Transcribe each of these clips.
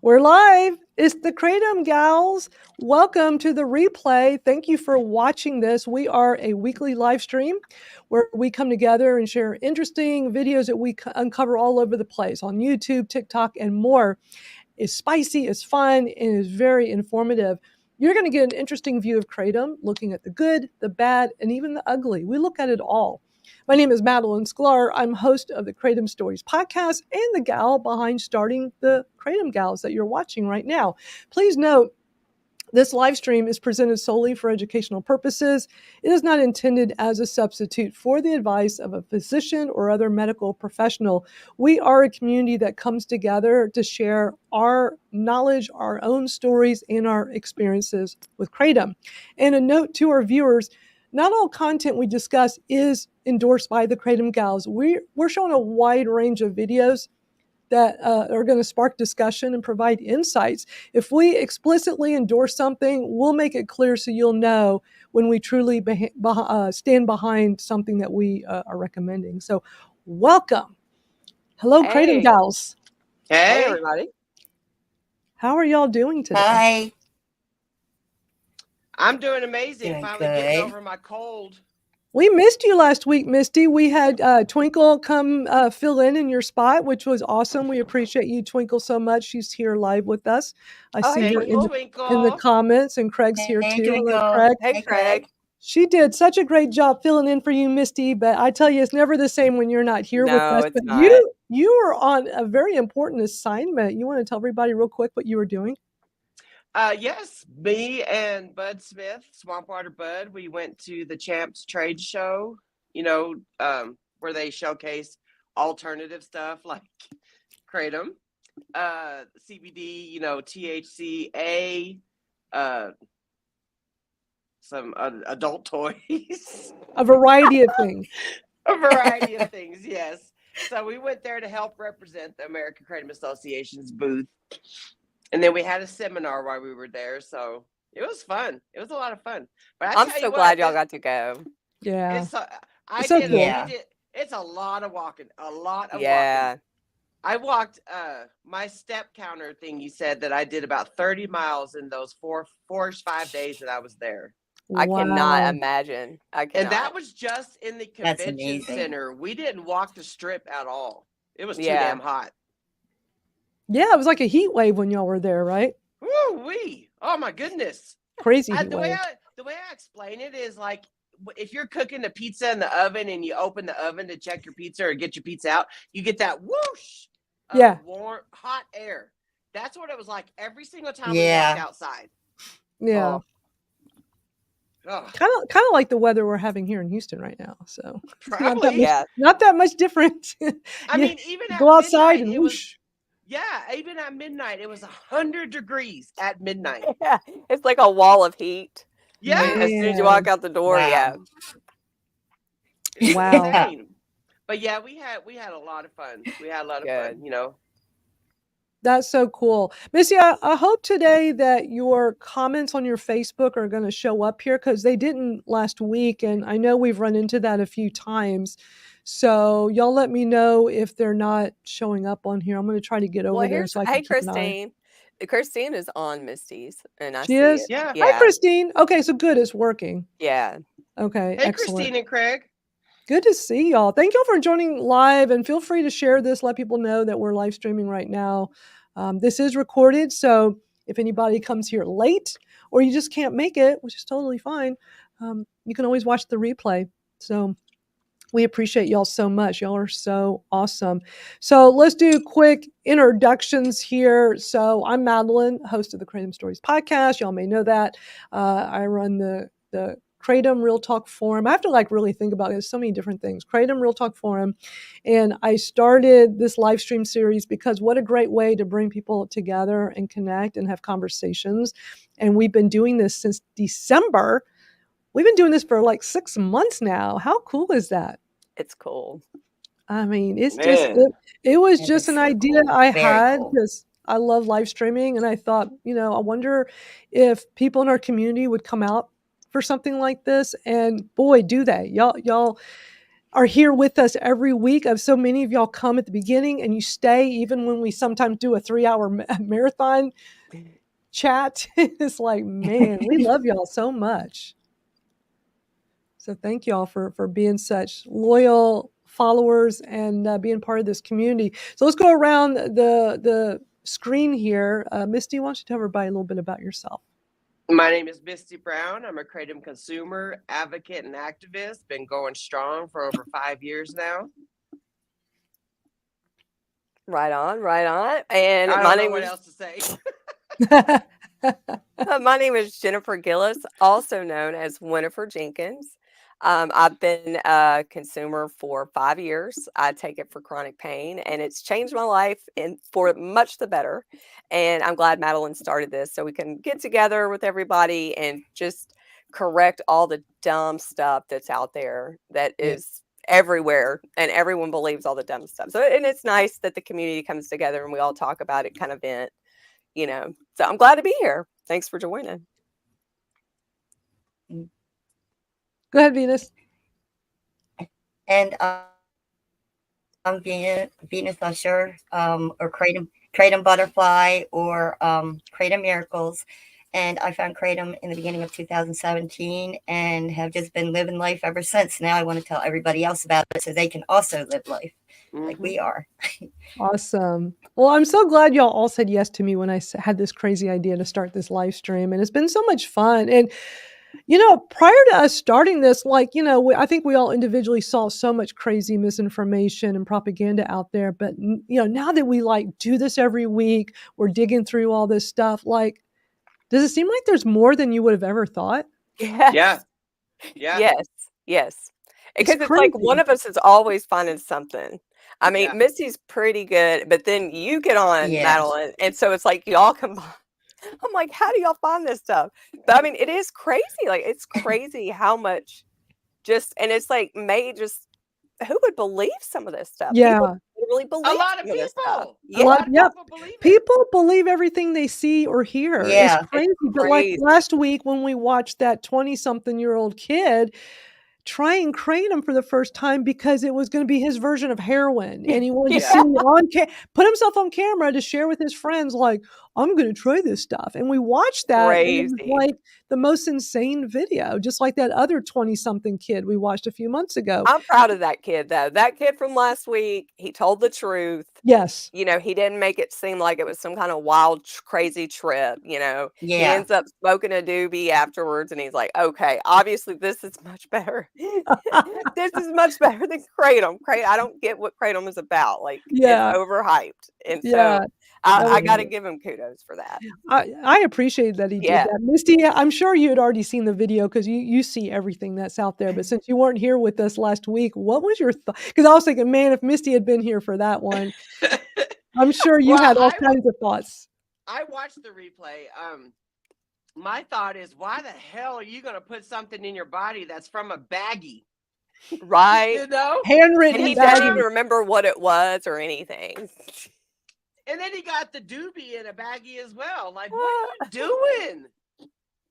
We're live. It's the Kratom Gals. Welcome to the replay. Thank you for watching this. We are a weekly live stream where we come together and share interesting videos that we uncover all over the place on YouTube, TikTok, and more. It's spicy, it's fun, and it's very informative. You're going to get an interesting view of Kratom, looking at the good, the bad, and even the ugly. We look at it all. My name is Madalyn Sklar. I'm host of the Kratom Stories podcast and the gal behind starting the Kratom Gals that you're watching right now. Please note, this live stream is presented solely for educational purposes. It is not intended as a substitute for the advice of a physician or other medical professional. We are a community that comes together to share our knowledge, our own stories, and our experiences with Kratom. And a note to our viewers, not all content we discuss is endorsed by the Kratom Gals. We're showing a wide range of videos that are going to spark discussion and provide insights. If we explicitly endorse something, we'll make it clear so you'll know when we truly stand behind something that we are recommending. So welcome. Hello, Hey. Kratom Gals. Hey, everybody. How are y'all doing today? Hi. I'm doing amazing. Doing Finally good. getting over my cold. We missed you last week, Misty. We had Twinkle come fill in your spot, which was awesome. We appreciate you, Twinkle, so much. She's here live with us. I see Hey, her in the Twinkle. comments, and Craig's here Hey, too. Twinkle. Hello, Craig. Hey, Craig. She did such a great job filling in for you, Misty, but I tell you, it's never the same when you're not here with us. it's But not. you are on a very important assignment. You want to tell everybody real quick what you were doing? Yes, me and Bud Smith, Swampwater Bud, we went to the Champs trade show, where they showcase alternative stuff like Kratom, CBD, THCA, some adult toys. A variety of things. A variety of things, yes. So we went there to help represent the American Kratom Association's booth. And then we had a seminar while we were there. So it was fun. It was a lot of fun. But I'm so glad y'all got to go. Yeah. It's a lot of walking. A lot of walking. Yeah. I walked my step counter thing. You said that I did about 30 miles in those 5 days that I was there. I cannot imagine. And that was just in the That's convention amazing. center. We didn't walk the strip at all. It was too Yeah. damn hot. Yeah, it was like a heat wave when y'all were there, right? Woo-wee. Oh my goodness. Crazy heat The wave. way I explain it is like if you're cooking the pizza in the oven and you open the oven to check your pizza or get your pizza out, you get that whoosh of warm, hot air. That's what it was like every single time we walked outside. Yeah. Oh. Kind of like the weather we're having here in Houston right now. So Probably. not that much different. I mean, even at go outside and it whoosh. Even at midnight, it was 100 degrees at midnight. Yeah, it's like a wall of heat. Yeah. As soon as you walk out the door, Wow. It's Wow. insane. But yeah, we had a lot of fun. We had a lot of fun, That's so cool. Missy, I hope today that your comments on your Facebook are going to show up here because they didn't last week. And I know we've run into that a few times. So y'all let me know if they're not showing up on here. I'm going to try to get over there. So I can keep an eye. Christine. Christine is on Misty's. And I She see is? it. Yeah. Hi, Christine. Okay, so good. It's working. Yeah. Okay, Hey, excellent. Christine and Craig. Good to see y'all. Thank y'all for joining live, and feel free to share this. Let people know that we're live streaming right now. This is recorded, so if anybody comes here late or you just can't make it, which is totally fine, you can always watch the replay. So we appreciate y'all so much. Y'all are so awesome. So let's do quick introductions here. So I'm Madalyn, host of the Kratom Stories podcast. Y'all may know that. I run the Kratom Real Talk Forum. I have to really think about it. There's so many different things. Kratom Real Talk Forum. And I started this live stream series because what a great way to bring people together and connect and have conversations. And we've been doing this since December. We've been doing this for 6 months now. How cool is that? It's cool. I mean, it's Man. just, it was That just is an so idea cool. I Very had cool. because I love live streaming. And I thought, I wonder if people in our community would come out for something like this. And boy, do they. Y'all are here with us every week. Of so many of y'all come at the beginning and you stay even when we sometimes do a 3-hour marathon chat. It's like, man, we love y'all so much. So thank y'all for being such loyal followers and being part of this community. So let's go around the screen here. Misty, why don't you tell everybody a little bit about yourself? My name is Misty Brown. I'm a Kratom consumer, advocate, and activist. Been going strong for over 5 years now. Right on, right on. And I my don't know name what is else to say. my name is Jennifer Gillis, also known as Winifred Jenkins. I've been a consumer for 5 years. I take it for chronic pain, and it's changed my life for much the better. And I'm glad Madalyn started this so we can get together with everybody and just correct all the dumb stuff that's out there that is everywhere, and everyone believes all the dumb stuff. So, and it's nice that the community comes together and we all talk about it, kind of vent, you know. So I'm glad to be here. Thanks for joining. Go ahead, Venus. And I'm Venus Usher, or Kratom Butterfly, or Kratom Miracles. And I found Kratom in the beginning of 2017 and have just been living life ever since. Now I want to tell everybody else about it so they can also live life like we are. Awesome. Well, I'm so glad y'all all said yes to me when I had this crazy idea to start this live stream. And it's been so much fun. And prior to us starting this, I think we all individually saw so much crazy misinformation and propaganda out there. But, now that we do this every week, we're digging through all this stuff. Does it seem like there's more than you would have ever thought? Yes. Yeah. Yes. Because it's like one of us is always finding something. I mean, Yeah. Missy's pretty good, but then you get on, Madalyn, and so it's like y'all combine. I'm like, how do y'all find this stuff? But I mean, it is crazy. Like, it's crazy how much and it's like who would believe some of this stuff? Yeah. People really believe A lot of some this stuff. people. Yeah. A lot of people believe it. People believe everything they see or hear. Yeah. It's crazy. But like last week when we watched that 20-something-year-old kid trying Kratom for the first time because it was going to be his version of heroin, and he wanted to see put himself on camera to share with his friends, like, I'm going to try this stuff. And we watched that, and it was like the most insane video, just like that other 20-something kid we watched a few months ago. I'm proud of that kid, though. That kid from last week, he told the truth. Yes. He didn't make it seem like it was some kind of wild, crazy trip. He Yeah. ends up smoking a doobie afterwards, and he's like, okay, obviously this is much better. This is much better than Kratom. I don't get what Kratom is about. Like, it's overhyped. And so I got to give him kudos for that. I appreciate that he did that. Misty, I'm sure you had already seen the video because you see everything that's out there. But since you weren't here with us last week, what was your thought? Because I was thinking, man, if Misty had been here for that one, I'm sure you had all kinds of thoughts. I watched the replay. My thought is, why the hell are you going to put something in your body that's from a baggie? Right. Handwritten. And he doesn't even remember what it was or anything. And then he got the doobie in a baggie as well. Like, what are you doing?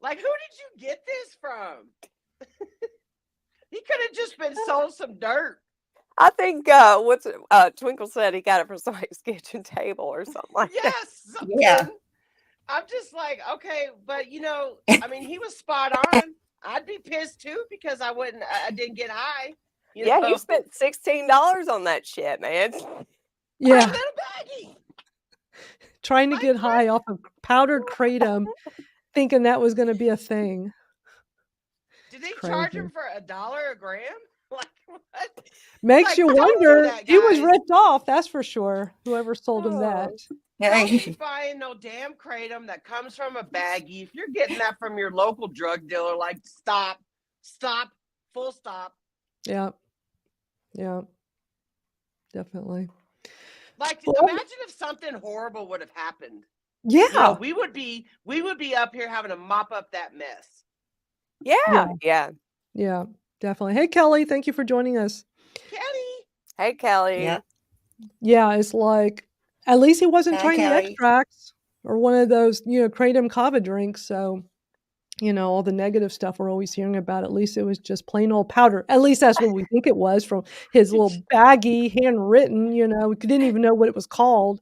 Like, who did you get this from? He could have just been sold some dirt. I think Twinkle said he got it from somebody's kitchen table or something like that. Yes. Yeah. I'm just like, okay, but I mean, he was spot on. I'd be pissed too because I didn't get high. You spent $16 on that shit, man. Yeah. A little baggie. Trying to get high off of powdered Kratom, thinking that was going to be a thing. Did they charge him for $1 a gram? Like, what? Makes you wonder. He was ripped off, that's for sure. Whoever sold him that. Don't be buying no damn Kratom that comes from a baggie. If you're getting that from your local drug dealer, like, stop, full stop. Yeah, definitely. Like, imagine if something horrible would have happened. Yeah, we would be up here having to mop up that mess. Yeah, definitely. Hey, Kelly, thank you for joining us. Kelly. Hey, Kelly. Yeah, it's like, at least he wasn't trying the extracts or one of those, Kratom kava drinks. So all the negative stuff we're always hearing about. At least it was just plain old powder. At least that's what we think it was from his little baggy handwritten, we didn't even know what it was called.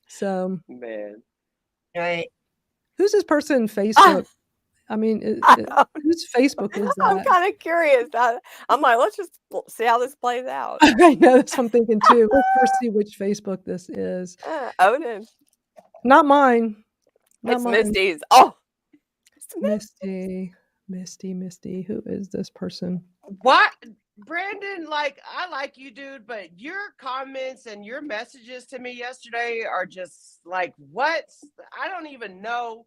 So, man. Right. Who's this person on Facebook? I mean, whose Facebook is that? I'm kind of curious. I'm like, let's just see how this plays out. I know, that's what I'm thinking too. Let's first see which Facebook this is. Onan. Not mine. It's Misty's. Oh, it's Misty. Who is this person? What? Brandon, I like you, dude, but your comments and your messages to me yesterday are just what? I don't even know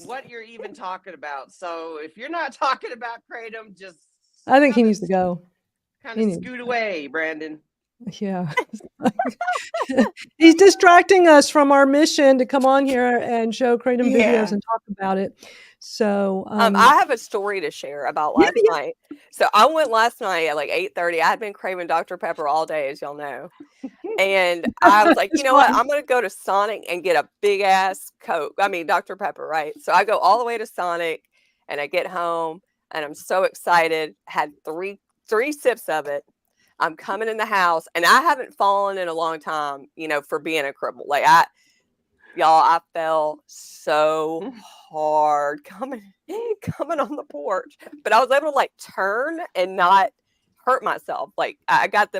what you're even talking about. So if you're not talking about Kratom, just I think he needs to go. Kind of scoot away, Brandon. Yeah. He's distracting us from our mission to come on here and show Kratom videos and talk about it. So I have a story to share about last night. So I went last night at 8:30. I had been craving Dr. Pepper all day, as y'all know. And I was like, you know what? I'm going to go to Sonic and get a big ass Coke. I mean, Dr. Pepper, right? So I go all the way to Sonic and I get home and I'm so excited. Had three sips of it. I'm coming in the house and I haven't fallen in a long time, for being a cripple. I fell so hard coming on the porch, but I was able to turn and not hurt myself. I got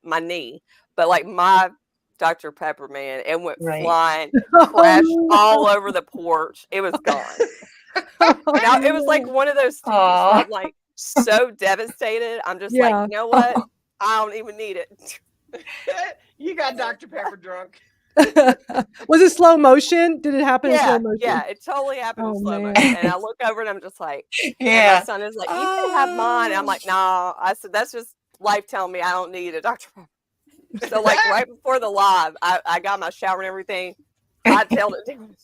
my knee, but my Dr. Pepper, man, it went flying, crashed all over the porch. It was gone. Now it was one of those things where I'm so devastated. I'm just you know what? I don't even need it. You got Dr. Pepper drunk. Was it slow motion? Did it happen in slow motion? Yeah, it totally happened in slow motion. And I look over and I'm just and my son is like, you can have mine. And I'm like, nah. I said, that's just life telling me I don't need a Dr. Pepper. So right before the live, I got my shower and everything. I tailed it down.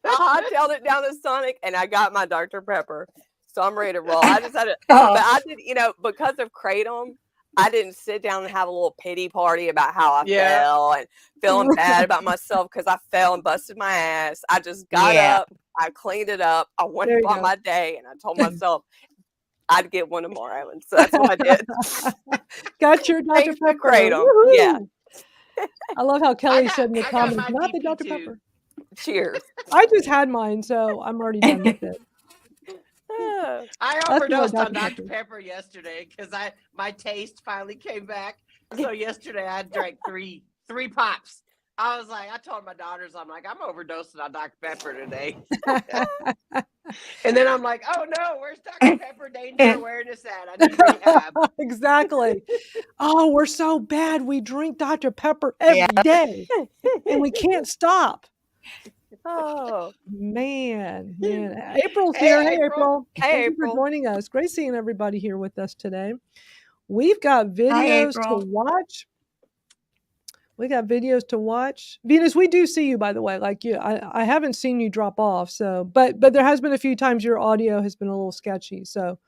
I tailed it down to Sonic and I got my Dr. Pepper. So I'm ready to roll. I just had to, but I did, because of Kratom, I didn't sit down and have a little pity party about how I fell and feeling bad about myself because I fell and busted my ass. I just got up, I cleaned it up, I went on my day, and I told myself I'd get one tomorrow. And so that's what I did. Got your Dr. Pepper. Kratom. Yeah. I love how Kelly said in the comments, not the Dr. Pepper. Cheers. I just had mine, so I'm already done with it. I overdosed on Dr. Pepper yesterday because my taste finally came back. So yesterday I drank three pops. I told my daughters, I'm overdosing on Dr. Pepper today. And then I'm like, oh no, where's Dr. Pepper danger awareness at? I need rehab. Exactly. Oh, we're so bad. We drink Dr. Pepper every day and we can't stop. Oh man. April's here. Hey, April. Hey, Thank you for joining us. Great seeing everybody here with us today. We've got videos to watch. Venus, we do see you, by the way. I haven't seen you drop off. So, but there has been a few times your audio has been a little sketchy. So,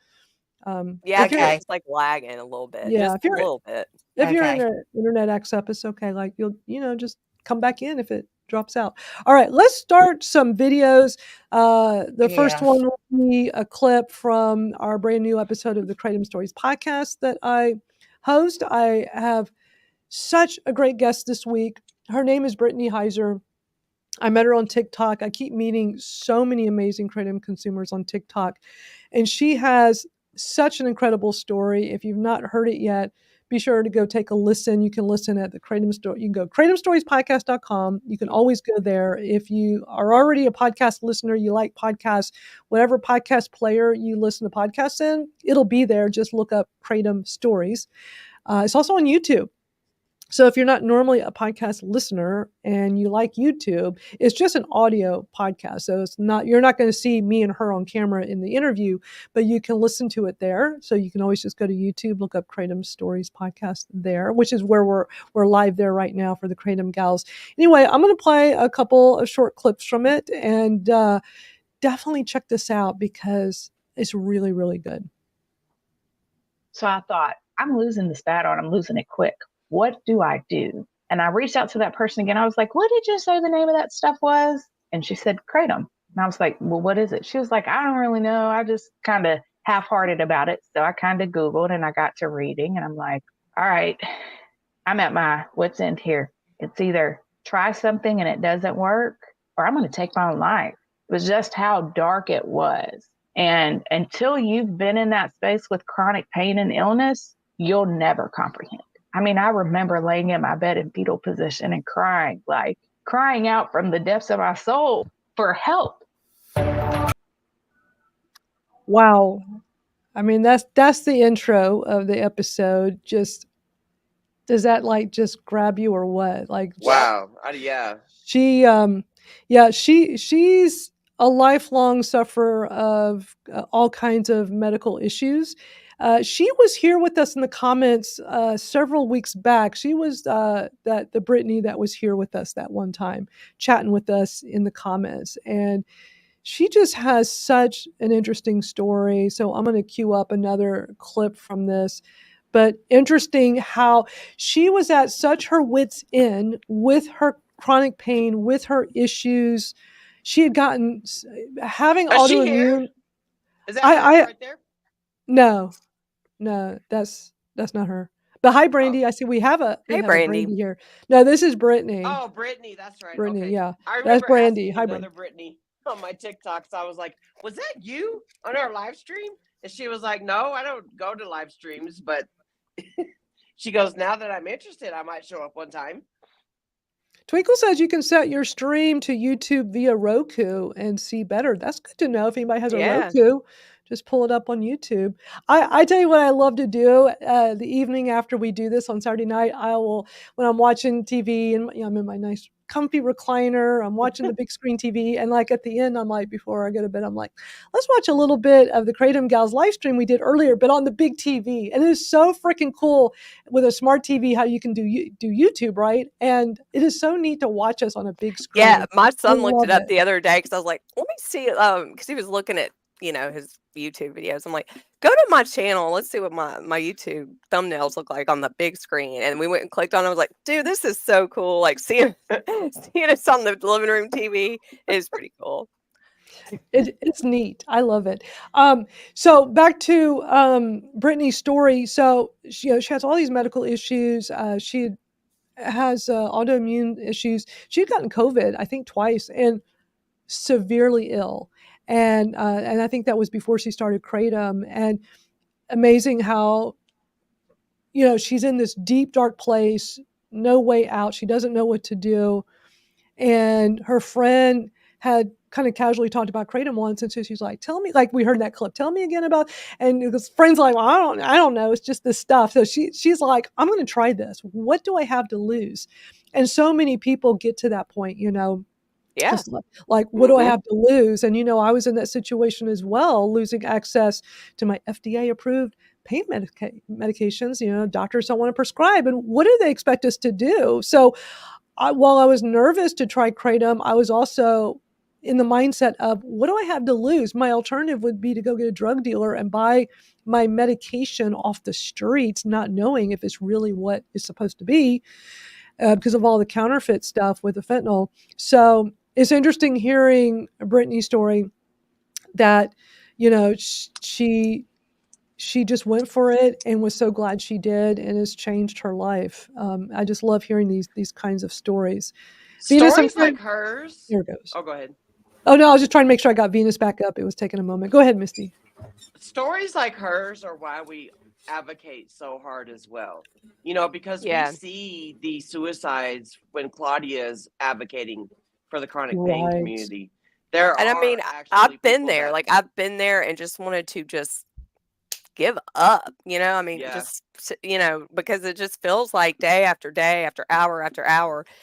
it's lagging a little bit. Yeah, just a little bit. If you're in an internet X up, it's okay. You'll just come back in if it drops out. All right, let's start some videos. The first one will be a clip from our brand new episode of the Kratom Stories podcast that I host. I have such a great guest this week. Her name is Brittany Heiser. I met her on TikTok. I keep meeting so many amazing Kratom consumers on TikTok, and she has such an incredible story. If you've not heard it yet, be sure to go take a listen. You can listen at the Kratom Story. You can go kratomstoriespodcast.com. You can always go there. If you are already a podcast listener, you like podcasts, whatever podcast player you listen to podcasts in, it'll be there. Just look up Kratom Stories. It's also on YouTube. So if you're not normally a podcast listener and you like YouTube, it's just an audio podcast. So you're not going to see me and her on camera in the interview, but you can listen to it there. So you can always just go to YouTube, look up Kratom Stories podcast there, which is where we're live there right now for the Kratom Gals. Anyway, I'm going to play a couple of short clips from it, and definitely check this out because it's really, really good. So I thought, I'm losing this battle and I'm losing it quick. What do I do? And I reached out to that person again. I was like, what did you say the name of that stuff was? And she said, Kratom. And I was like, well, what is it? She was like, I don't really know. I just kind of half-hearted about it. So I kind of Googled and I got to reading and I'm like, all right, I'm at my wit's end here. It's either try something and it doesn't work, or I'm going to take my own life. It was just how dark it was. And until you've been in that space with chronic pain and illness, you'll never comprehend. I mean, I remember laying in my bed in fetal position and crying out from the depths of my soul for help. Wow. I mean, that's the intro of the episode. Just does that like just grab you or what? Like, Wow. Yeah. she's a lifelong sufferer of all kinds of medical issues. She was here with us in the comments several weeks back. She was the Brittany that was here with us that one time, chatting with us in the comments, and she just has such an interesting story. So I'm going to cue up another clip from this. But interesting how she was at such her wits' end with her chronic pain, with her issues. She had gotten having Is she here? autoimmune. Is that her right there? No, that's not her. But hi, Brandy. I see we have a Brandy here. No, this is Brittany. Oh, Brittany, that's right. Brittany, okay. yeah. I remember That's Brandy. asking Hi, another Brittany on my TikToks. I was like, was that you on our live stream? And she was like, no, I don't go to live streams, but she goes, now that I'm interested, I might show up one time. Twinkle says you can set your stream to YouTube via Roku and see better. That's good to know. If anybody has a Roku, just pull it up on YouTube. I tell you what I love to do the evening after we do this on Saturday night. When I'm watching TV and I'm in my nice comfy recliner, I'm watching the big screen TV, and like at the end, I'm like, before I go to bed, I'm like, let's watch a little bit of the Kratom Gals live stream we did earlier, but on the big TV. And it is so freaking cool with a smart TV how you can do YouTube, right? And it is so neat to watch us on a big screen. Yeah, my son looked it up the other day because I was like, let me see, because he was looking at his YouTube videos. I'm like, go to my channel. Let's see what my YouTube thumbnails look like on the big screen. And we went and clicked on it. I was like, dude, this is so cool. Like seeing us on the living room TV is pretty cool. It's neat. I love it. So back to Brittany's story. So she has all these medical issues. She has autoimmune issues. She had gotten COVID, I think, twice, and severely ill. And I think that was before she started Kratom. And amazing how, she's in this deep, dark place, no way out. She doesn't know what to do. And her friend had kind of casually talked about Kratom once. And so she's like, tell me, like we heard that clip, tell me again about, and his friend's like, well, I don't know. It's just this stuff. So she's like, I'm going to try this. What do I have to lose? And so many people get to that point, Yeah. Like, what do I have to lose? And, I was in that situation as well, losing access to my FDA approved pain medications. Doctors don't want to prescribe. And what do they expect us to do? So while I was nervous to try Kratom, I was also in the mindset of, what do I have to lose? My alternative would be to go get a drug dealer and buy my medication off the streets, not knowing if it's really what it's supposed to be because of all the counterfeit stuff with the fentanyl. So it's interesting hearing Brittany's story that, she just went for it and was so glad she did, and has changed her life. I just love hearing these kinds of stories. Stories like hers. Here it goes. Oh, go ahead. Oh, no, I was just trying to make sure I got Venus back up. It was taking a moment. Go ahead, Misty. Stories like hers are why we advocate so hard as well. Because we see the suicides when Claudia is advocating for the chronic pain community. I've been there. Like I've been there and just wanted to just give up, just, because it just feels like day after day, after hour,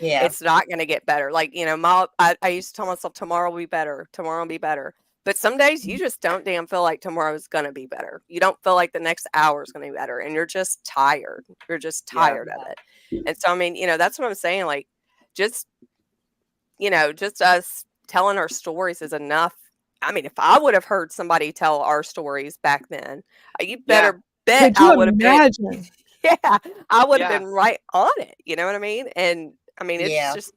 it's not going to get better. Like, I used to tell myself tomorrow will be better. Tomorrow will be better. But some days you just don't damn feel like tomorrow is going to be better. You don't feel like the next hour is going to be better. And you're just tired. You're just tired of it. And so, that's what I'm saying. Like, just us telling our stories is enough. If I would have heard somebody tell our stories back then, you better bet I would have been. Yeah, I would have been right on it. You know what I mean? And it's just,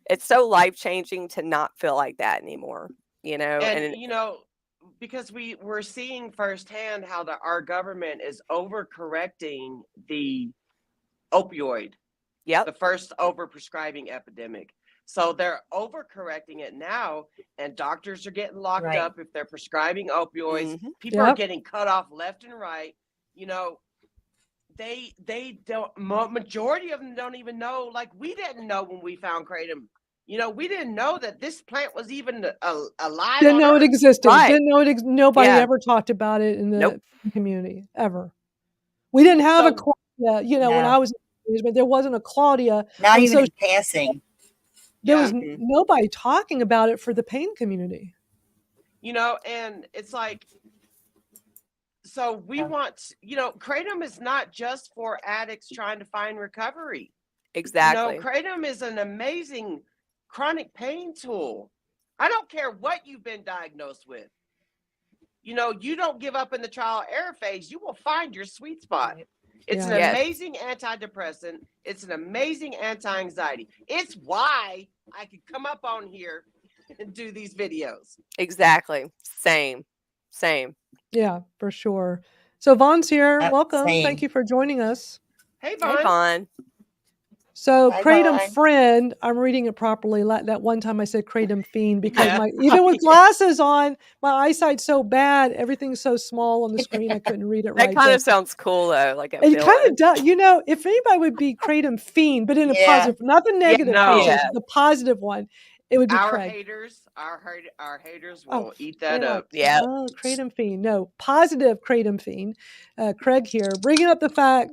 it's so life-changing to not feel like that anymore, you know? And you know, because we're seeing firsthand how our government is overcorrecting the opioid, Yep. the first overprescribing epidemic. So they're overcorrecting it now, and doctors are getting locked Right. up if they're prescribing opioids. Mhm. People are Yep. getting cut off left and right. You know, they don't. Majority of them don't even know. Like, we didn't know when we found kratom. You know, we didn't know that this plant was even alive. Didn't on know it Earth. existed. Right. Didn't know it. Nobody Yeah. ever talked about it in the Nope. community ever. We didn't have a So Claudia. You know, when No. I was in management, there wasn't a Claudia. Not on even social in passing. There was yeah, nobody talking about it for the pain community. you know, and it's like, so we Yeah. want, you know, kratom is not just for addicts trying to find recovery. Exactly. You know, kratom is an amazing chronic pain tool. I don't care what you've been diagnosed with. You know, you don't give up in the trial error phase. You will find your sweet spot. It's an Yes. amazing antidepressant. It's an amazing anti-anxiety. It's why I could come up on here and do these videos. Exactly. Same. Yeah, for sure. So Vaughn's here. Yep, Welcome. same. Thank you for joining us. Hey, Hey, Vaughn. Vaughn. So Hi, kratom Vaughn. friend, I'm reading it properly. That one time I said kratom fiend because Yeah. even with glasses on, my eyesight's so bad. Everything's so small on the screen. I couldn't read it That right. kind So of sounds cool though, like a it kind villain. of does. You know, if anybody would be kratom fiend, but in a Yeah. positive, not the negative no. connotation, Yeah. the positive one, it would be Our Craig. haters will Oh, eat they that like, up. Yeah. oh, kratom fiend. No, positive kratom fiend. Craig here, bringing up the fact.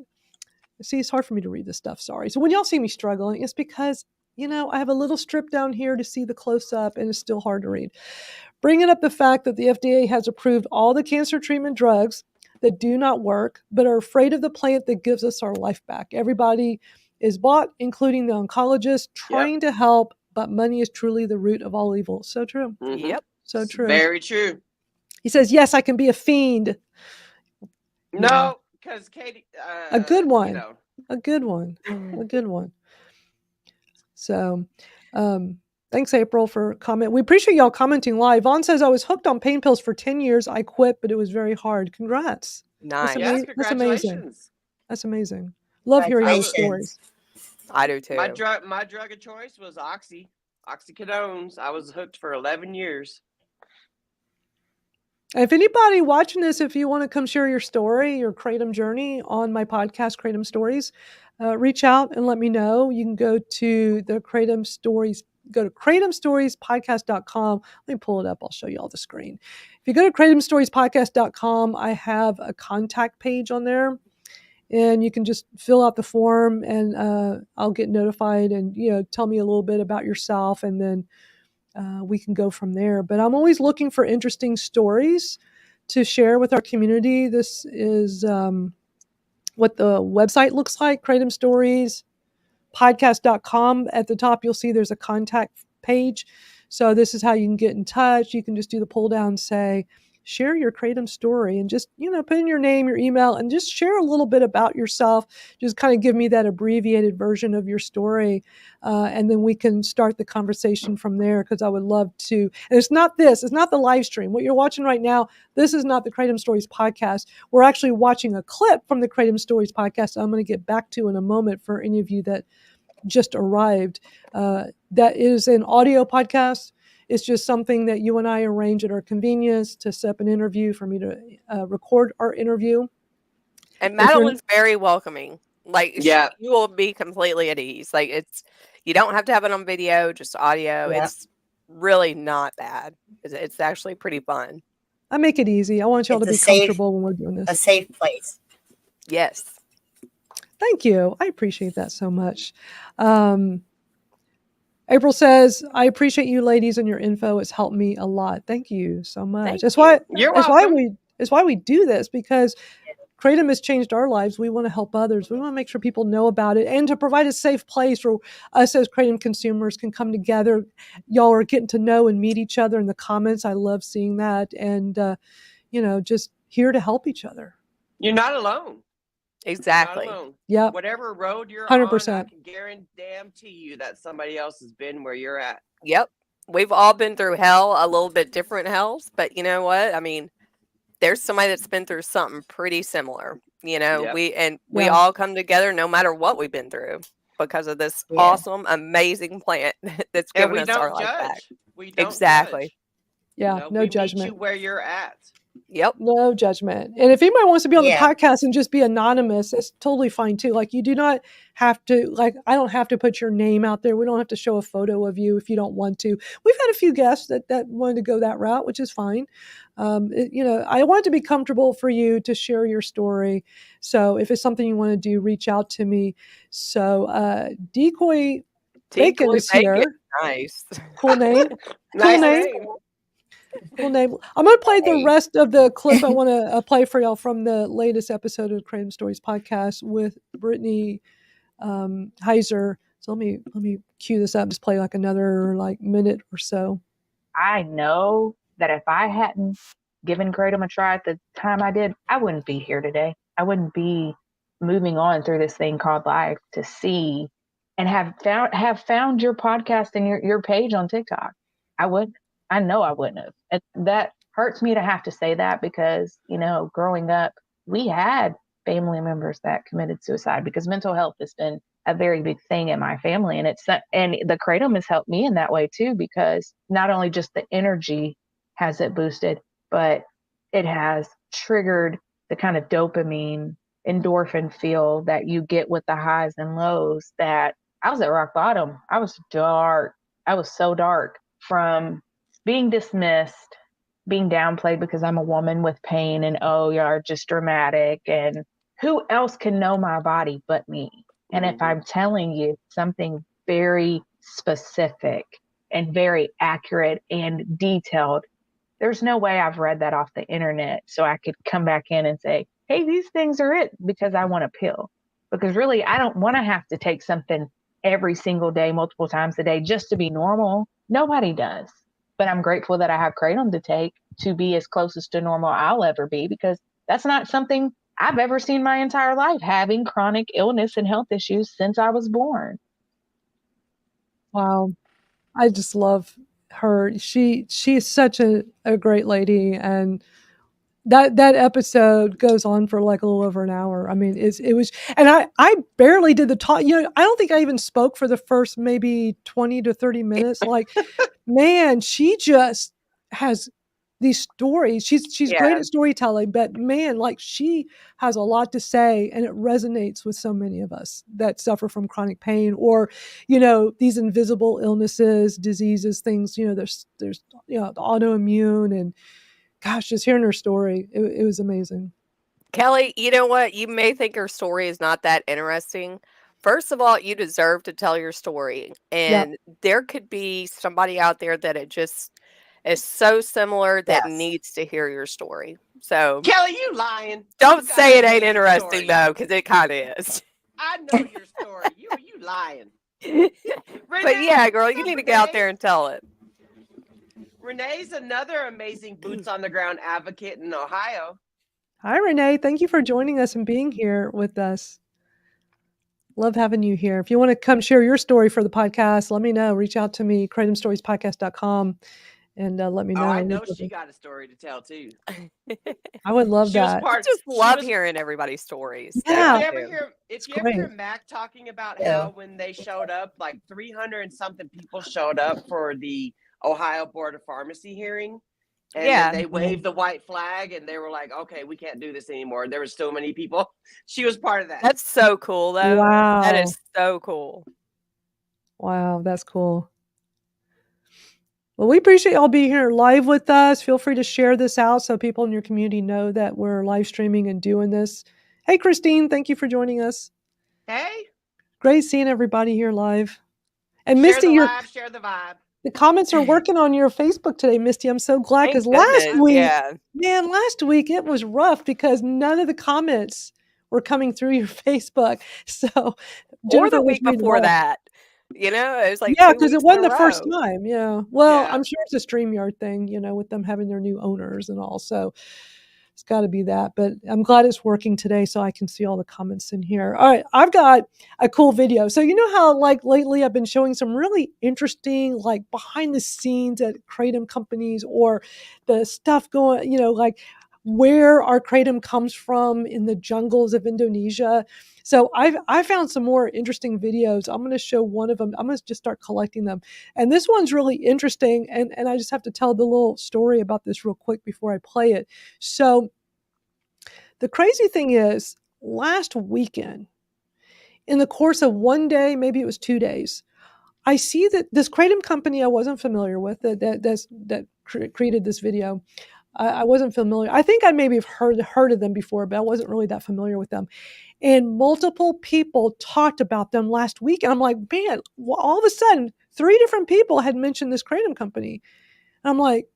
See, it's hard for me to read this stuff. Sorry. So when y'all see me struggling, it's because, you know, I have a little strip down here to see the close up and it's still hard to read. Bringing up the fact that the FDA has approved all the cancer treatment drugs that do not work, but are afraid of the plant that gives us our life back. Everybody is bought, including the oncologist, trying to help, but money is truly the root of all evil. So true. Mhm. Yep. So true. Very true. He says, yes, I can be a fiend. No, because Katie, A good one. You know. A good one. A good one. So, thanks, April, for comment. We appreciate y'all commenting live. Vaughn says, I was hooked on pain pills for 10 years. I quit, but it was very hard. Congrats. Nice. Yes, That's amazing. congratulations. That's amazing. Love hearing those Congratulations. stories. I do too. My drug of choice was oxycodones. I was hooked for 11 years. If anybody watching this, if you want to come share your story, your kratom journey on my podcast, Kratom Stories, reach out and let me know. You can go to the Kratom Stories, go to kratomstoriespodcast.com. Let me pull it up. I'll show you all the screen. If you go to kratomstoriespodcast.com, I have a contact page on there. And you can just fill out the form and I'll get notified and, you know, tell me a little bit about yourself and then we can go from there. But I'm always looking for interesting stories to share with our community. This is what the website looks like, kratomstoriespodcast.com. At the top, you'll see there's a contact page. So this is how you can get in touch. You can just do the pull down, say, share your kratom story and just, you know, put in your name, your email, and just share a little bit about yourself. Just kind of give me that abbreviated version of your story. And then we can start the conversation from there because I would love to. And it's not the live stream. What you're watching right now, this is not the Kratom Stories podcast. We're actually watching a clip from the Kratom Stories podcast I'm going to get back to in a moment for any of you that just arrived. That is an audio podcast. It's just something that you and I arrange at our convenience to set up an interview for me to record our interview. And Madalyn's very welcoming. Like, Yeah. you will be completely at ease. Like, you don't have to have it on video, just audio. Yeah. It's really not bad. It's actually pretty fun. I make it easy. I want y'all to be comfortable when we're doing this. A safe place. Yes. Thank you. I appreciate that so much. April says, I appreciate you ladies and your info. It's helped me a lot. Thank you so much. That's why we do this, because kratom has changed our lives. We want to help others. We want to make sure people know about it and to provide a safe place where us as kratom consumers can come together. Y'all are getting to know and meet each other in the comments. I love seeing that. And, just here to help each other. You're not alone. Exactly. Not alone. Yep. Whatever road you're 100%. on, I can guarantee you that somebody else has been where you're at. Yep. We've all been through hell, a little bit different hells, but you know what? I mean, there's somebody that's been through something pretty similar. You know, Yep. we Yeah. all come together no matter what we've been through because of this Yeah. awesome, amazing plant that's And given we us our don't life back. judge. We don't Exactly. judge. Yeah, You know, no we judgment. meet you where you're at. Yep. No judgment. And if anybody wants to be on the Yeah. podcast and just be anonymous, it's totally fine too. Like, you do not have to, like, I don't have to put your name out there. We don't have to show a photo of you if you don't want to. We've had a few guests that wanted to go that route, which is fine. You know, I want it to be comfortable for you to share your story. So if it's something you want to do, reach out to me. So Decoy Bacon Decoy is here. Bacon. Nice. Cool name. Nice name. name. Cool name. I'm going to play the Hey. rest of the clip I want to play for y'all from the latest episode of Kratom Stories podcast with Brittany Heiser. So let me cue this up. Just play like another minute or so. I know that if I hadn't given Kratom a try at the time I did, I wouldn't be here today. I wouldn't be moving on through this thing called life to see and have found your podcast and your page on TikTok. I know I wouldn't have. That hurts me to have to say that because, you know, growing up, we had family members that committed suicide because mental health has been a very big thing in my family. And the Kratom has helped me in that way too, because not only just the energy has it boosted, but it has triggered the kind of dopamine, endorphin feel that you get with the highs and lows. That I was at rock bottom. I was dark. I was so dark from being dismissed, being downplayed because I'm a woman with pain and, oh, you're just dramatic. And who else can know my body but me? And if I'm telling you something very specific and very accurate and detailed, there's no way I've read that off the internet so I could come back in and say, hey, these things are it because I want a pill. Because really, I don't want to have to take something every single day, multiple times a day just to be normal. Nobody does. But I'm grateful that I have Kratom to take to be as closest to normal I'll ever be, because that's not something I've ever seen my entire life, having chronic illness and health issues since I was born. Wow. I just love her. She is such a great lady, and that episode goes on for like a little over an hour. I mean, it was, and I barely did the talk. You know, I don't think I even spoke for the first maybe 20 to 30 minutes. Like, man, she just has these stories. She's great at storytelling, but man, like, she has a lot to say, and it resonates with so many of us that suffer from chronic pain or, you know, these invisible illnesses, diseases, things. You know, there's you know, the autoimmune, and gosh, just hearing her story, it was amazing. Kelly, you know what? You may think her story is not that interesting. First of all, you deserve to tell your story. And there could be somebody out there that it just is so similar that needs to hear your story. So, Kelly, you lying. Don't You say it gotta ain't tell your interesting, story. though, because it kind of is. I know your story. You lying. But yeah, girl, you need to get out there and tell it. Renee's another amazing boots on the ground advocate in Ohio. Hi, Renee. Thank you for joining us and being here with us. Love having you here. If you want to come share your story for the podcast, let me know. Reach out to me, kratomstoriespodcast.com, and let me know. Oh, I know she got a story to tell too. I would love that. I just love hearing everybody's stories. Yeah. If you ever hear Mac talking about how when they showed up, like 300 and something people showed up for the Ohio Board of Pharmacy hearing. And then they waved the white flag and they were like, okay, we can't do this anymore. There were so many people. She was part of that. That's so cool, though. Wow. That is so cool. Wow, that's cool. Well, we appreciate y'all being here live with us. Feel free to share this out so people in your community know that we're live streaming and doing this. Hey, Christine, thank you for joining us. Hey. Great seeing everybody here live. And share Misty, share the vibe. The comments are working on your Facebook today, Misty. I'm so glad, because last week it was rough because none of the comments were coming through your Facebook. So, or the week before that, you know, it was like because it wasn't the first time. Yeah. Well, I'm sure it's a StreamYard thing, you know, with them having their new owners and all. So, It's got to be that, but I'm glad it's working today so I can see all the comments in here. All right, I've got a cool video. So you know how like lately I've been showing some really interesting like behind the scenes at Kratom companies or the stuff going, like where our Kratom comes from in the jungles of Indonesia. So I found some more interesting videos. I'm going to show one of them. I'm going to just start collecting them. And this one's really interesting. And I just have to tell the little story about this real quick before I play it. So the crazy thing is, last weekend, in the course of one day, maybe it was 2 days, I see that this Kratom company I wasn't familiar with that created this video. I wasn't familiar. I think I maybe have heard of them before, but I wasn't really that familiar with them. And multiple people talked about them last week. And I'm like, man, all of a sudden, 3 different people had mentioned this Kratom company. And I'm like,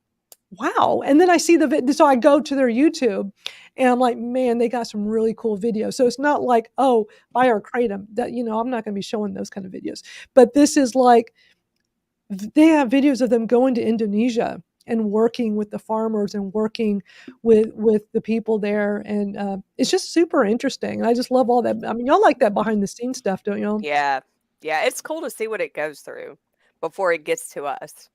wow. And then I see so I go to their YouTube and I'm like, man, they got some really cool videos. So it's not like, oh, buy our Kratom. That, I'm not going to be showing those kind of videos. But this is like, they have videos of them going to Indonesia and working with the farmers and working with the people there. And it's just super interesting. And I just love all that. I mean, y'all like that behind the scenes stuff, don't y'all? Yeah. Yeah. It's cool to see what it goes through before it gets to us.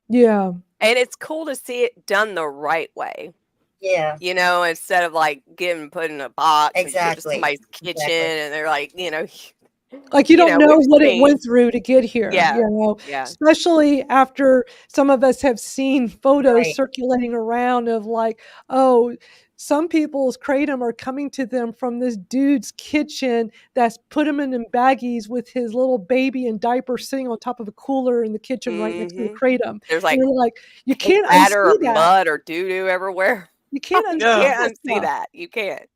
Yeah. And it's cool to see it done the right way. Yeah. Instead of like getting put in a box and put to somebody's kitchen and they're like, like you don't know what it went through to get here. Yeah. Especially after some of us have seen photos circulating around of like, oh, some people's Kratom are coming to them from this dude's kitchen that's put him in baggies with his little baby in diapers sitting on top of a cooler in the kitchen right next to the Kratom. There's like, you can't batter or that. mud or doo-doo everywhere. You can't unsee that. You can't.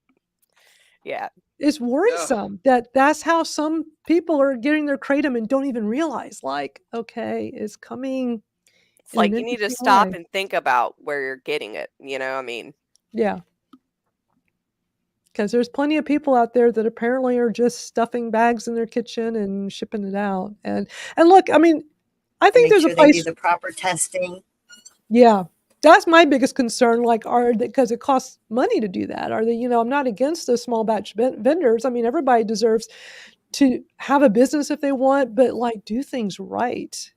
Yeah. It's worrisome that's how some people are getting their Kratom and don't even realize, like, okay, it's coming. It's like you need to stop and think about where you're getting it, Yeah. Because there's plenty of people out there that apparently are just stuffing bags in their kitchen and shipping it out. And look, I mean, I think there's a place. They do the proper testing. Yeah. That's my biggest concern. Like, because it costs money to do that. Are they, I'm not against the small batch vendors. I mean, everybody deserves to have a business if they want, but like do things right.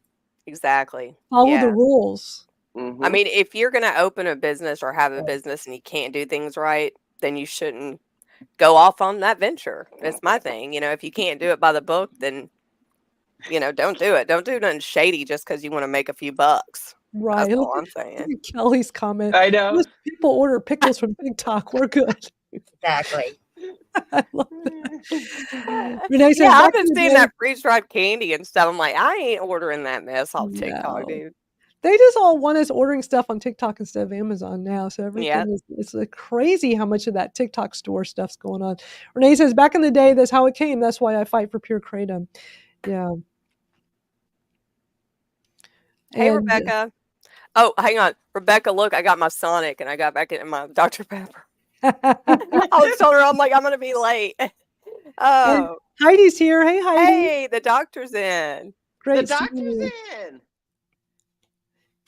Exactly. Follow the rules. Mm-hmm. I mean, if you're going to open a business or have a business and you can't do things right, then you shouldn't go off on that venture. That's my thing. If you can't do it by the book, then, don't do it. Don't do nothing shady just because you want to make a few bucks. Right. That's all I'm saying. Kelly's comment. I know. Most people order pickles from TikTok. We're good. Exactly. I love that. Renee says, I've been seeing that freeze-dried candy and stuff. I'm like, I ain't ordering that mess off TikTok, dude. They just all want us ordering stuff on TikTok instead of Amazon now. So everything it's crazy how much of that TikTok store stuff's going on. Renee says, back in the day, that's how it came. That's why I fight for pure Kratom. Yeah. Hey, Rebecca. Oh, hang on. Rebecca, look, I got my Sonic and I got back into my Dr. Pepper. I was told her, I'm like, I'm going to be late. Oh. And Heidi's here. Hey, Heidi. Hey, the doctor's in. Great. The doctor's in.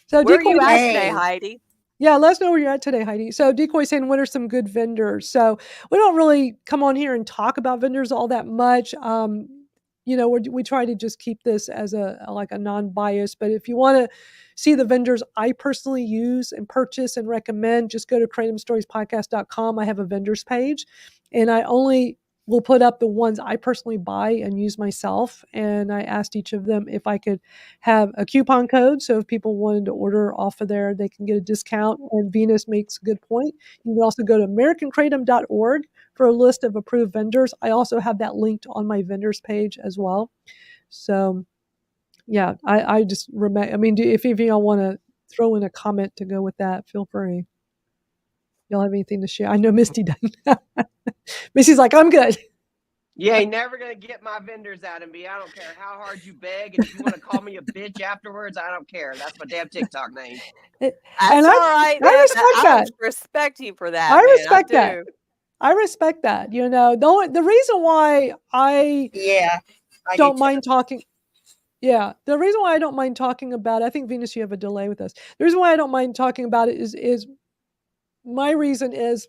So where are you at today, Heidi? Yeah, let us know where you're at today, Heidi. So Decoy's saying, what are some good vendors? So we don't really come on here and talk about vendors all that much. We try to just keep this as a non-bias, but if you want to see the vendors I personally use and purchase and recommend, just go to kratomstoriespodcast.com. I have a vendors page and I only will put up the ones I personally buy and use myself. And I asked each of them if I could have a coupon code. So if people wanted to order off of there, they can get a discount. And Venus makes a good point. You can also go to americankratom.org for a list of approved vendors. I also have that linked on my vendors page as well. So yeah, I just remember, I mean, if y'all want to throw in a comment to go with that, feel free. Y'all have anything to share? I know Misty doesn't. Misty's like, I'm good. You ain't never going to get my vendors out of me. I don't care how hard you beg. And if you want to call me a bitch afterwards, I don't care. That's my damn TikTok name. That's all right. I respect that. I respect you for that. I respect that. I respect that. The reason why I don't mind talking. Yeah. The reason why I don't mind talking about it, I think, Venus, you have a delay with us. The reason why I don't mind talking about it is my reason is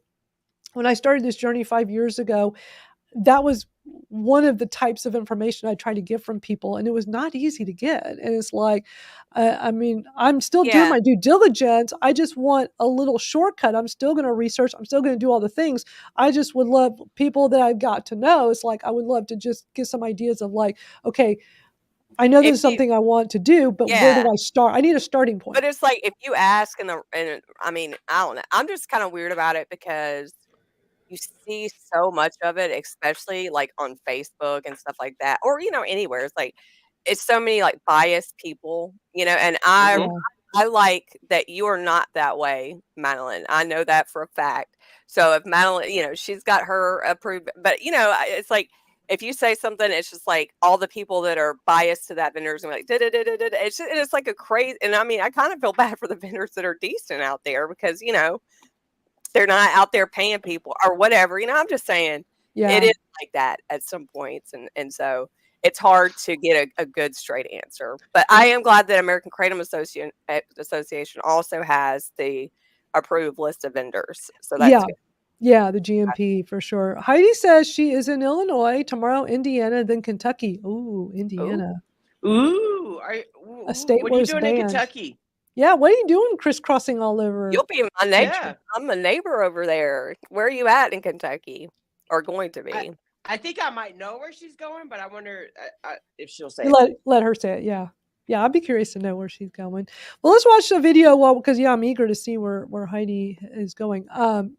when I started this journey 5 years ago, that was one of the types of information I tried to get from people, and it was not easy to get. And it's like, I mean, I'm still doing my due diligence. I just want a little shortcut. I'm still going to research. I'm still going to do all the things. I just would love people that I've got to know. It's like, I would love to just get some ideas of like, okay, I know this is something I want to do, but where do I start? I need a starting point. But it's like, if you ask and I mean, I don't know. I'm just kind of weird about it because you see so much of it, especially like on Facebook and stuff like that, or, you know, anywhere. It's like, it's so many like biased people, you know, and I like that you are not that way, Madalyn. I know that for a fact. So if Madalyn, you know, she's got her approved, but you know, it's like, if you say something, it's just like all the people that are biased to that vendors and like, it's like a crazy. And I mean, I kind of feel bad for the vendors that are decent out there because, you know, they're not out there paying people or whatever. You know, I'm just saying it is like that at some points. And so it's hard to get a good straight answer. But I am glad that American Kratom Association also has the approved list of vendors. So that's good. Yeah, the GMP for sure. Heidi says she is in Illinois, tomorrow Indiana, then Kentucky. Ooh, Indiana. Ooh. A state what are you doing in Kentucky? Yeah, what are you doing crisscrossing all over? You'll be my neighbor. Yeah. I'm a neighbor over there. Where are you at in Kentucky? Or going to be? I think I might know where she's going, but I wonder if she'll say it. Let her say it, yeah. Yeah, I'd be curious to know where she's going. Well, let's watch the video because I'm eager to see where Heidi is going,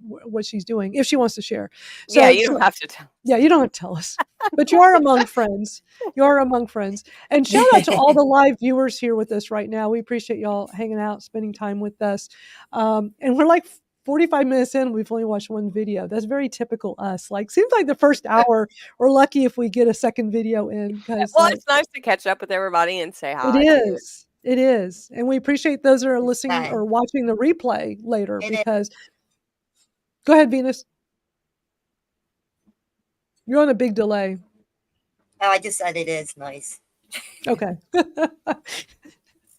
what she's doing, if she wants to share. So, yeah, you don't have to tell. Yeah, you don't have to tell us. But you are among friends. You are among friends. And shout out to all the live viewers here with us right now. We appreciate y'all hanging out, spending time with us. And we're like 45 minutes in, we've only watched one video. That's very typical us. Like, seems like the first hour, we're lucky if we get a second video in. Well, it's nice to catch up with everybody and say hi. It is. And we appreciate those that are listening or watching the replay later because... Go ahead, Venus. You're on a big delay. Oh, I just said it is nice. Okay.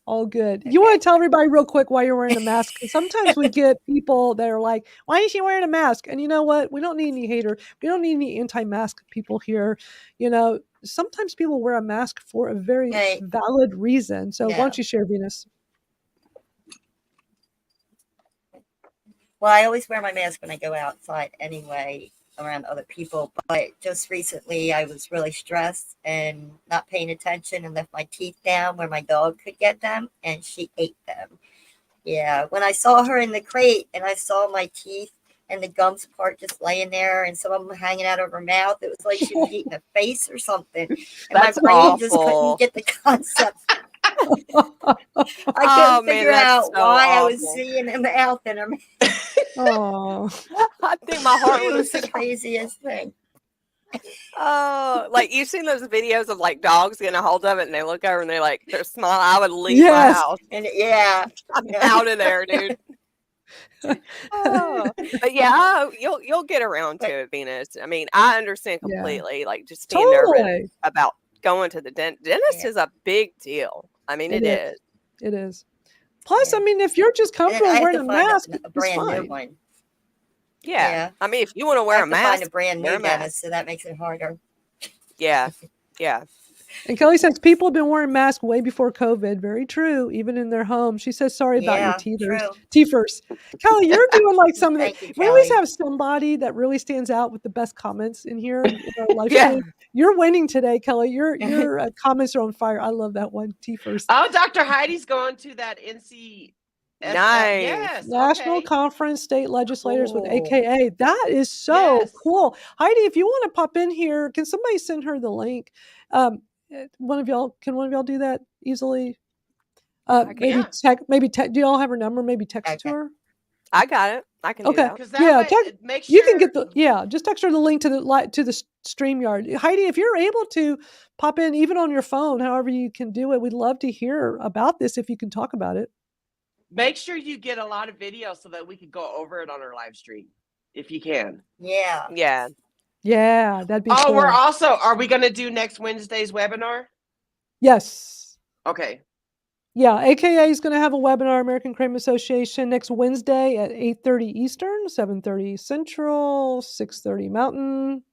All good. You want to tell everybody real quick why you're wearing a mask? Because sometimes we get people that are like, why is she wearing a mask? And you know what? We don't need any haters. We don't need any anti-mask people here. You know, sometimes people wear a mask for a very valid reason. So why don't you share, Venus? Well, I always wear my mask when I go outside anyway, around other people. But just recently, I was really stressed and not paying attention and left my teeth down where my dog could get them, and she ate them. Yeah, when I saw her in the crate and I saw my teeth and the gums part just laying there and some of them hanging out of her mouth, it was like she was eating a face or something. And my brain just couldn't get the concept. I couldn't figure out why I was seeing a mouth in her mouth. Oh, I think my heart was the craziest thing. Oh, like you've seen those videos of like dogs getting a hold of it and they look over and they like they're smile. I would leave my house. And I'm out of there, dude. But yeah, you'll get around to it, Venus. I mean, I understand completely. Like just being nervous about going to the dentist is a big deal. I mean, it is. It is. Plus, I mean, if you're just comfortable wearing a mask, a brand new one. Yeah. I mean, if you want to wear a mask, find a brand new dentist, so that makes it harder. Yeah. And Kelly says people have been wearing masks way before COVID. Very true, even in their home. She says sorry about your teethers. Kelly, you're doing like some of the. We always have somebody that really stands out with the best comments in here in our live stream. You're winning today, Kelly. Your comments are on fire. I love that one. Teethers. Oh, Dr. Heidi's going to that NC. Nice. Yes, National Conference State Legislators with AKA. That is so cool. Heidi, if you want to pop in here, can somebody send her the link? Can one of y'all do that easily? Maybe text. Do y'all have her number? Maybe text to her. I got it. I can do that. Make sure you can get just text her the link to the StreamYard. Heidi, if you're able to pop in even on your phone, however you can do it, we'd love to hear about this if you can talk about it. Make sure you get a lot of video so that we can go over it on our live stream, if you can. Yeah, that'd be cool. Are we going to do next Wednesday's webinar? Yes. Okay. Yeah, AKA is going to have a webinar, American Kratom Association, next Wednesday at 8:30 Eastern, 7:30 Central, 6:30 Mountain,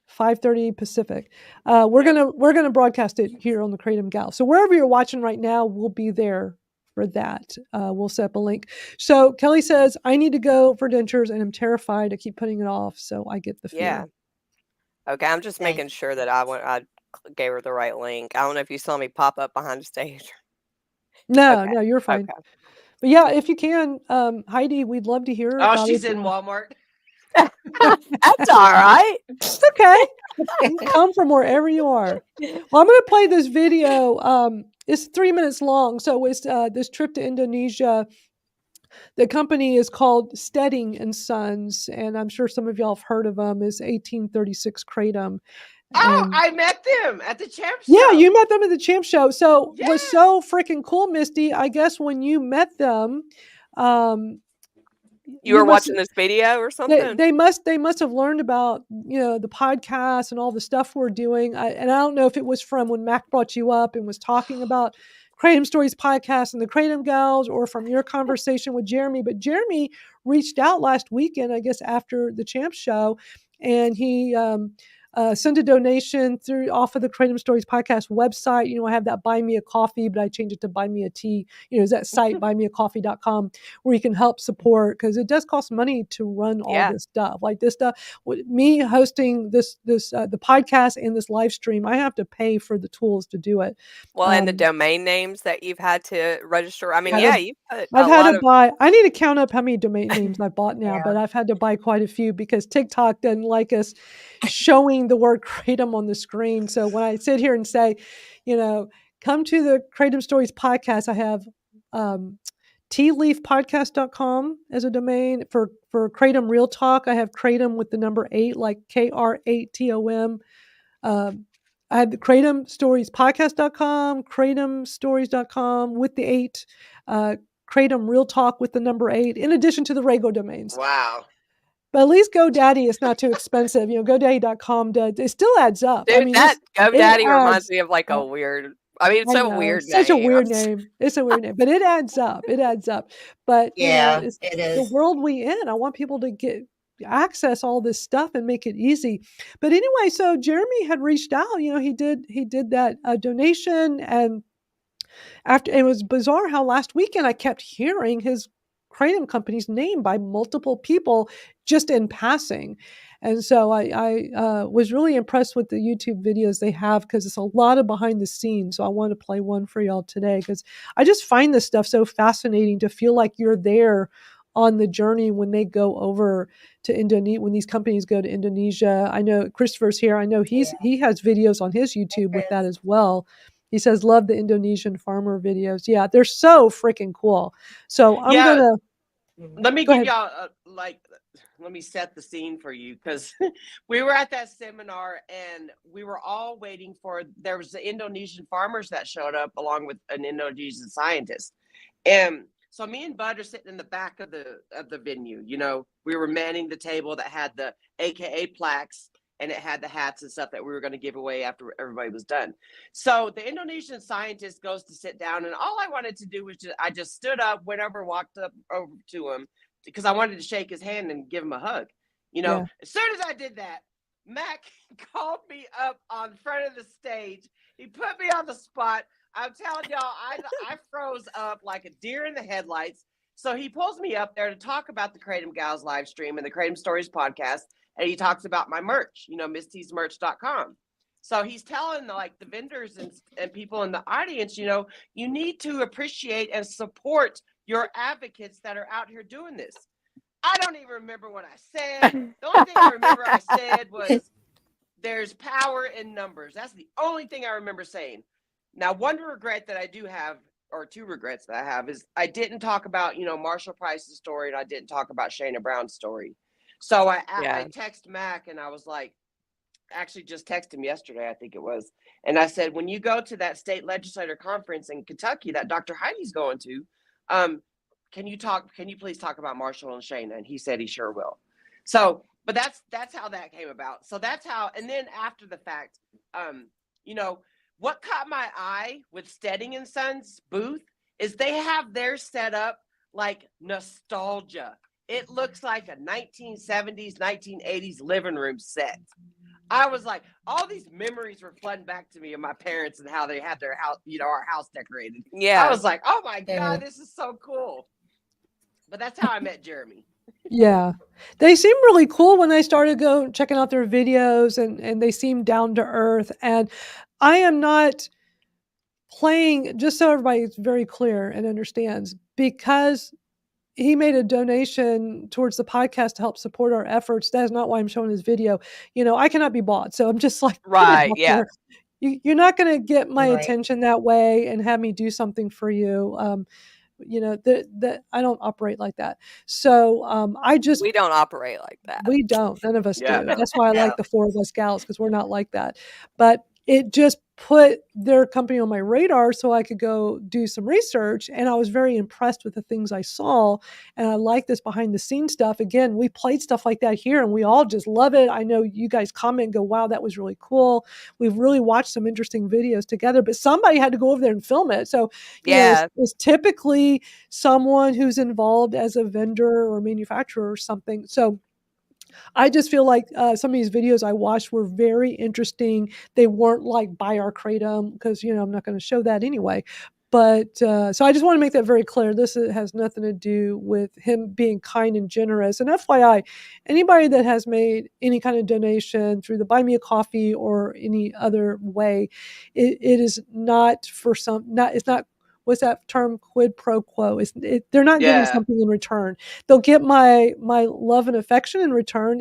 5:30 Pacific. We're gonna broadcast it here on the Kratom Gals. So wherever you're watching right now, we'll be there for that. We'll set up a link. So Kelly says, I need to go for dentures and I'm terrified. I keep putting it off. So I get the fear. Yeah. Okay, I'm just making sure that I gave her the right link. I don't know if you saw me pop up behind the stage. No, Okay. no, you're fine. Okay. But yeah, if you can, Heidi, we'd love to hear. Oh, she's in Walmart. That's all right. Okay. You can come from wherever you are. Well, I'm going to play this video. It's 3 minutes long. So it's this trip to Indonesia. The company is called Steading and Sons, and I'm sure some of y'all have heard of them. It's 1836 Kratom. Oh, I met them at the Champ Show. Yeah, you met them at the Champ Show. So Yeah. what's so freaking cool, Misty, I guess when you met them, you were watching this video or something? They must have learned about, the podcast and all the stuff we're doing. And I don't know if it was from when Mac brought you up and was talking about Kratom Stories podcast and the Kratom Gals, or from your conversation with Jeremy. But Jeremy reached out last weekend, I guess, after the Champ Show, and he sent a donation off of the Kratom Stories podcast website. I have that Buy Me a Coffee, but I changed it to Buy Me a Tea. Is that site buymeacoffee.com, where you can help support, because it does cost money to run all this stuff. Like this stuff, with me hosting the podcast and this live stream, I have to pay for the tools to do it. Well, and the domain names that you've had to register. I mean, you put I've had to buy. I need to count up how many domain names I bought now, but I've had to buy quite a few because TikTok doesn't like us showing the word Kratom on the screen. So when I sit here and say, come to the Kratom Stories podcast, I have tealeafpodcast.com as a domain. For Kratom Real Talk, I have Kratom with the number 8, like KR8TOM. I have the Kratom Stories podcast.com, kratomstories.com with the 8, Kratom Real Talk with the number 8, in addition to the Rego domains. Wow. But at least GoDaddy is not too expensive. GoDaddy.com it still adds up. Dude, that GoDaddy reminds me of like a weird. I mean, it's a weird name. Such a weird name. It's a weird name, but it adds up. It adds up. But it's it is the world we in. I want people to access all this stuff and make it easy. But anyway, so Jeremy had reached out. He did that donation, and after, it was bizarre how last weekend I kept hearing his Kratom company's name by multiple people just in passing. And so I was really impressed with the YouTube videos they have, because it's a lot of behind the scenes. So I want to play one for y'all today, because I just find this stuff so fascinating, to feel like you're there on the journey when they go over to Indonesia, when these companies go to Indonesia. I know Christopher's here. I know he has videos on his YouTube with that as well. He says, love the Indonesian farmer videos. Yeah, they're so freaking cool. So I'm going to. Let me give y'all, let me set the scene for you, because we were at that seminar and we were all waiting there was the Indonesian farmers that showed up along with an Indonesian scientist. And so me and Bud are sitting in the back of the venue. We were manning the table that had the AKA plaques, and it had the hats and stuff that we were going to give away after everybody was done. So the Indonesian scientist goes to sit down, and all I wanted to do was I just stood up, went over, walked up over to him, because I wanted to shake his hand and give him a hug. As soon as I did that, Mac called me up on front of the stage. He put me on the spot. I'm telling y'all, I froze up like a deer in the headlights. So he pulls me up there to talk about the Kratom Gals live stream and the Kratom Stories podcast. And he talks about my merch, misty'smerch.com. So he's telling the vendors and people in the audience, you need to appreciate and support your advocates that are out here doing this. I don't even remember what I said. The only thing I remember I said was, there's power in numbers. That's the only thing I remember saying. Now, one regret that I do have, or two regrets that I have, is I didn't talk about, Marshall Price's story, and I didn't talk about Shayna Brown's story. So I text Mac, and I was like, actually just texted him yesterday, I think it was. And I said, when you go to that state legislator conference in Kentucky that Dr. Heidi's going to, can you please talk about Marshall and Shayna? And he said he sure will. So, but that's how that came about. So that's how, and then after the fact, what caught my eye with Steading and Sons booth is they have theirs set up like nostalgia. It looks like a 1970s, 1980s living room set. I was like, all these memories were flooding back to me of my parents and how they had their house, our house decorated. Yeah. I was like, oh my God, this is so cool. But that's how I met Jeremy. Yeah. They seem really cool when I started checking out their videos, and they seem down to earth. And I am not playing, just so everybody's very clear and understands, because he made a donation towards the podcast to help support our efforts. That is not why I'm showing his video. I cannot be bought. So I'm just like, Right. Yeah. You're not going to get my Right. attention that way and have me do something for you. I don't operate like that. So We don't operate like that. we don't. None of us Yeah. do. That's why I like the four of us gals, because we're not like that. But it just put their company on my radar so I could go do some research. And I was very impressed with the things I saw. And I like this behind the scenes stuff. Again, we played stuff like that here and we all just love it. I know you guys comment and go, wow, that was really cool. We've really watched some interesting videos together, but somebody had to go over there and film it. So, it's typically someone who's involved as a vendor or manufacturer or something. So I just feel like some of these videos I watched were very interesting. They weren't like buy our Kratom, because, I'm not going to show that anyway. But so I just want to make that very clear. This has nothing to do with him being kind and generous. And FYI, anybody that has made any kind of donation through the Buy Me a Coffee or any other way, it is not for it's not, what's that term, quid pro quo. They're not getting something in return. They'll get my love and affection in return,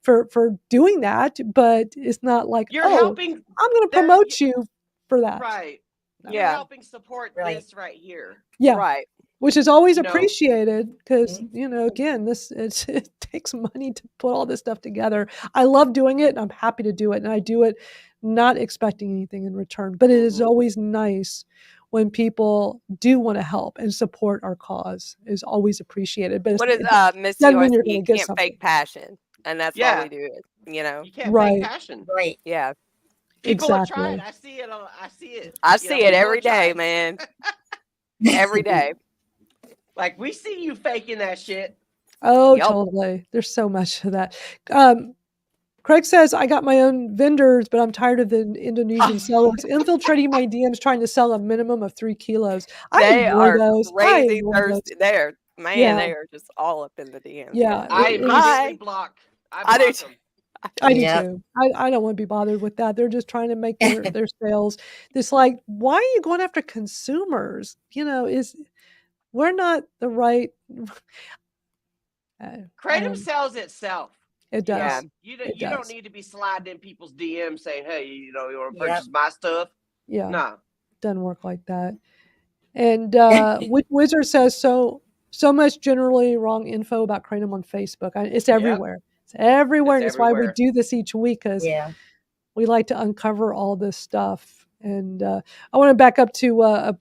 for doing that. But it's not like, You're helping. I'm going to promote you for that. Right. You're Yeah. helping support this right here. Yeah. Right. Which is always appreciated, because, again, it takes money to put all this stuff together. I love doing it and I'm happy to do it. And I do it not expecting anything in return. But it is always nice when people do want to help and support our cause. Is always appreciated. But What is Miss doesn't mean you're You gonna get can't something. fake passion, and that's why we do it. You can't Right. fake passion. Right. Yeah. People are Exactly. trying. I see it. I see it. I see it people every are trying. day, man. Every day. Like, we see you faking that shit. Oh, Yup. totally. There's so much of that. Craig says, I got my own vendors, but I'm tired of the Indonesian sellers infiltrating my DMs trying to sell a minimum of 3 kilos. They ignore are those. crazy ignore those. thirsty. They're man, Yeah. they are just all up in the DMs. Yeah. I It- immediately block. I do block too. them. I do Yeah. too. I don't want to be bothered with that. They're just trying to make their sales. It's like, why are you going after consumers? We're not the right. Kratom sells itself. It does. Yeah. You It don't does. need to be sliding in people's DMs saying, hey, you want to Yep. purchase my stuff? Yeah. No. Doesn't work like that. And Wizard says so much generally wrong info about Kratom on Facebook. It's everywhere. It's everywhere. And it's why we do this each week, because we like to uncover all this stuff. And I want to back up to a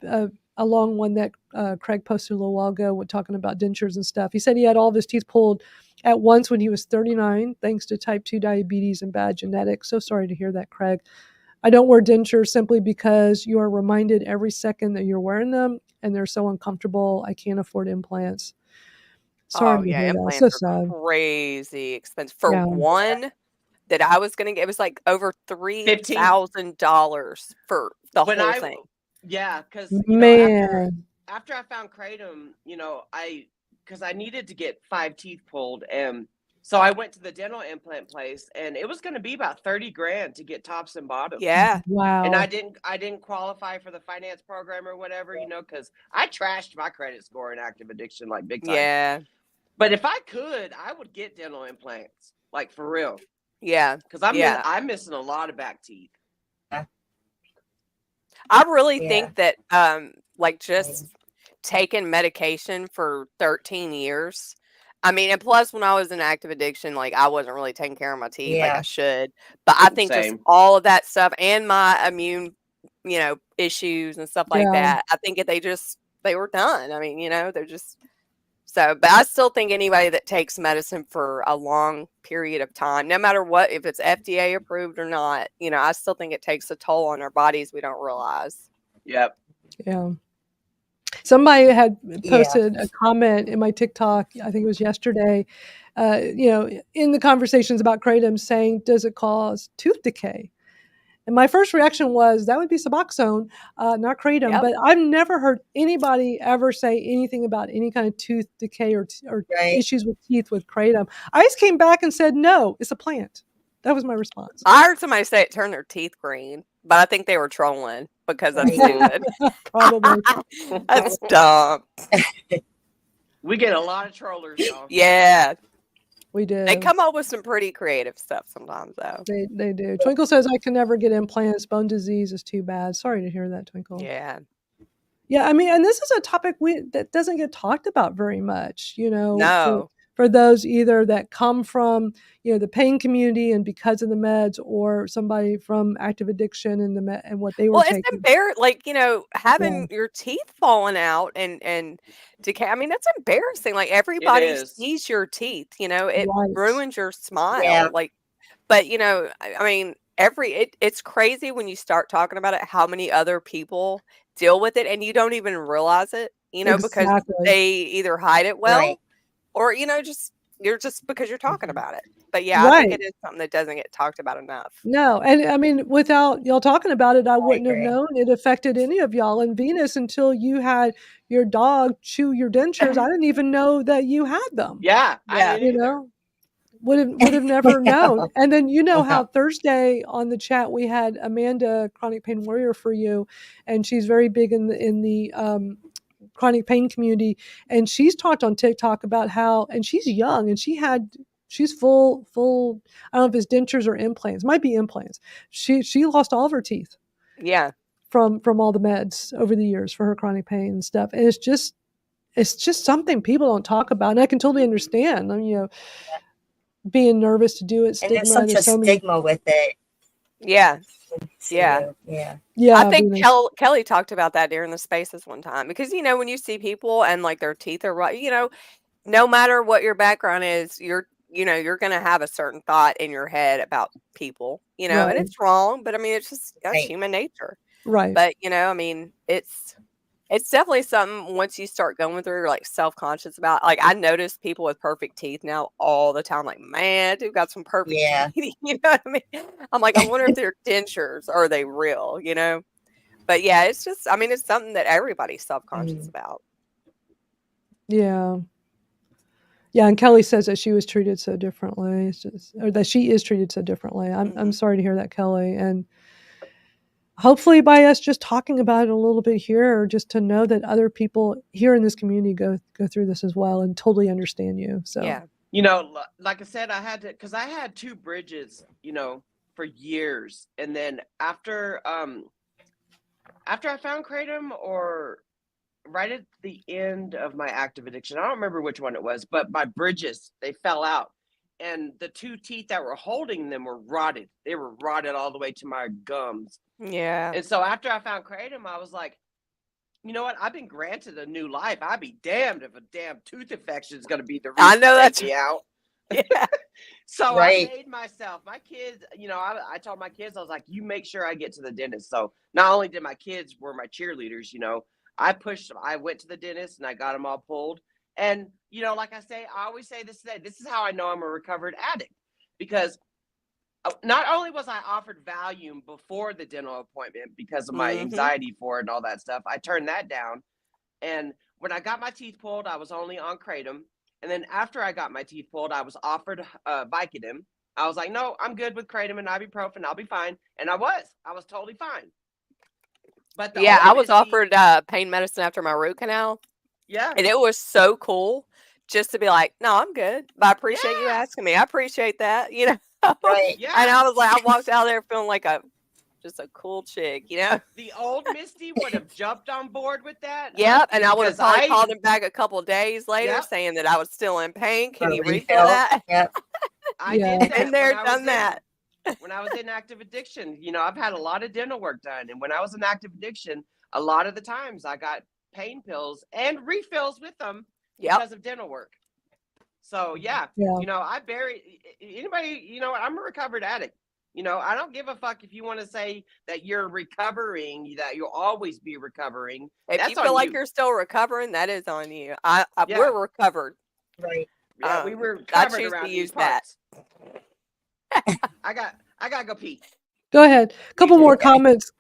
long one that Craig posted a little while ago, talking about dentures and stuff. He said he had all of his teeth pulled at once when he was 39, thanks to type 2 diabetes and bad genetics. So sorry to hear that, Craig. I don't wear dentures simply because you are reminded every second that you're wearing them, and they're so uncomfortable. I can't afford implants. Sorry to hear that. Implants So are sad. crazy expensive. For one that I was going to get, it was like over $3,000 for the whole thing. Yeah, because Man. after I found Kratom, because I needed to get 5 teeth pulled, and so I went to the dental implant place, and it was going to be about $30,000 to get tops and bottoms. Yeah. Wow. And I didn't qualify for the finance program or whatever, because I trashed my credit score in active addiction like big time. Yeah. But if I could, I would get dental implants, like for real. Yeah. Because I'm missing a lot of back teeth. I really think that just taking medication for 13 years. I mean, and plus when I was in active addiction, I wasn't really taking care of my teeth like I should. But I think just all of that stuff and my immune, issues and stuff like that, I think they were done. I mean, they're just So, but I still think anybody that takes medicine for a long period of time, no matter what, if it's FDA approved or not, I still think it takes a toll on our bodies we don't realize. Yep. Yeah. Somebody had Yeah. posted a comment in my TikTok, I think it was yesterday, in the conversations about kratom, saying, does it cause tooth decay? And my first reaction was that would be Suboxone, not kratom. Yep. But I've never heard anybody ever say anything about any kind of tooth decay or Right. issues with teeth with kratom. I just came back and said, no, it's a plant. That was my response. I heard somebody say it turned their teeth green, but I think they were trolling because that's Right. stupid. Probably. That's dumb. We get a lot of trollers, y'all. Yeah. We did. They come up with some pretty creative stuff sometimes, though. They do. Twinkle says, I can never get implants. Bone disease is too bad. Sorry to hear that, Twinkle. Yeah. Yeah, I mean, and this is a topic that doesn't get talked about very much, No. for those either that come from, the pain community and because of the meds, or somebody from active addiction and what they were Well, taking. it's embarrassing, like, having your teeth falling out and decay. I mean, that's embarrassing. Like, everybody is. sees your teeth, it Right. ruins your smile. Yeah. Like, but, I mean, it's crazy when you start talking about it, how many other people deal with it and you don't even realize it, because Exactly. they either hide it well Right. or, you're just because you're talking about it. But yeah, I Right. think it is something that doesn't get talked about enough. No, and I mean, without y'all talking about it, I wouldn't have agree. known it affected any of y'all in Venus until you had your dog chew your dentures. I didn't even know that you had them. Yeah. Yeah. I didn't either. Would have never known. And then how Thursday on the chat we had Amanda, Chronic Pain Warrior, for you, and she's very big in the chronic pain community, and she's talked on TikTok about how, and she's young, and she's full. I don't know if it's dentures or implants. Might be implants. She lost all of her teeth. Yeah. From all the meds over the years for her chronic pain and stuff, and it's just something people don't talk about, and I can totally understand. I mean, being nervous to do it, stigma. And there's such a stigma with it. Yeah. So, Yeah. Yeah. I think Kelly talked about that during the spaces one time, because, when you see people and like their teeth are right, no matter what your background is, you're going to have a certain thought in your head about people, Right. and it's wrong, but I mean, that's Right. human nature. Right. But, I mean, it's definitely something once you start going through, you're like self-conscious about. Like, I notice people with perfect teeth now all the time. Like, man, dude got some perfect teeth. You know what I mean? I'm like, I wonder if they're dentures or are they real, But yeah, it's just, I mean, it's something that everybody's self-conscious about. Yeah. Yeah, and Kelly says that she was treated so differently. Or that she is treated so differently. I'm sorry to hear that, Kelly. And hopefully by us just talking about it a little bit here, or just to know that other people here in this community go through this as well and totally understand you. So yeah. Like I said, I had 2 bridges, for years. And then after I found kratom, or right at the end of my active addiction, I don't remember which one it was, but my bridges, they fell out. And the 2 teeth that were holding them were rotted. They were rotted all the way to my gums. Yeah. And so after I found kratom, I was like, you know what? I've been granted a new life. I'd be damned if a damn tooth infection is going to be the reason I know to take me out. Yeah. So Right. I made myself, my kids, I told my kids, I was like, you make sure I get to the dentist. So not only did my kids were my cheerleaders, I went to the dentist and I got them all pulled. And, like I say, I always say this today, this is how I know I'm a recovered addict, because not only was I offered Valium before the dental appointment because of my anxiety for it and all that stuff, I turned that down. And when I got my teeth pulled, I was only on kratom. And then after I got my teeth pulled, I was offered Vicodin. I was like, no, I'm good with kratom and ibuprofen. I'll be fine. And I was totally fine. But I was offered pain medicine after my root canal. Yeah. And it was so cool just to be like, no, I'm good. But I appreciate you asking me. I appreciate that, Right. Yeah. And I was like, I walked out there feeling like just a cool chick, The old Misty would have jumped on board with that. Yep. And I would have because probably called him back a couple of days later saying that I was still in pain. Can you refill that? Yep. I did that. Been there, when I was done that. When I was in active addiction, I've had a lot of dental work done. And when I was in active addiction, a lot of the times I got pain pills and refills with them because of dental work. So Yeah. I bury anybody. I'm a recovered addict. I don't give a fuck if you want to say that you're recovering, that you'll always be recovering. If That's you feel on like you. you're still recovering, that is on you. Yeah. We're recovered. Right. Yeah, we were I covered choose around to these use that. parts. I gotta go pee. Go ahead. A couple too. more Okay. comments.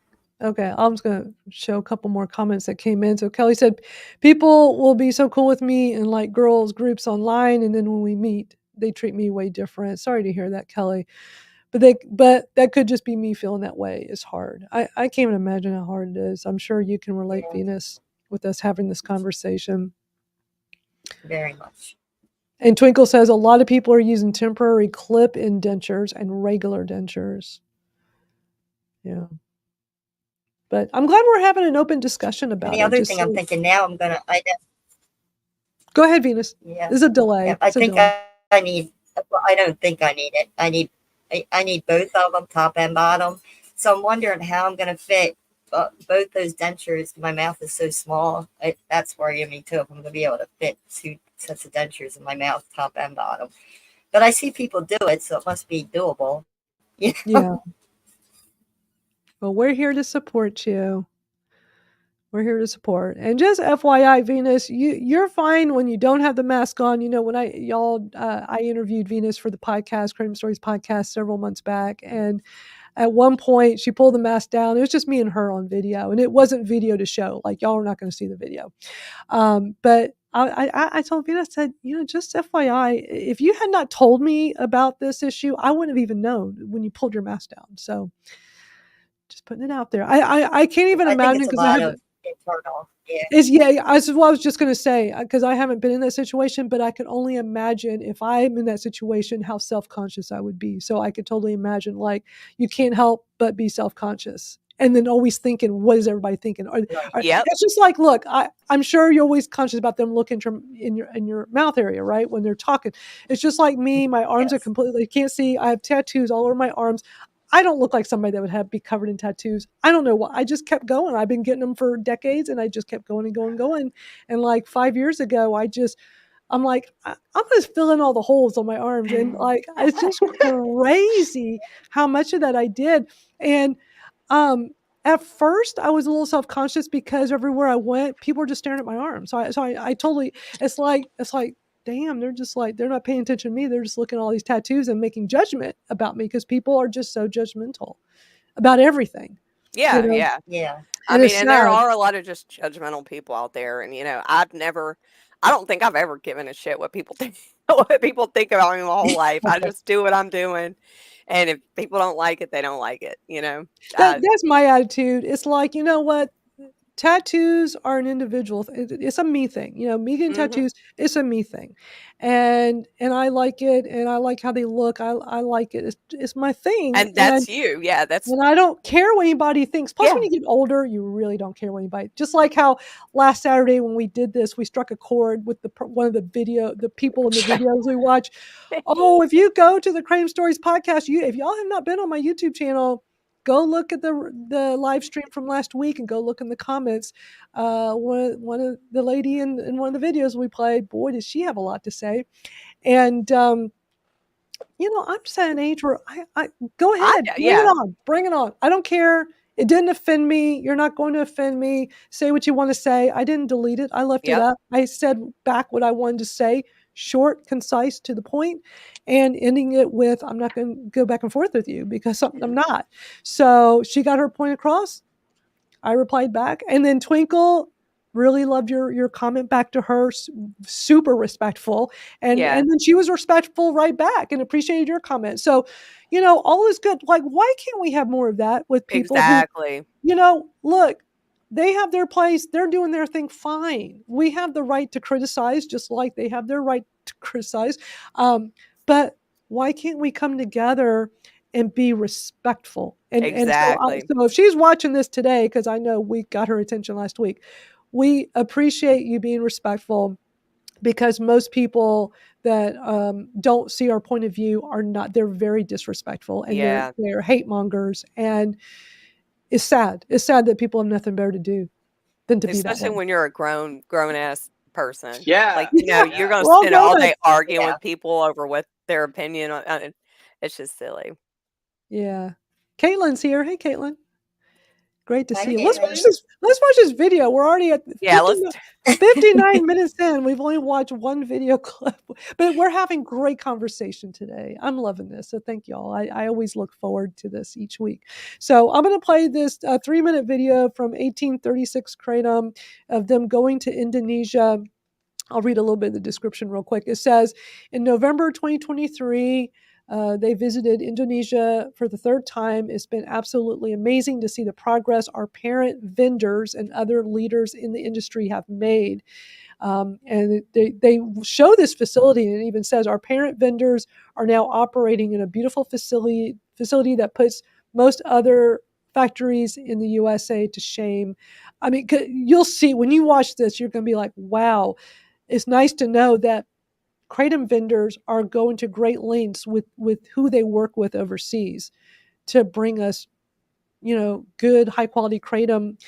Okay, I'm just going to show a couple more comments that came in. So Kelly said, people will be so cool with me in like girls groups online, and then when we meet, they treat me way different. Sorry to hear that, Kelly. But that could just be me feeling that way. It's hard. I can't even imagine how hard it is. I'm sure you can relate, Yeah. Venus, with us having this conversation. Very much. And Twinkle says a lot of people are using temporary clip indentures and regular dentures. Yeah. But I'm glad we're having an open discussion about And it. the other thing I'm thinking now, Go ahead, Venus. Yeah. There's a delay. Yeah, I think I need. Well, I don't think I need it. I need both of them, top and bottom. So I'm wondering how I'm going to fit both those dentures. My mouth is so small. That's worrying me too. If I'm going to be able to fit 2 sets of dentures in my mouth, top and bottom. But I see people do it, so it must be doable. Yeah. Well, we're here to support you. We're here to support. And just FYI, Venus, you're fine when you don't have the mask on. When I interviewed Venus for the podcast, Kratom Stories podcast, several months back, and at one point she pulled the mask down. It was just me and her on video, and it wasn't video to show. Like, y'all are not going to see the video. But I told Venus, I said, just FYI, if you had not told me about this issue, I wouldn't have even known when you pulled your mask down. So just putting it out there. I can't even imagine because I haven't. Internal. Yeah. I was just going to say, because I haven't been in that situation, but I can only imagine if I'm in that situation, how self-conscious I would be. So I could totally imagine, like, you can't help but be self-conscious. And then always thinking, what is everybody thinking? It's just like, look, I'm sure you're always conscious about them looking in your mouth area, right? When they're talking. It's just like me. My arms are completely, can't see. I have tattoos all over my arms. I don't look like somebody that would be covered in tattoos. I don't know why. I just kept going. I've been getting them for decades, and I just kept going and going and going. And like 5 years ago, I'm like, I'm just filling all the holes on my arms. And like, it's just crazy how much of that I did. And at first I was a little self-conscious because everywhere I went, people were just staring at my arms. So I totally, it's like, damn, they're just like, they're not paying attention to me. They're just looking at all these tattoos and making judgment about me because people are just so judgmental about everything. Yeah. I mean, and there are a lot of just judgmental people out there. And, I don't think I've ever given a shit what people think about me my whole life. I just do what I'm doing. And if people don't like it, they don't like it, That's my attitude. It's like, you know what? Tattoos are an individual. It's a me thing. Me getting tattoos, it's a me thing. And I like it, and I like how they look. I like it. It's my thing. And that's you. Yeah, that's. And I don't care what anybody thinks. Plus, when you get older, you really don't care what anybody. Just like how last Saturday when we did this, we struck a chord with one of the people in the videos we watch. Oh, if you go to the Kratom Stories podcast, if y'all have not been on my YouTube channel, go look at the live stream from last week and go look in the comments. One of the lady in one of the videos we played, boy, does she have a lot to say. And I'm just at an age where I go ahead, bring it on. I don't care. It didn't offend me. You're not going to offend me. Say what you want to say. I didn't delete it. I left it up. I said back what I wanted to say, short, concise, to the point, and ending it with, I'm not going to go back and forth with you because I'm not. So she got her point across. I replied back. And then Twinkle, really loved your comment back to her, super respectful. And then she was respectful right back and appreciated your comment. So, all is good. Like, why can't we have more of that with people? Exactly. Who, look, they have their place. They're doing their thing fine. We have the right to criticize just like they have their right to criticize. But why can't we come together and be respectful? Exactly. And so if she's watching this today, because I know we got her attention last week, we appreciate you being respectful, because most people that don't see our point of view are not. They're very disrespectful, and they're hate mongers, and it's sad. It's sad that people have nothing better to do than to be that way. Especially when you're a grown ass person. Yeah. Like, you know, you're going to Well, spend no, all but- day arguing Yeah. with people over what their opinion on it. It's just silly. Yeah. Caitlin's here. Hey, Caitlin. Great to Hi, see you. Let's watch Caitlin. this. Let's watch this video. We're already at Yeah, 59 minutes in. We've only watched one video clip, but we're having great conversation today. I'm loving this. So thank y'all. I always look forward to this each week. So I'm going to play this 3-minute video from 1836 Kratom of them going to Indonesia. I'll read a little bit of the description real quick. It says, in November 2023, they visited Indonesia for the 3rd time. It's been absolutely amazing to see the progress our parent vendors and other leaders in the industry have made. And they show this facility, and it even says our parent vendors are now operating in a beautiful facility that puts most other factories in the USA to shame. I mean, you'll see when you watch this, you're going to be like, wow, it's nice to know that Kratom vendors are going to great lengths with who they work with overseas to bring us, good, high quality Kratom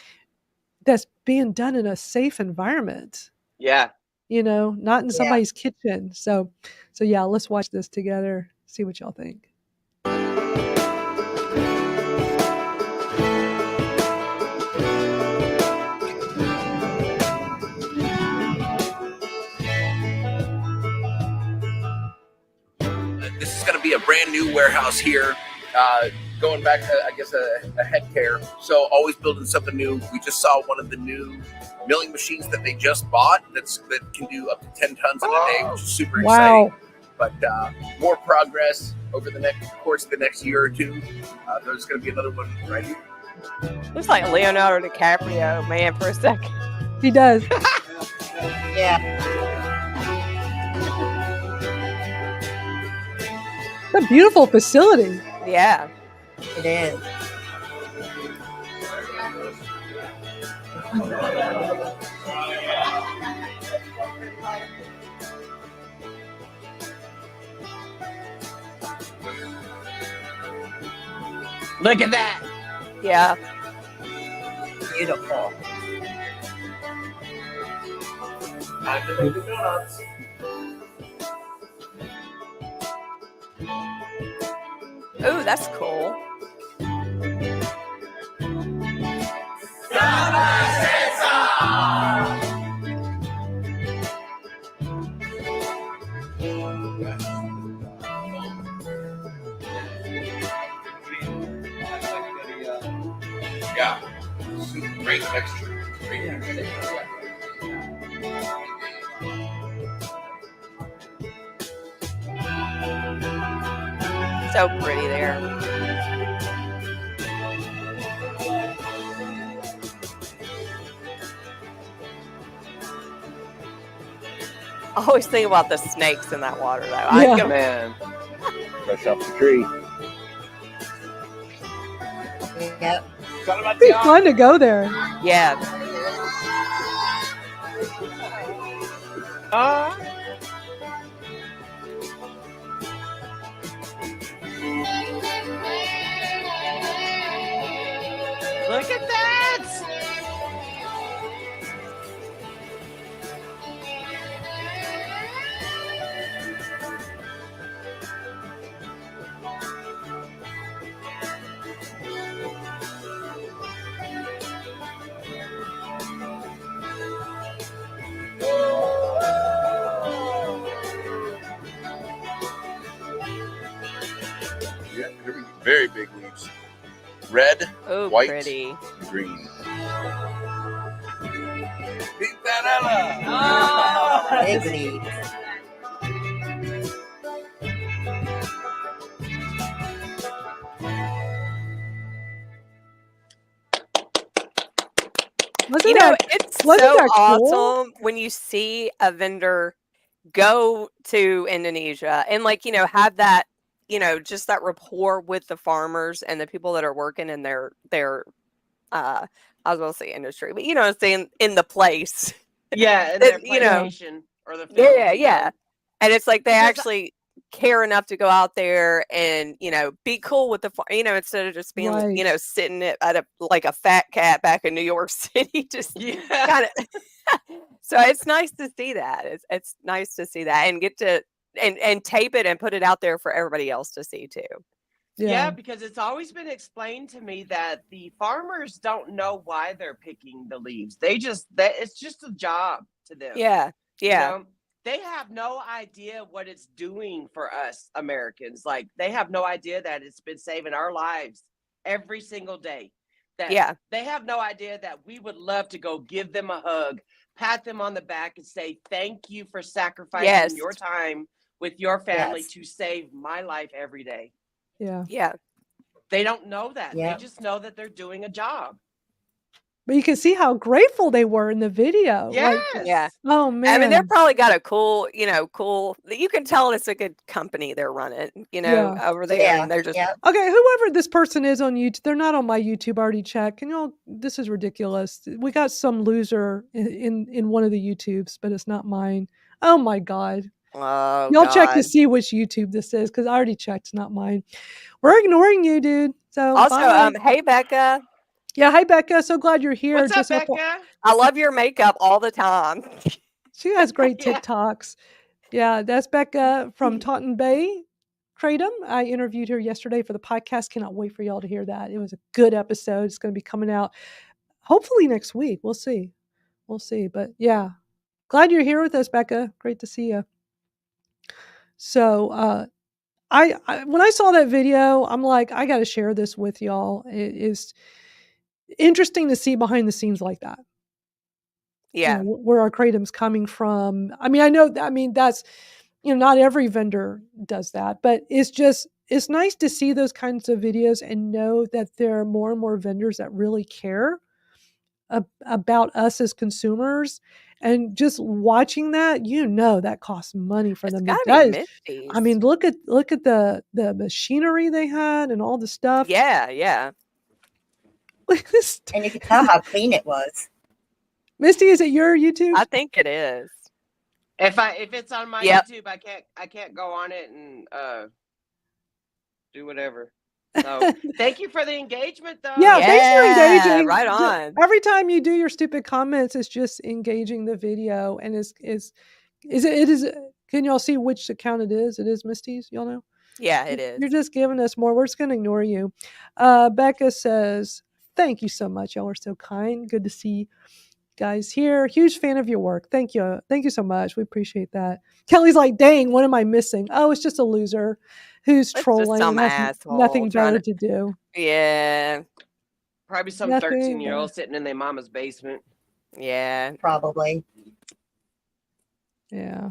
that's being done in a safe environment. Yeah. Not in somebody's kitchen. So yeah, let's watch this together. See what y'all think. This is going to be a brand new warehouse here, going back, I guess, a head care. So always building something new. We just saw one of the new milling machines that they just bought that can do up to 10 tons in a day, which is super exciting. But more progress over the course of the next year or two. There's going to be another one right here. Looks like Leonardo DiCaprio, man, for a second. He does. Yeah. It's a beautiful facility. Yeah. It is. Look at that. Yeah. Beautiful. Time to make the donuts. Ooh, that's cool. Yeah. Great texture. Great texture. So pretty there. I always think about the snakes in that water, though. Yeah. Man. Fresh off the tree. Yep. It'd be fun to go there. Yeah. Look at that. Yeah, very big leaves. Red, Oh, white, pretty. green. Big leaves. Wasn't that It's wasn't so that cool? awesome when you see a vendor go to Indonesia and have that, just that rapport with the farmers and the people that are working in their I was going to say industry, but I'm saying in the place. Yeah, and That, their plantation or the field, Yeah. And it's like they Because actually care enough to go out there and, be cool with the, instead of just being, Right. sitting at a fat cat back in New York City, just Yeah. kind of. So it's nice to see that. It's nice to see that and get to and tape it and put it out there for everybody else to see too. Yeah, because it's always been explained to me that the farmers don't know why they're picking the leaves. It's just a job to them. Yeah. Yeah. You know? They have no idea what it's doing for us Americans. Like, they have no idea that it's been saving our lives every single day. That they have no idea that we would love to go give them a hug, pat them on the back, and say thank you for sacrificing your time with your family to save my life every day. Yeah. They don't know that. They just know that they're doing a job. But you can see how grateful they were in the video. Yes. Yeah. Oh man. I mean, they're probably got a cool, you can tell it's a good company they're running, over there. Yeah. And they're just Okay, whoever this person is on YouTube, they're not on my YouTube. I already checked. This is ridiculous. We got some loser in one of the YouTubes, but it's not mine. Oh my God. Oh, Y'all check to God. see which YouTube this is, because I already checked. It's not mine. We're ignoring you, dude. So Also, bye. hey, Becca. Yeah, hi Becca. So glad you're here. What's up, Just Becca? I love your makeup all the time. She has great Yeah. TikToks. Yeah, that's Becca from Taunton Bay, Kratom. I interviewed her yesterday for the podcast. Cannot wait for y'all to hear that. It was a good episode. It's going to be coming out hopefully next week. We'll see. But yeah, glad you're here with us, Becca. Great to see you. So I when I saw that video, I'm like, I got to share this with y'all. It is interesting to see behind the scenes like that. Yeah. Where our Kratom's coming from. I mean, that's, not every vendor does that, but it's nice to see those kinds of videos and know that there are more and more vendors that really care about us as consumers. And just watching that, that costs money for them. It does. I mean, look at the machinery they had and all the stuff. Yeah, yeah. Look at this. And you can tell how clean it was. Misty, is it your YouTube? I think it is. If it's on my YouTube, I can't go on it and do whatever. So thank you for the engagement, though. Yeah, thanks for engaging. Right on. Every time you do your stupid comments, it's just engaging the video, and it is. Can y'all see which account it is? It is Misty's. Y'all know. Yeah, it is. You're just giving us more. We're just going to ignore you. Becca says, "Thank you so much. Y'all are so kind. Good to see guys here. Huge fan of your work. Thank you so much. We appreciate that." Kelly's like, "Dang, what am I missing?" Oh, it's just a loser who's trolling and has nothing better to do. Yeah. Probably some 13-year-old sitting in their mama's basement. Yeah. Probably. Yeah.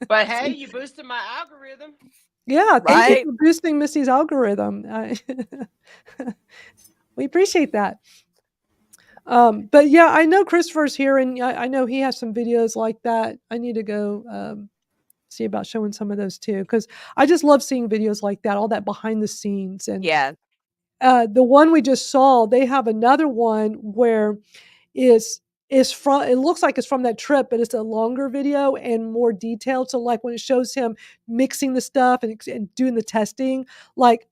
But hey, you boosted my algorithm. Yeah, thank you for boosting Misty's algorithm. We appreciate that. But yeah, I know Christopher's here, and I know he has some videos like that. I need to go see about showing some of those too, because I just love seeing videos like that, all that behind the scenes. And the one we just saw, they have another one where it looks like it's from that trip, but it's a longer video and more detailed. So like when it shows him mixing the stuff and doing the testing, like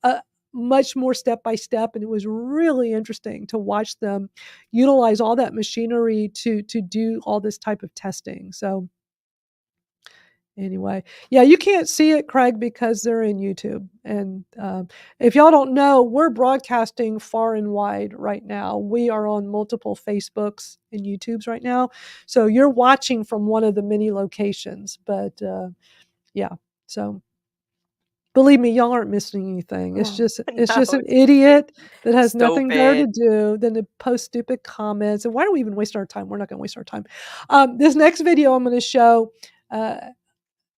much more step by step, and it was really interesting to watch them utilize all that machinery to do all this type of testing. So anyway, yeah, you can't see it, Craig, because they're in YouTube. And if y'all don't know, we're broadcasting far and wide right now. We are on multiple Facebooks and YouTubes right now. So you're watching from one of the many locations. But yeah, so believe me, y'all aren't missing anything. It's just an idiot that has nothing better to do than to post stupid comments. And why do we even waste our time? We're not going to waste our time. This next video I'm going to show,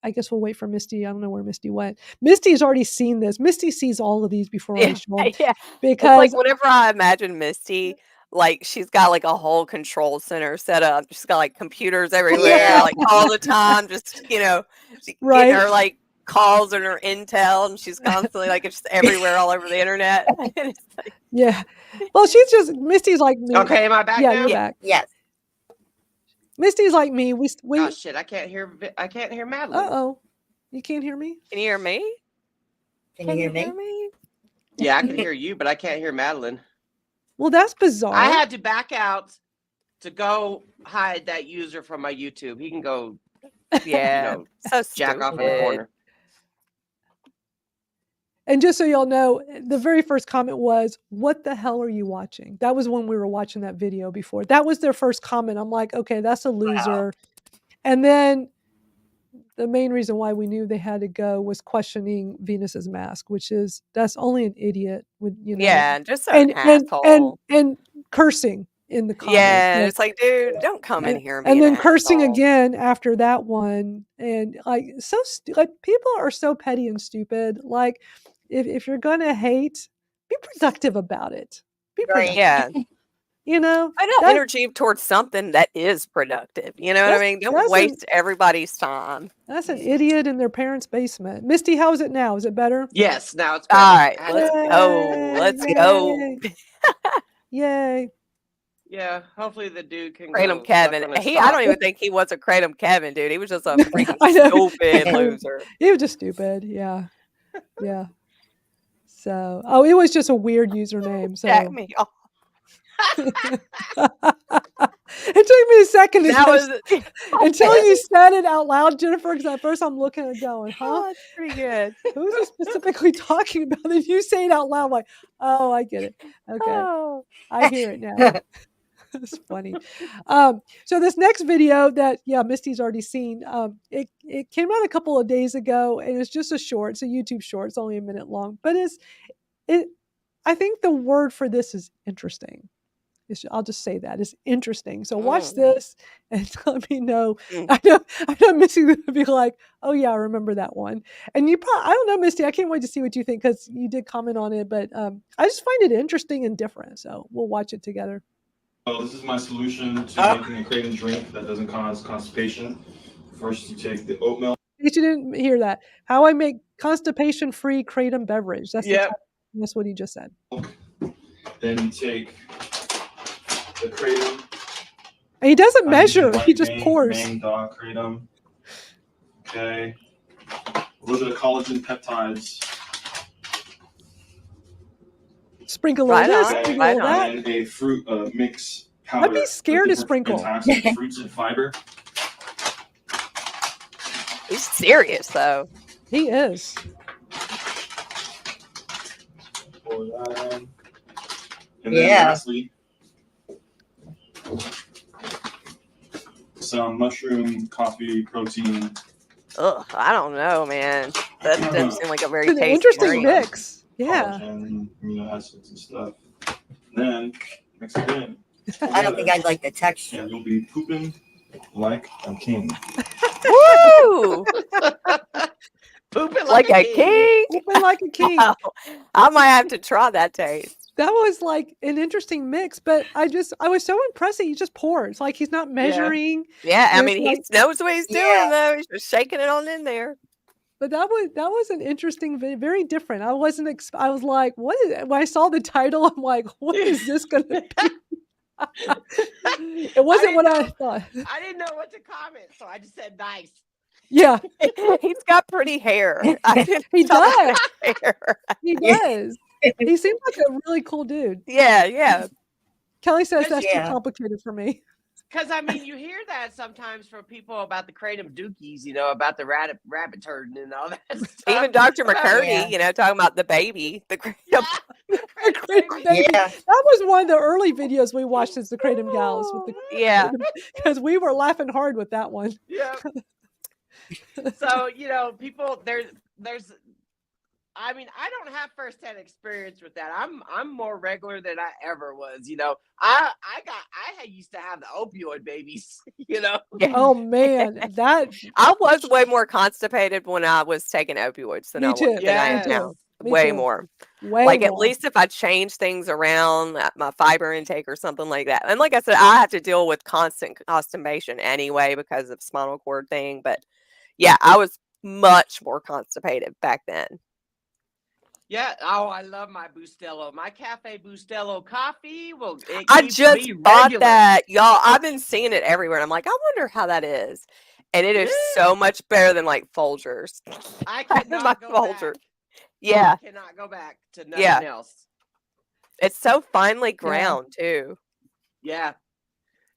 I guess we'll wait for Misty. I don't know where Misty went. Misty's already seen this. Misty sees all of these before I show them. Yeah. Because it's like whenever I imagine Misty, like she's got like a whole control center set up. She's got like computers everywhere, like all the time, just getting her like calls and her intel, and she's constantly like it's just everywhere all over the internet. Yeah. Well, Misty's like me. Okay, am I back now? You're back. Yes. Misty's like me. Oh shit! I can't hear Madalyn. Uh-oh. You can't hear me? Can you hear me? Can you hear me? Yeah, I can hear you, but I can't hear Madalyn. Well, that's bizarre. I had to back out to go hide that user from my YouTube. He can go, Yeah. So jack off in the stupid. corner. And just so y'all know, the very first comment was, "What the hell are you watching?" That was when we were watching that video before. That was their first comment. I'm like, okay, that's a loser. And then the main reason why we knew they had to go was questioning Venus's mask, which is that's only an idiot would, you know. Yeah, just an and asshole. cursing in the comments. Yeah, it's like, dude, don't come in here and be And then an cursing asshole. again after that one, and like like people are so petty and stupid. Like if you're gonna hate, be productive about it. Be productive. Yeah. You know, I know, energy towards something that is productive. You know what I mean? Don't waste everybody's time. That's an idiot in their parents' basement. Misty, how is it now? Is it better? Yes, now it's better. All right, let's go. Let's go. Yay. Yeah, hopefully the dude can Kratom go Kevin. suck on his I sock. don't even think he was a Kratom Kevin, dude. He was just a freaking stupid loser. He was just stupid. Yeah. Yeah. So, it was just a weird username. So Jack me off. It took me a second until okay. you said it out loud, Jennifer, because at first I'm looking at it going, huh? Oh, that's pretty good. Who's he specifically talking about? And you say it out loud, I'm like, oh, I get it. Okay. Oh. I hear it now. It's funny. So this next video that, Misty's already seen, it came out a couple of days ago, and it's just a short. It's a YouTube short. It's only a minute long, but I think the word for this is interesting. I'll just say that it's interesting. So watch this and let me know. I know Misty would be like, oh yeah, I remember that one. And you probably, I don't know, Misty, I can't wait to see what you think, because you did comment on it, but I just find it interesting and different. So we'll watch it together. So this is my solution to making a Kratom drink that doesn't cause constipation. First, you take the oat milk. You didn't hear that. How I make constipation-free Kratom beverage. That's that's what he just said. Then you take the Kratom. And he doesn't measure. He just pours. Dog Kratom. Okay. A little bit of collagen peptides. Sprinkle a little this, sprinkle a that. And a fruit mix powder. I'd be scared to sprinkle. Fantastic fruits and fiber. He's serious, though. He is. Pour that in. And then lastly, some mushroom coffee protein. Ugh, I don't know, man. That doesn't seem like a very tasty interesting mix. Yeah. Collagen, amino acids and stuff. Then mix it in. I don't think I'd like the texture. And you'll be pooping like a king. Woo! Pooping like a king. Pooping like a king. Wow. I might have to try that taste. That was like an interesting mix, but I was so impressed that he just pours. Like he's not measuring. Yeah, I mean, he knows what he's doing, though. He's just shaking it on in there. But that was an interesting video, very different. I was like, what is it? When I saw the title, I'm like, what is this going to be? It wasn't what I thought. I didn't know what to comment, so I just said nice. Yeah. He's got pretty hair. He does. He does. He seems like a really cool dude. Yeah. Kelly says that's too complicated for me. Because, I mean, you hear that sometimes from people about the Kratom dookies, about the rabbit turd and all that stuff. Even Dr. McCurdy, talking about the baby. The Kratom. Kratom baby. Yeah. That was one of the early videos we watched as the Kratom Gals. Because we were laughing hard with that one. Yeah. So, people, there's I mean, I don't have firsthand experience with that. I'm more regular than I ever was. I used to have the opioid babies. Oh man, I was way more constipated when I was taking opioids than I am now. Way more. At least if I change things around my fiber intake or something like that. And like I said, I have to deal with constant constipation anyway because of spinal cord thing. But yeah, I was much more constipated back then. Yeah. Oh, I love my Bustelo. My Cafe Bustelo coffee. Well, I just bought that, y'all. I've been seeing it everywhere. And I'm like, I wonder how that is. And it is so much better than like Folgers. I cannot go Folgers. back. Yeah. I cannot go back to nothing else. It's so finely ground too. Yeah.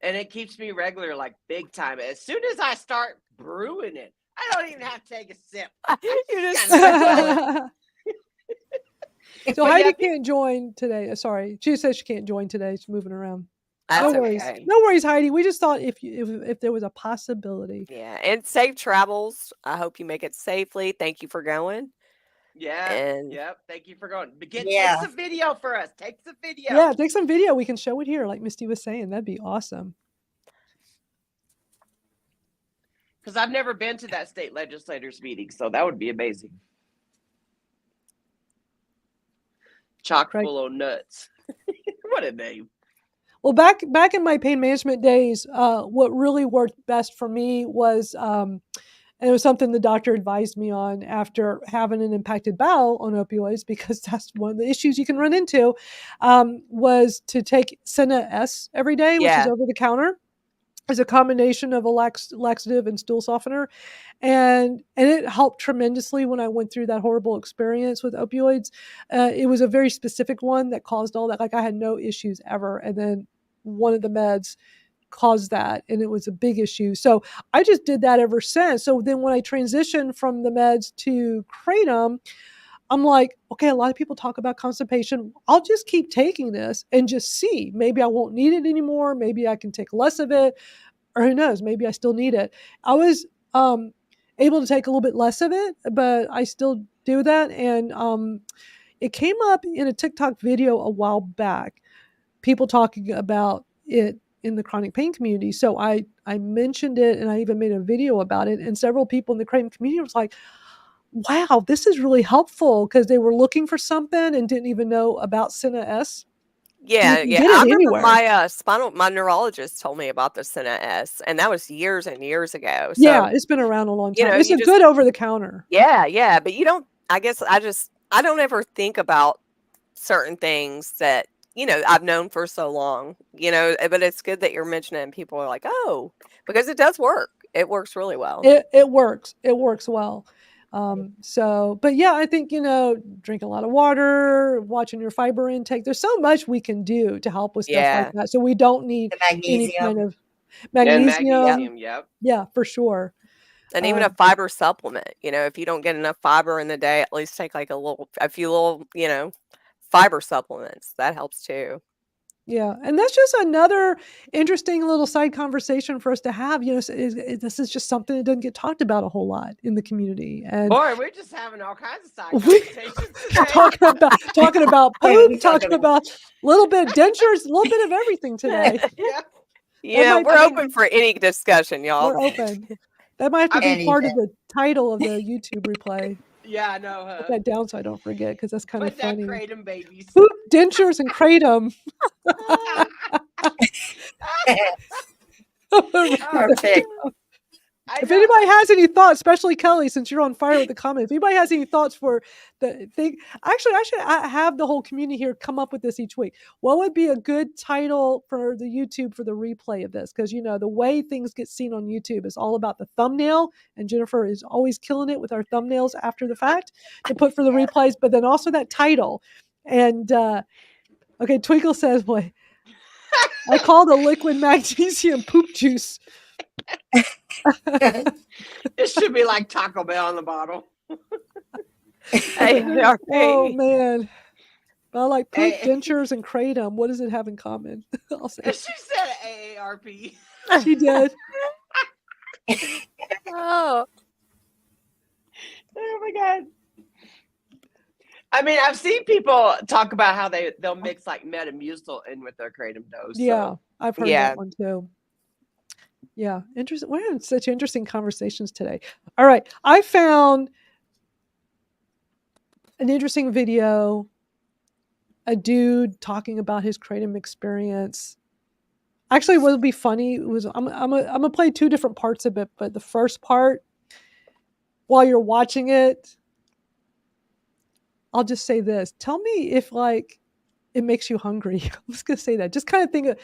and it keeps me regular, like big time. As soon as I start brewing it, I don't even have to take a sip. You just So But Heidi yeah, can't join today. Sorry, she says she can't join today. She's moving around. That's No worries. okay. No worries, Heidi. We just thought if there was a possibility. Yeah, and safe travels. I hope you make it safely. Thank you for going. Yeah. And Yep. Thank you for going. But take Yeah. some video for us. Take some video. Yeah, take some video. We can show it here, like Misty was saying. That'd be awesome. Because I've never been to that state legislators meeting, so that would be amazing. Chock Correct. full of nuts. What a name. Well, back in my pain management days, what really worked best for me was, and it was something the doctor advised me on after having an impacted bowel on opioids, because that's one of the issues you can run into, was to take Senna S every day, which is Yeah. over the counter. It's a combination of a laxative and stool softener, and it helped tremendously when I went through that horrible experience with opioids. It was a very specific one that caused all that. Like, I had no issues ever, and then one of the meds caused that, and it was a big issue. So I just did that ever since. So then when I transitioned from the meds to Kratom, I'm like, okay, a lot of people talk about constipation. I'll just keep taking this and just see. Maybe I won't need it anymore. Maybe I can take less of it, or who knows? Maybe I still need it. I was able to take a little bit less of it, but I still do that. And it came up in a TikTok video a while back, people talking about it in the chronic pain community. So I mentioned it, and I even made a video about it. And several people in the Kratom community was like, wow, this is really helpful, because they were looking for something and didn't even know about Senna S. Yeah, can yeah. get it I remember anywhere. my neurologist told me about the Senna S, and that was years and years ago. Yeah, So, it's been around a long you time. know, It's you a just good over the counter. yeah, but you don't. I guess I don't ever think about certain things that I've known for so long. But it's good that you're mentioning it, and people are like, oh, because it does work. It works really well. It works. It works well. But yeah, I think, drink a lot of water, watching your fiber intake. There's so much we can do to help with stuff like that. So we don't need The any kind magnesium. of And magnesium. magnesium, yep. Yeah, for sure. And even a fiber supplement, if you don't get enough fiber in the day, at least take like a few little, fiber supplements. That helps too. Yeah, and that's just another interesting little side conversation for us to have. This is just something that doesn't get talked about a whole lot in the community. And boy, we're just having all kinds of side conversations today. talking about poop, talking about a little bit of dentures, a little bit of everything today. Yeah, we're open for any discussion, y'all. We're open. That might have to be part of the title of the YouTube replay. Yeah, I know. Put that down so I don't forget, because that's kind of funny. Kratom babies. Poop, dentures, and Kratom. Perfect. If anybody has any thoughts, especially Kelly, since you're on fire with the comment, if anybody has any thoughts for the thing, actually, I have the whole community here come up with this each week. What would be a good title for the YouTube for the replay of this? Because, the way things get seen on YouTube is all about the thumbnail, and Jennifer is always killing it with our thumbnails after the fact to put for the replays, but then also that title. And, okay, Twinkle says, boy, I call the liquid magnesium poop juice. It should be like Taco Bell on the bottle. Oh man, but I like poop, Hey. dentures, and Kratom. What does it have in common? I'll say. She said AARP. She did. Oh my God. I mean, I've seen people talk about how they'll mix like Metamucil in with their Kratom dose. Yeah, so. I've heard that one too. Yeah, interesting. We're having such interesting conversations today. All right, I found an interesting video. A dude talking about his Kratom experience. Actually, what would be funny was I'm gonna play two different parts of it, but the first part, while you're watching it, I'll just say this. Tell me if it makes you hungry. I'm just gonna say that. Just kind of think of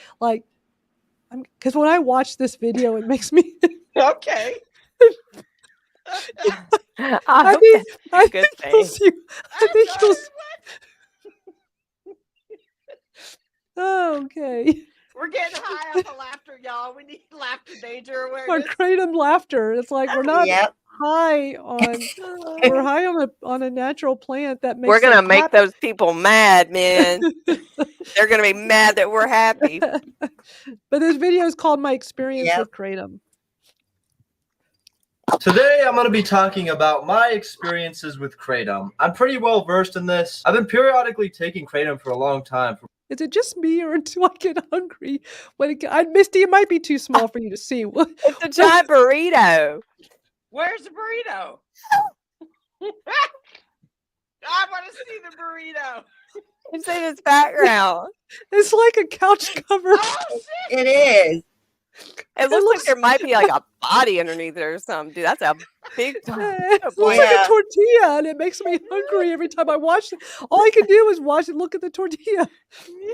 because when I watch this video, it makes me okay. I think you'll see. Oh, okay. We're getting high off of laughter, y'all. We need laughter danger Or awareness. kratom laughter. It's like we're not Yep. high on. We're high on a natural plant that makes. We're gonna them make happy. those people mad, man. They're gonna be mad that we're happy. But this video is called "My Experience Yep. with Kratom." Today, I'm going to be talking about my experiences with Kratom. I'm pretty well versed in this. I've been periodically taking Kratom for a long time. Is it just me, or do I get hungry when Misty? It might be too small for you to see. It's a giant burrito. Where's the burrito? I want to see the burrito. It's in its background. It's like a couch cover. Oh, shit. It is. It looks like there might be like a body underneath it or something. Dude, that's a big It looks like Yeah. a tortilla, and it makes me hungry every time I watch it. All I can do is watch and look at the tortilla.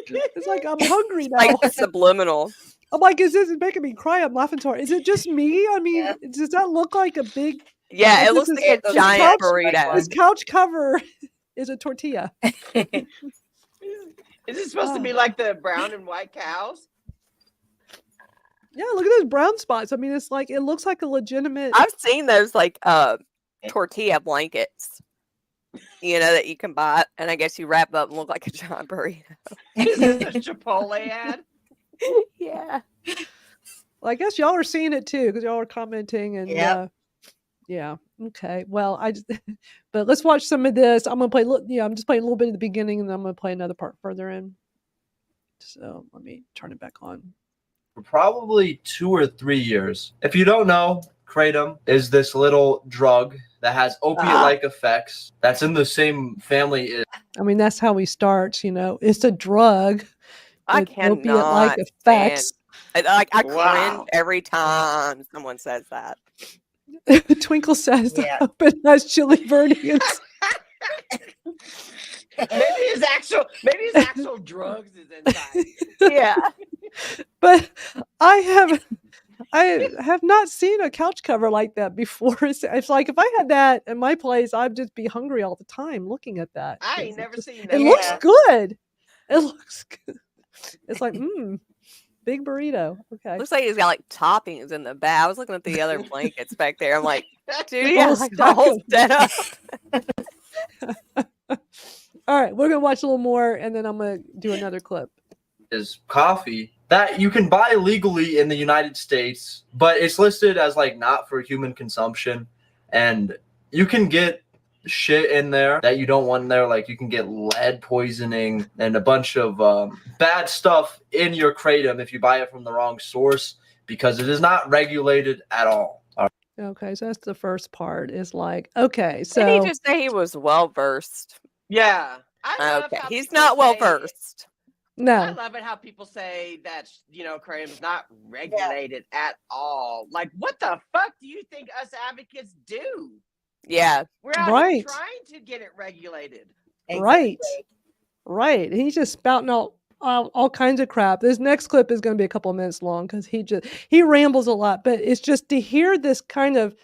It's like I'm hungry now. like subliminal. I'm like, is this making me cry? I'm laughing so hard. Is it just me? I mean, Yeah. does that look like a big? Yeah, This it looks is- like a this giant couch- burrito. This couch cover is a tortilla. Is it supposed to be like the brown and white cows? Yeah, look at those brown spots. I mean, it's like it looks like a legitimate. I've seen those like tortilla blankets, you know, that you can buy, and I guess you wrap up and look like a giant burrito. Is this a Chipotle ad? Yeah. Well, I guess y'all are seeing it too because y'all are commenting and Yep. yeah. Okay. Well, but let's watch some of this. I'm gonna play. I'm just playing a little bit at the beginning, and then I'm gonna play another part further in. So let me turn it back on. For probably 2 or 3 years. If you don't know, Kratom is this little drug that has opiate-like effects that's in the same family. I mean, that's how he starts. It's a drug. I with cannot opiate-like effects. I Wow. cringe every time someone says that. Twinkle says, Yeah. "Open has chili burnians." Maybe his actual drugs is inside. Yeah. But I have not seen a couch cover like that before. It's like if I had that in my place, I'd just be hungry all the time looking at that. I 'cause ain't never seen It that. looks Yeah. good. It looks good. It's like big burrito. Okay. Looks like he's got like toppings in the back. I was looking at the other blankets back there. I'm like, dude, he Whole has like the stack whole of- setup. All right, we're gonna watch a little more, and then I'm gonna do another clip. Is coffee that you can buy legally in the United States, but it's listed as like not for human consumption, and you can get shit in there that you don't want in there. Like you can get lead poisoning and a bunch of bad stuff in your Kratom if you buy it from the wrong source because it is not regulated at all. Okay, so that's the first part. Is like, okay, Did so he just say he was well versed? Yeah. I love Okay, how he's people not well say- versed. I no, love it how people say that Kratom's not regulated at all. Like, what the fuck do you think us advocates do? Yeah. We're out Right. here trying to get it regulated. right, right. He's just spouting all kinds of crap. This next clip is going to be a couple of minutes long because he rambles a lot. But it's just to hear this kind of.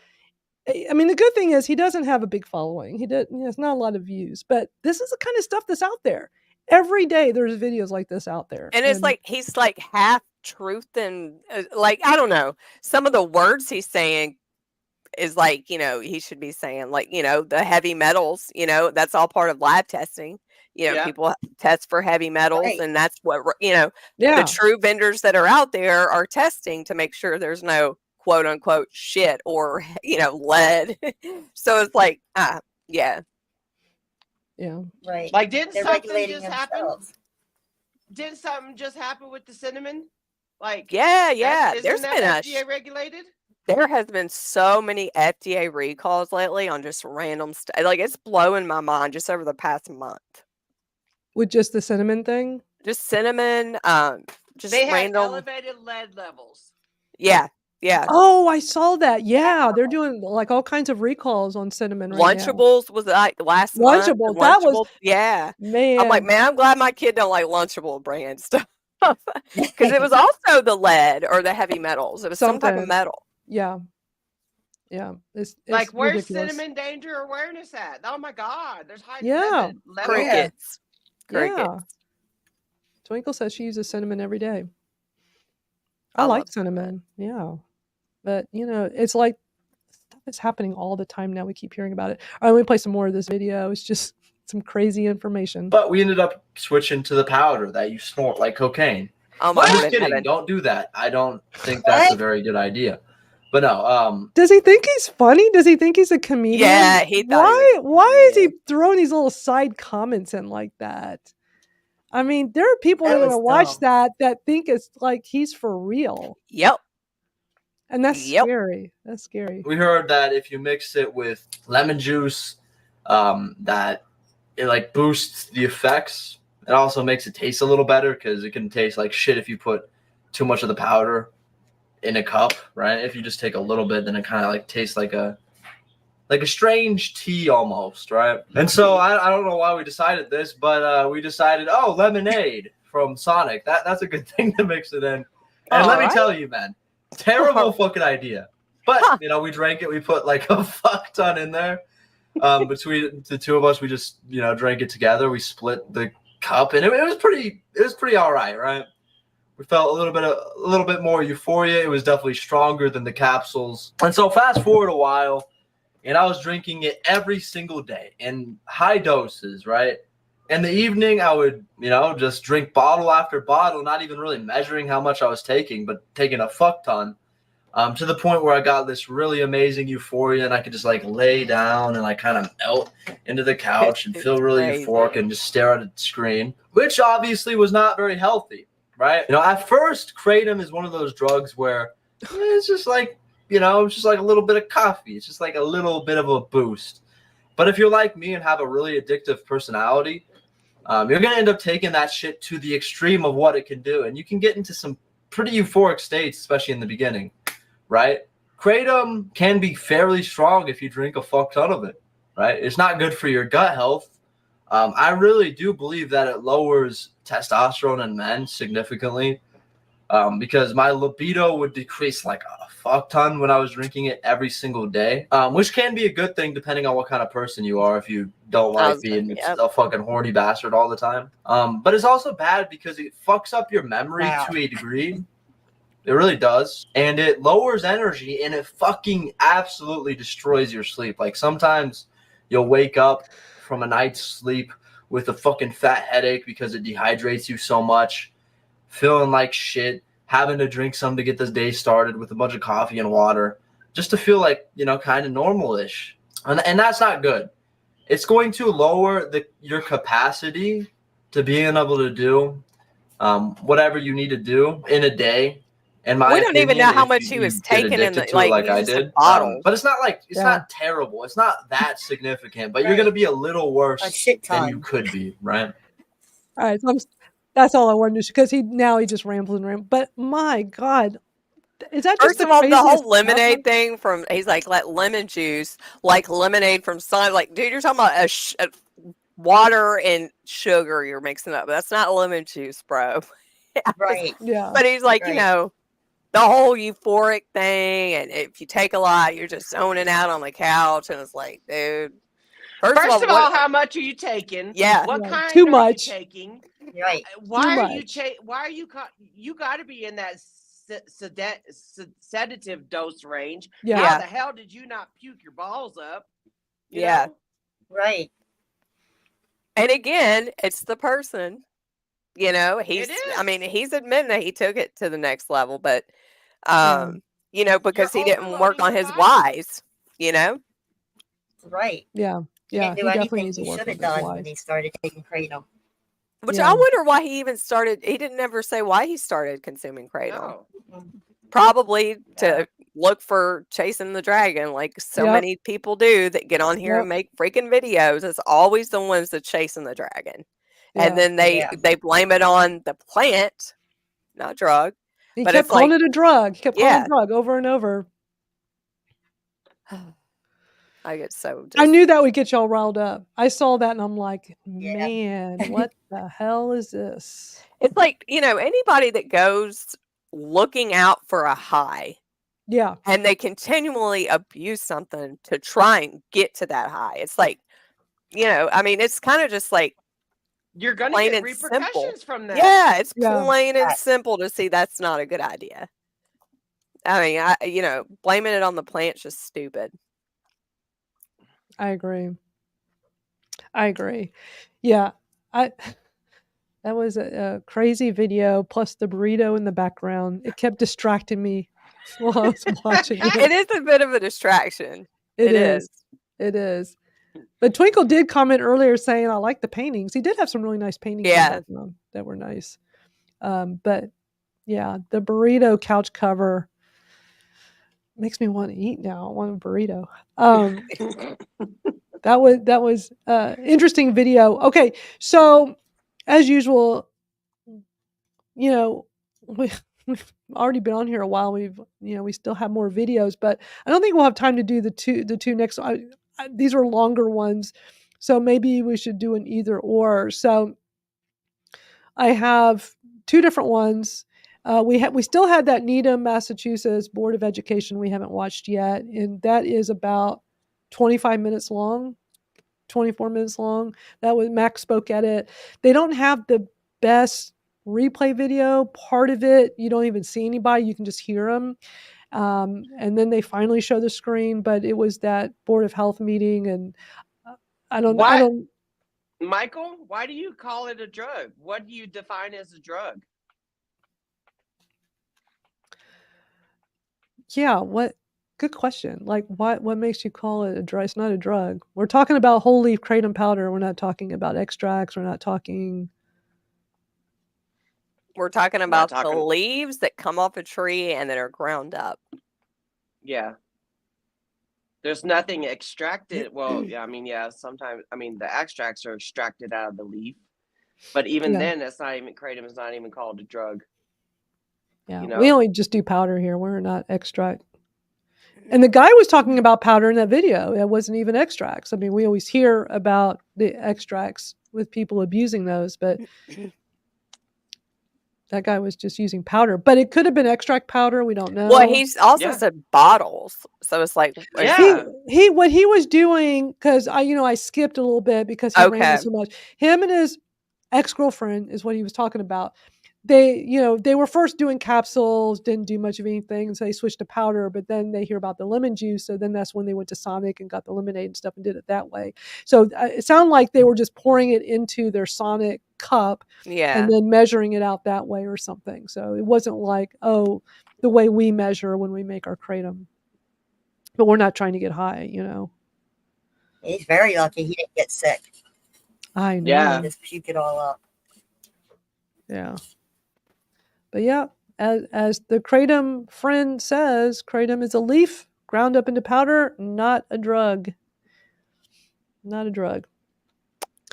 I mean, the good thing is he doesn't have a big following. He does. It's not a lot of views, but this is the kind of stuff that's out there. Every day there's videos like this out there. And it's like he's like half truth and like, I don't know. Some of the words he's saying is like, he should be saying like, the heavy metals, that's all part of lab testing. Yeah. People test for heavy metals Right. and that's what, yeah, the true vendors that are out there are testing to make sure there's no quote unquote shit or, lead. So it's like, yeah. yeah. Right. Like, didn't They're something regulating just happen? themselves. Didn't something just happen with the cinnamon? Like, Yeah. isn't There's that been FDA regulated? there has been so many FDA recalls lately on just random stuff. Like it's blowing my mind just over the past month. With just the cinnamon thing. Just cinnamon, just They had random. elevated lead levels. Yeah. Oh, I saw that. Yeah, they're doing like all kinds of recalls on cinnamon right now. Lunchables was like last month. the Lunchable, that was- Lunchable- yeah. Man, I'm like, man, I'm glad my kid don't like Lunchable brand stuff because it was also the lead or the heavy metals. It was some type of Something. metal. yeah. It's Like, where's ridiculous. cinnamon danger awareness at? Oh my God, there's high Yeah. level. Crickets. Yeah. Twinkle says she uses cinnamon every day. I like love cinnamon. Yeah. But, it's like stuff is happening all the time now. We keep hearing about it. All right, let me play some more of this video. It's just some crazy information. But we ended up switching to the powder that you snort like cocaine. Oh my I'm just God, kidding. Evan. Don't do that. I don't think that's a very good idea. But no, Does he think he's funny? Does he think he's a comedian? Yeah, he thought he was. Why is he throwing these little side comments in like that? I mean, there are people that are That going to was watch dumb. that think it's like he's for real. Yep. And that's Yep. scary. That's scary. we heard that if you mix it with lemon juice, that it like boosts the effects. It also makes it taste a little better because it can taste like shit if you put too much of the powder in a cup, right? If you just take a little bit, then it kind of like tastes like a strange tea almost, right? And so I don't know why we decided this, but we decided, lemonade from Sonic. That's a good thing to mix it in. And let me tell you, man, terrible fucking idea. But we drank it. We put like a fuck ton in there. Between the two of us, we just drank it together. We split the cup, and it was pretty all right? We felt a little bit more euphoria. It was definitely stronger than the capsules. And so fast forward a while, and I was drinking it every single day in high doses, right? In the evening, I would, just drink bottle after bottle, not even really measuring how much I was taking, but taking a fuck ton, to the point where I got this really amazing euphoria, and I could just like lay down and like kind of melt into the couch and feel really euphoric and just stare at a screen, which obviously was not very healthy, right? At first, Kratom is one of those drugs where it's just like, it's just like a little bit of coffee. It's just like a little bit of a boost. But if you're like me and have a really addictive personality, you're going to end up taking that shit to the extreme of what it can do. And you can get into some pretty euphoric states, especially in the beginning, right? Kratom can be fairly strong if you drink a fuck ton of it, right? It's not good for your gut health. I really do believe that it lowers testosterone in men significantly, because my libido would decrease like a fuck ton when I was drinking it every single day, which can be a good thing depending on what kind of person you are. If you don't like being a fucking horny bastard all the time, but it's also bad because it fucks up your memory to a degree. It really does, and it lowers energy, and it fucking absolutely destroys your sleep. Like sometimes you'll wake up from a night's sleep with a fucking fat headache because it dehydrates you so much, feeling like shit, having to drink some to get this day started with a bunch of coffee and water just to feel like, kind of normal-ish. And that's not good. It's going to lower your capacity to being able to do whatever you need to do in a day. In my opinion, we don't even know how much he was taking in the like I did. But it's not like it's Yeah. not terrible. It's not that significant. But you're going to be a little worse A shit than ton. you could be, right? All right, so that's all I wanted to, because he just rambles and rambles. But my God, is that just First of all, the craziest whole stuff? lemonade thing he's like lemon juice, like lemonade from Sun. Like, dude, you're talking about a water and sugar you're mixing up. That's not lemon juice, bro. Right. Yeah. But he's like, Right. the whole euphoric thing, and if you take a lot, you're just zoning out on the couch, and it's like, dude. First of all, how much are you taking? Yeah. What Right. kind Too are much. you taking? Right. Why are much. you you got to be in that sedative dose range. Yeah. How the hell did you not puke your balls up? You Yeah. know? Right. And again, it's the person. He's he's admitting that he took it to the next level, but because he didn't work on his whys, Right. Yeah. He Yeah. didn't do He definitely anything needs to he work should on have his done when whys. he started taking Kratom. Which Yeah. I wonder why he even started. He didn't ever say why he started consuming Kratom. No. Probably to look for chasing the dragon, like so Yep. many people do that get on here Yep. and make freaking videos. It's always the ones that chasing the dragon. Yeah. And then they blame it on the plant, not drug. He But kept it's calling like, it a drug. He kept calling yeah. it a drug over and over. I get so I knew that would get y'all riled up. I saw that and I'm like, Yeah. man, what the hell is this? It's like, anybody that goes looking out for a high Yeah. and they continually abuse something to try and get to that high. It's like, it's kind of just like You're going to plain get and repercussions simple. from that. Yeah, it's Yeah. plain and simple to see that's not a good idea. I mean, blaming it on the plant's just stupid. I agree. Yeah, that was a crazy video. Plus the burrito in the background. It kept distracting me while I was watching it. It is a bit of a distraction. It is. It is. But Twinkle did comment earlier saying, I like the paintings. He did have some really nice paintings in the background that were nice. But yeah, the burrito couch cover makes me want to eat now. I want a burrito. That was interesting video. Okay, so as usual, we've already been on here a while. We still have more videos, but I don't think we'll have time to do the two next. These are longer ones, so maybe we should do an either or. So I have two different ones. We still had that Needham, Massachusetts Board of Education we haven't watched yet, and that is about 25 minutes long, 24 minutes long. That was Max spoke at it. They don't have the best replay video. Part of it, you don't even see anybody. You can just hear them. And then they finally show the screen, but it was that Board of Health meeting, and I don't. Michael, why do you call it a drug? What do you define as a drug? Yeah, good question. Like, what makes you call it a drug? It's not a drug. We're talking about whole leaf kratom powder. We're not talking about extracts. We're talking about the leaves that come off a tree and that are ground up. Yeah. There's nothing extracted. Well, yeah, I mean, sometimes, the extracts are extracted out of the leaf. But even then, that's not even, kratom is not even called a drug. Yeah, we only just do powder here. We're not extract. And the guy was talking about powder in that video. It wasn't even extracts. I mean, we always hear about the extracts with people abusing those, but that guy was just using powder. But it could have been extract powder. We don't know. Well, he's also said bottles. So it's like, he what he was doing, because I skipped a little bit because he ran so much. Him and his ex-girlfriend is what he was talking about. They were first doing capsules, didn't do much of anything, and so they switched to powder, but then they hear about the lemon juice, so then that's when they went to Sonic and got the lemonade and stuff and did it that way. So it sounded like they were just pouring it into their Sonic cup and then measuring it out that way or something. So it wasn't like, the way we measure when we make our kratom. But we're not trying to get high, He's very lucky he didn't get sick. I know. Yeah. Just puke it all up. Yeah. But yeah, as the kratom friend says, kratom is a leaf ground up into powder, not a drug. Not a drug.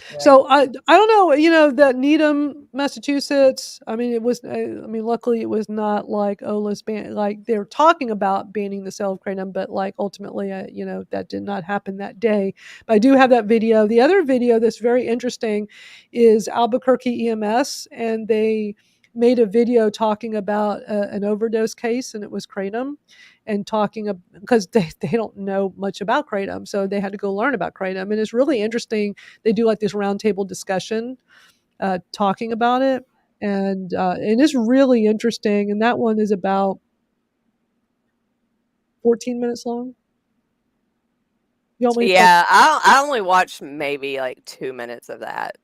Right. So I don't know, that Needham, Massachusetts, luckily it was not like, let's ban, like they're talking about banning the sale of kratom, but like ultimately, that did not happen that day. But I do have that video. The other video that's very interesting is Albuquerque EMS, and they made a video talking about an overdose case, and it was kratom, and talking because they don't know much about kratom, so they had to go learn about kratom, and it's really interesting. They do like this roundtable discussion talking about it, and it's really interesting, and that one is about 14 minutes long. I only watched maybe like 2 minutes of that.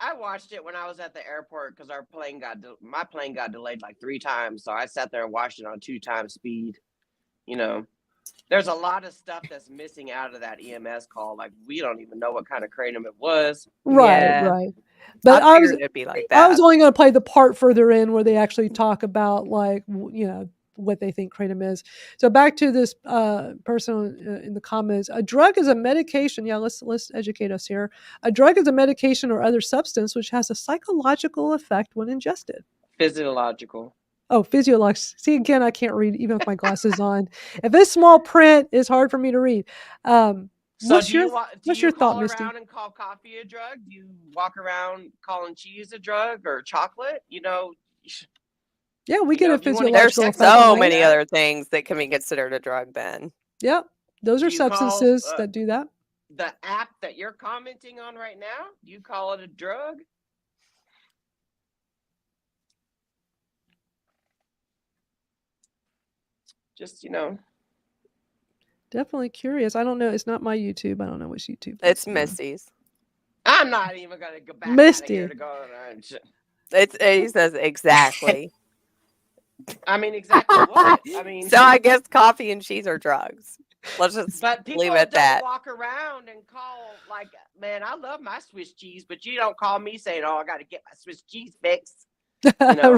I watched it when I was at the airport because my plane got delayed like 3 times, so I sat there and watched it on 2 times speed. There's a lot of stuff that's missing out of that EMS call. Like, we don't even know what kind of kratom it was. Right. But I figured it'd be like that. I was only going to play the part further in where they actually talk about like what they think kratom is. So back to this person in the comments. A drug is a medication. Yeah, let's educate us here. A drug is a medication or other substance which has a psychological effect when ingested. Physiological. Oh, physiological. See, again, I can't read even with my glasses on. If it's small print, it's hard for me to read. What's your thought, Misty? Do you around and call coffee a drug? Do you walk around calling cheese a drug or chocolate? Yeah, we get a physiological effect. There's so many other things that can be considered a drug, Ben. Yep. Those are substances that do that. The app that you're commenting on right now, do you call it a drug? Just Definitely curious. I don't know. It's not my YouTube. I don't know which YouTube. It's Misty's. I'm not even gonna go back Misty. out of here to go. He says exactly. I mean, exactly what? I mean, So I guess coffee and cheese are drugs. Let's just but people leave it at don't that. walk around and call like, man, I love my Swiss cheese, but you don't call me saying, oh, I got to get my Swiss cheese fixed.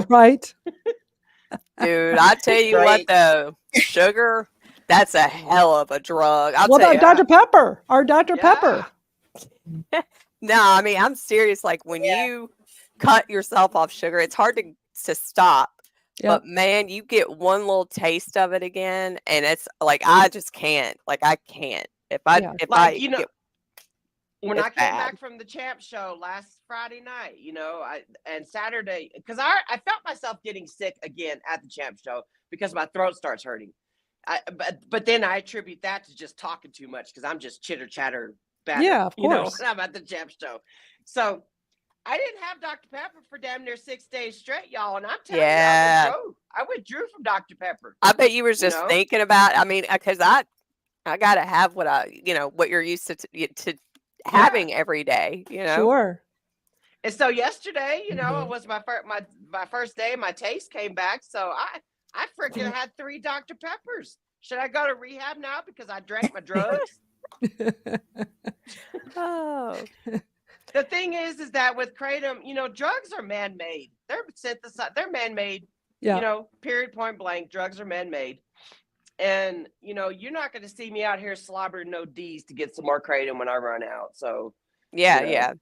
Right. Dude, I tell you what though, sugar, that's a hell of a drug. What about Dr. Pepper? Our Dr. Pepper. No, I mean, I'm serious. Like when you cut yourself off sugar, it's hard to stop. Yep. But man, you get one little taste of it again, and it's like I just can't. Like I can't. When I came back from the Champ show last Friday night, and Saturday, because I felt myself getting sick again at the Champ show because my throat starts hurting. But then I attribute that to just talking too much because I'm just chitter chatter bad. Yeah, of course. When I'm at the Champ show. So I didn't have Dr. Pepper for damn near 6 days straight, y'all. And I'm telling you, I withdrew from Dr. Pepper. I bet you were just thinking about, I mean, because I got to have what you're used to having every day, Sure. And so yesterday, it was my first day. My taste came back. So I freaking had 3 Dr. Peppers. Should I go to rehab now because I drank my drugs? Oh. The thing is that with Kratom, drugs are man-made. They're synthesized. They're man-made. Yeah. Period, point blank. Drugs are man-made. And, you're not going to see me out here slobbering no D's to get some more Kratom when I run out. So, yeah.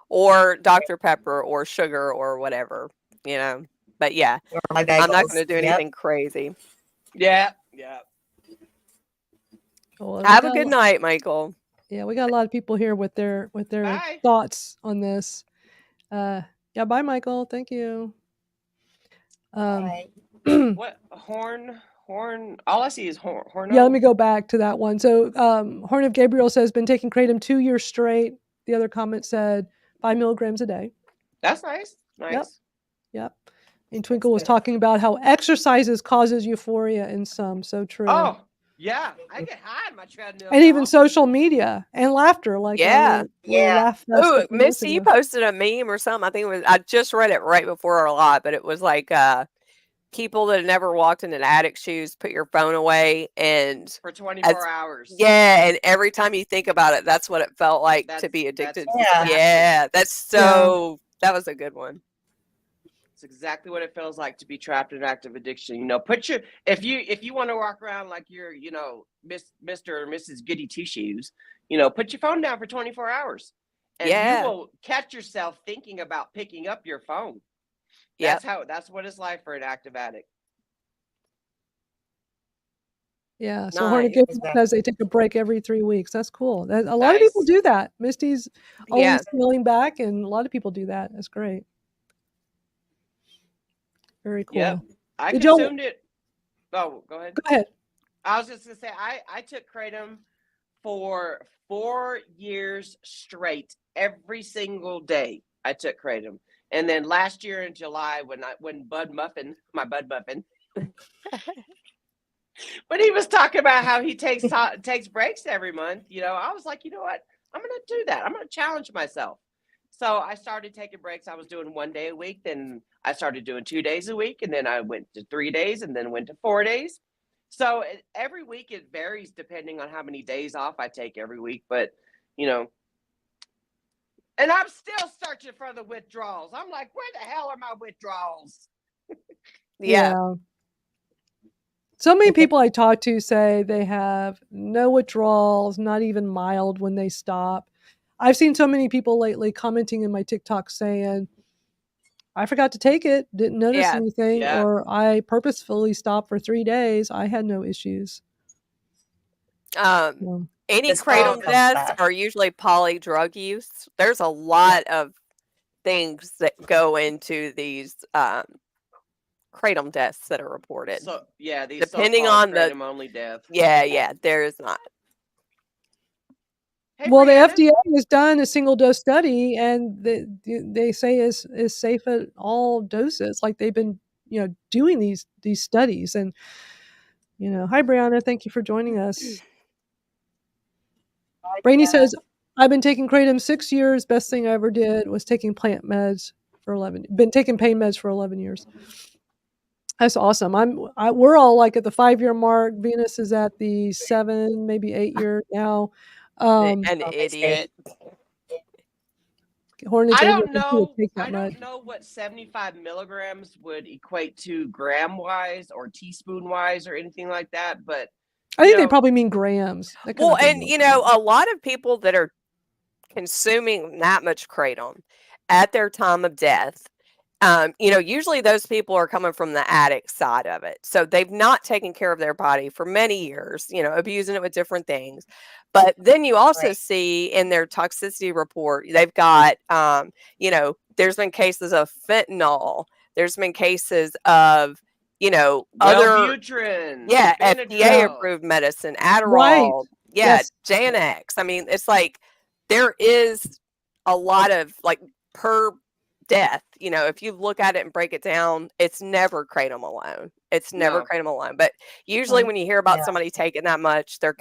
Or Dr. Pepper or sugar or whatever, But yeah, I'm not going to do anything crazy. Yeah. Well, have a good night, Michael. Yeah, we got a lot of people here with their thoughts on this. Bye, Michael. Thank you. What horn? All I see is horn. Yeah, let me go back to that one. So, Horn of Gabriel says been taking Kratom 2 years straight. The other comment said 5 milligrams a day. That's nice. Yep. And Twinkle was talking about how exercises causes euphoria in some. So true. Oh. Yeah, I get high on my treadmill. And even social media and laughter. Like, Oh, Misty, you posted a meme or something. I think it was, I just read it right before our live, but it was like people that have never walked in an attic shoes, put your phone away and for 24 hours. Yeah, and every time you think about it, that's what it felt like to be addicted. That was a good one. It's exactly what it feels like to be trapped in active addiction. If you want to walk around like you're, Mr. or Mrs. Goody Two Shoes, put your phone down for 24 hours. And you will catch yourself thinking about picking up your phone. That's what it's like for an active addict. Yeah. So Horn of Gabriel says they take a break every 3 weeks. That's cool. A lot of people do that. Misty's always scaling back, and a lot of people do that. That's great. Very cool. Yeah, I consumed it. Oh, go ahead. Go ahead. I was just gonna say I took Kratom for 4 years straight. Every single day I took Kratom, and then last year in July when Bud Muffin, when he was talking about how he takes breaks every month, I was like, you know what, I'm gonna do that. I'm gonna challenge myself. So I started taking breaks. I was doing 1 day a week. Then I started doing 2 days a week. And then I went to 3 days and then went to 4 days. So every week it varies depending on how many days off I take every week. But, and I'm still searching for the withdrawals. I'm like, where the hell are my withdrawals? Yeah. So many people I talk to say they have no withdrawals, not even mild when they stop. I've seen so many people lately commenting in my TikTok saying, I forgot to take it, didn't notice anything, or I purposefully stopped for 3 days. I had no issues. Any Kratom deaths are usually poly drug use. There's a lot of things that go into these Kratom deaths that are reported. So these depending on the Kratom only death. There is not. Hey, well, Brianna, the FDA has done a single dose study, and they say is safe at all doses. Like they've been, doing these studies, and Hi, Brianna. Thank you for joining us. Hi, Brainy Brianna. says, I've been taking Kratom 6 years. Best thing I ever did was taking plant meds for 11. Been taking pain meds for 11 years. That's awesome. We're all like at the 5-year mark. Venus is at the 7, maybe 8-year now. An Okay, idiot. Hornets I able don't to know. take that I much. don't know what 75 milligrams would equate to gram wise or teaspoon wise or anything like that. But I think they probably mean grams. Well, and a lot of people that are consuming that much kratom at their time of death, usually those people are coming from the addict side of it. So they've not taken care of their body for many years, abusing it with different things. But then you also see in their toxicity report, they've got, there's been cases of fentanyl. There's been cases of, other, Wellbutrin, FDA approved medicine, Adderall, Right. Yes. Xanax. I mean, it's like there is a lot of like per death, if you look at it and break it down, it's never kratom alone. It's never kratom alone. But usually when you hear about somebody taking that much, they're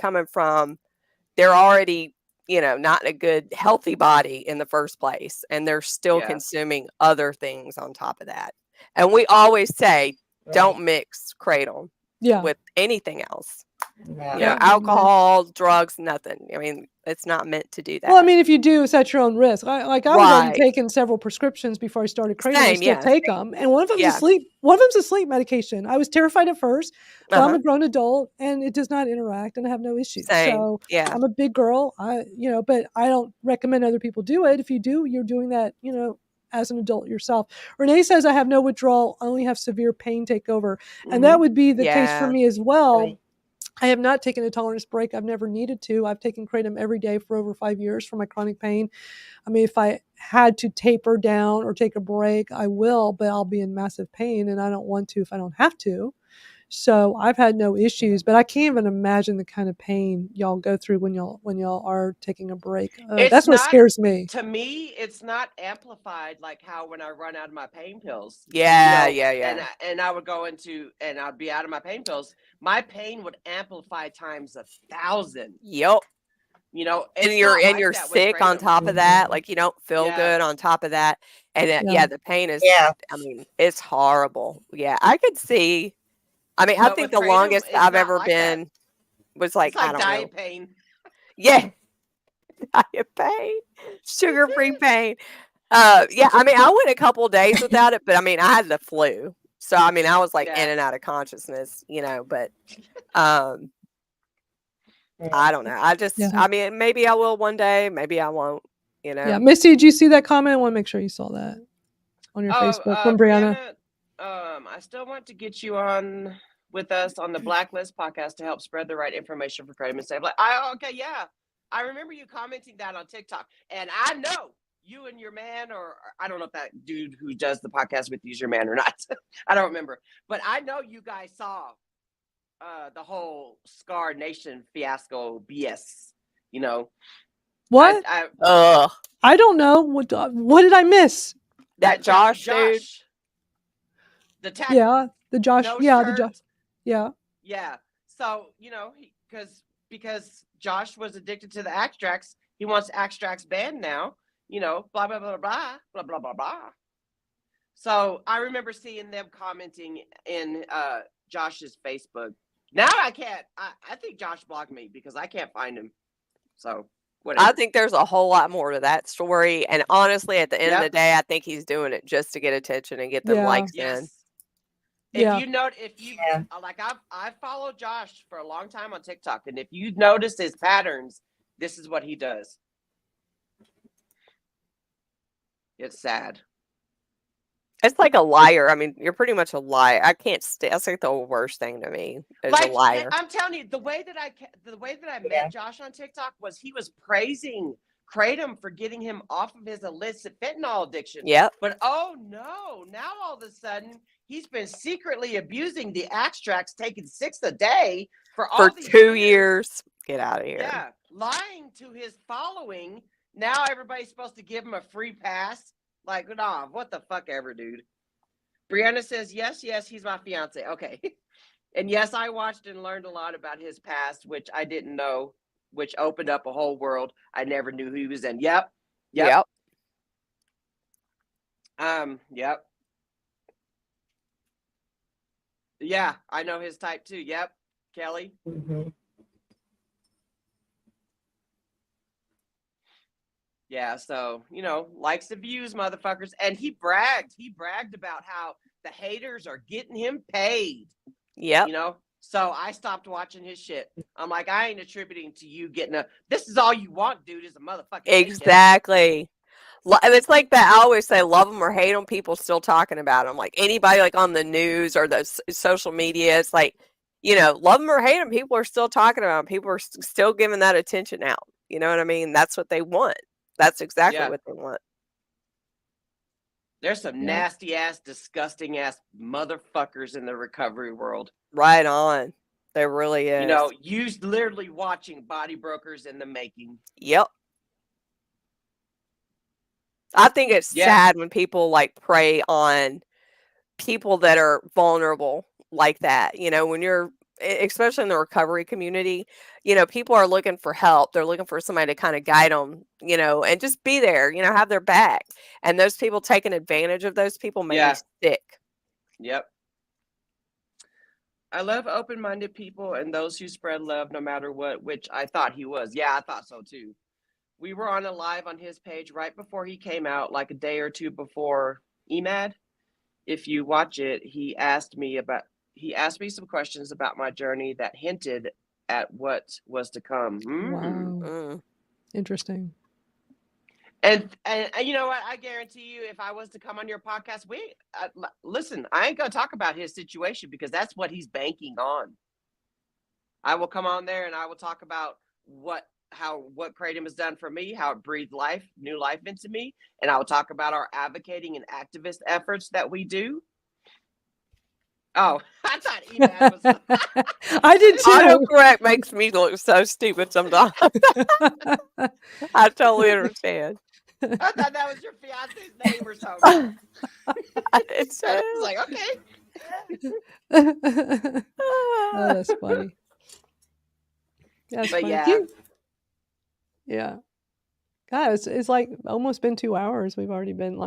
already, not in a good, healthy body in the first place. And they're still consuming other things on top of that. And we always say, don't mix kratom with anything else. Alcohol, drugs, nothing. I mean, it's not meant to do that. Well, I mean, if you do, it's at your own risk. I was already taking several prescriptions before I started kratom. I still take them, and one of them's a sleep. One of them's a sleep medication. I was terrified at first, but I'm a grown adult, and it does not interact, and I have no issues. So I'm a big girl. But I don't recommend other people do it. If you do, you're doing that, as an adult yourself. Renee says, I have no withdrawal, I only have severe pain take over. And that would be the case for me as well. Right. I have not taken a tolerance break. I've never needed to. I've taken kratom every day for over 5 years for my chronic pain. I mean, if I had to taper down or take a break, I will, but I'll be in massive pain and I don't want to if I don't have to. So I've had no issues, but I can't even imagine the kind of pain y'all go through when y'all are taking a break. That's what scares me. To me, it's not amplified like how when I run out of my pain pills. Yeah. And I would go into and I'd be out of my pain pills. My pain would amplify times 1,000. Yep. And you're sick on top of that. Like you don't feel good on top of that. And the pain is. I mean, it's horrible. Yeah, I could see. I mean, I think the longest I've ever been was like I don't diet know. Pain. Yeah, diet pain, sugar-free pain. I mean, I went a couple of days without it, but I mean, I had the flu, so I mean, I was like in and out of consciousness, But I don't know. I mean, maybe I will one day, maybe I won't. Yeah, Misty, did you see that comment? I want to make sure you saw that on your Facebook from Brianna. I still want to get you on with us on the Blacklist podcast to help spread the right information for kratom and save life. I remember you commenting that on TikTok, and I know you and your man, or I don't know if that dude who does the podcast with you is your man or not. I don't remember, but I know you guys saw the whole Sklar Nation fiasco BS. What? I don't know. What did I miss? That Josh dude. The Josh. No the Josh. Yeah. So, because Josh was addicted to the extracts, he wants extracts banned now, blah, blah, blah, blah, blah, blah, blah, blah. So I remember seeing them commenting in Josh's Facebook. Now I can't, I think Josh blocked me because I can't find him. So whatever. I think there's a whole lot more to that story. And honestly, at the end of the day, I think he's doing it just to get attention and get them likes in. Like I followed Josh for a long time on TikTok, and if you notice his patterns, this is what he does. It's sad. It's like a liar. I mean, you're pretty much a liar. I can't stay. That's like the worst thing to me. Is a liar. I'm telling you, the way that I met Josh on TikTok was he was praising kratom for getting him off of his illicit fentanyl addiction. Yep. But oh no, now all of a sudden he's been secretly abusing the extracts, taking 6 a day for 2 years. Get out of here. Yeah, lying to his following. Now everybody's supposed to give him a free pass. Like, nah, what the fuck ever, dude. Brianna says, yes, he's my fiance. Okay. And yes, I watched and learned a lot about his past, which I didn't know, which opened up a whole world I never knew who he was in. Yep. Yep. Yep. Yeah, I know his type too. Yep. Kelly. Mhm. Yeah, so, likes the views, motherfuckers. And he bragged about how the haters are getting him paid. Yep. So I stopped watching his shit. I'm like, I ain't attributing to you getting this is all you want, dude, is a motherfucking paycheck. Exactly. It's like that. I always say, love them or hate them, people still talking about them. Like anybody like on the news or the social media, it's like, love them or hate them, people are still talking about them. People are still giving that attention out. You know what I mean? That's what they want. That's exactly what they want. There's some nasty ass, disgusting ass motherfuckers in the recovery world. Right on. There really is. You literally watching body brokers in the making. Yep. I think it's sad when people prey on people that are vulnerable like that. When you're, especially in the recovery community, people are looking for help. They're looking for somebody to kind of guide them, and just be there, have their back. And those people taking advantage of those people make me sick. Yep. I love open-minded people and those who spread love no matter what, which I thought he was. Yeah, I thought so too. We were on a live on his page right before he came out, like a day or two before EMAD. If you watch it, he asked me some questions about my journey that hinted at what was to come. Wow. Interesting. And you know what? I guarantee you, if I was to come on your podcast, listen, I ain't going to talk about his situation because that's what he's banking on. I will come on there and I will talk about what Kratom has done for me, how it breathed new life into me. And I will talk about our advocating and activist efforts that we do. Oh, I thought EMAD was. I did too. Autocorrect makes me look so stupid sometimes. I totally understand. I thought that was your fiance's name or something. It's I was like, okay. Oh, that's funny. That's but funny. Yeah. God, it's like almost been 2 hours. We've already been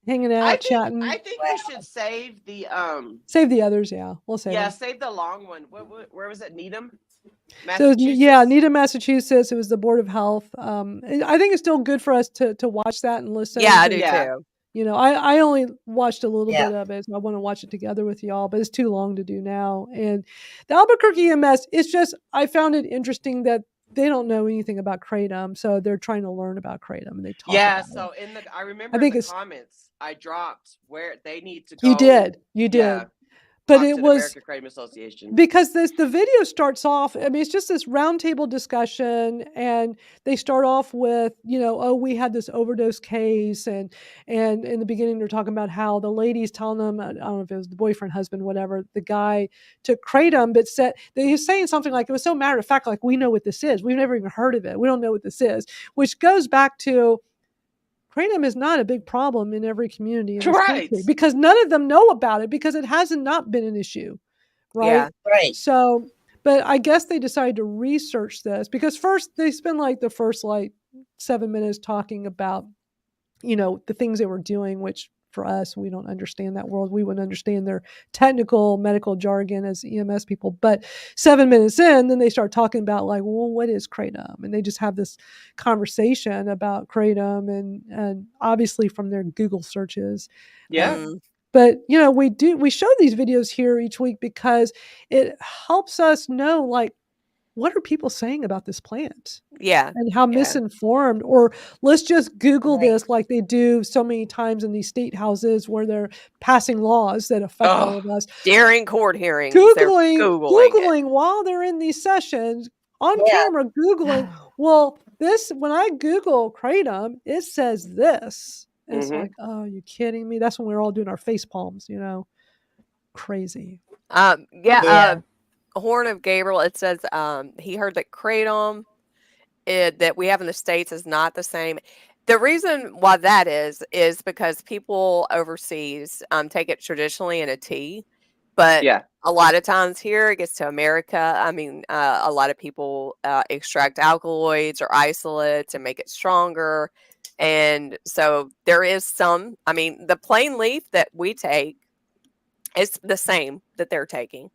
hanging out, chatting. I think we should save the others. Yeah, we'll save. Yeah, save the long one. Where was it? Needham, Massachusetts. So Needham, Massachusetts. It was the Board of Health. I think it's still good for us to watch that and listen. Yeah, I do too. I only watched a little bit of it. So I want to watch it together with y'all, but it's too long to do now. And the Albuquerque EMS, it's just, I found it interesting that they don't know anything about Kratom, so they're trying to learn about Kratom, and they talk about so it. I remember in the comments, I dropped where they need to go. You did. Yeah, but it was American Kratom Association, because the video starts off. I mean, it's just this roundtable discussion, and they start off with, we had this overdose case, and in the beginning they're talking about how the lady's telling them, I don't know if it was the boyfriend, husband, whatever, the guy took Kratom, but he was saying something like, it was so matter of fact, like, we know what this is. We've never even heard of it. We don't know what this is, which goes back to Kratom is not a big problem in every community in this country because none of them know about it because it hasn't not been an issue. Right. Yeah, right. So, but I guess they decided to research this because first they spend the first 7 minutes talking about, the things they were doing, which for us, we don't understand that world. We wouldn't understand their technical medical jargon as EMS people. But 7 minutes in, then they start talking about what is Kratom? And they just have this conversation about Kratom and obviously from their Google searches. Yeah. But, we show these videos here each week because it helps us know, what are people saying about this plant? Yeah. And how misinformed, or let's just Google this like they do so many times in these state houses where they're passing laws that affect all of us. During court hearings. Googling while they're in these sessions on camera, Googling, when I Google Kratom, it says this. And it's like, oh, you kidding me? That's when we're all doing our face palms, crazy. Horn of Gabriel, it says he heard that Kratom that we have in the States is not the same. The reason why that is because people overseas take it traditionally in a tea, but A lot of times here it gets to America. I mean, a lot of people extract alkaloids or isolates and make it stronger. And so there is some, I mean, the plain leaf that we take is the same that they're taking.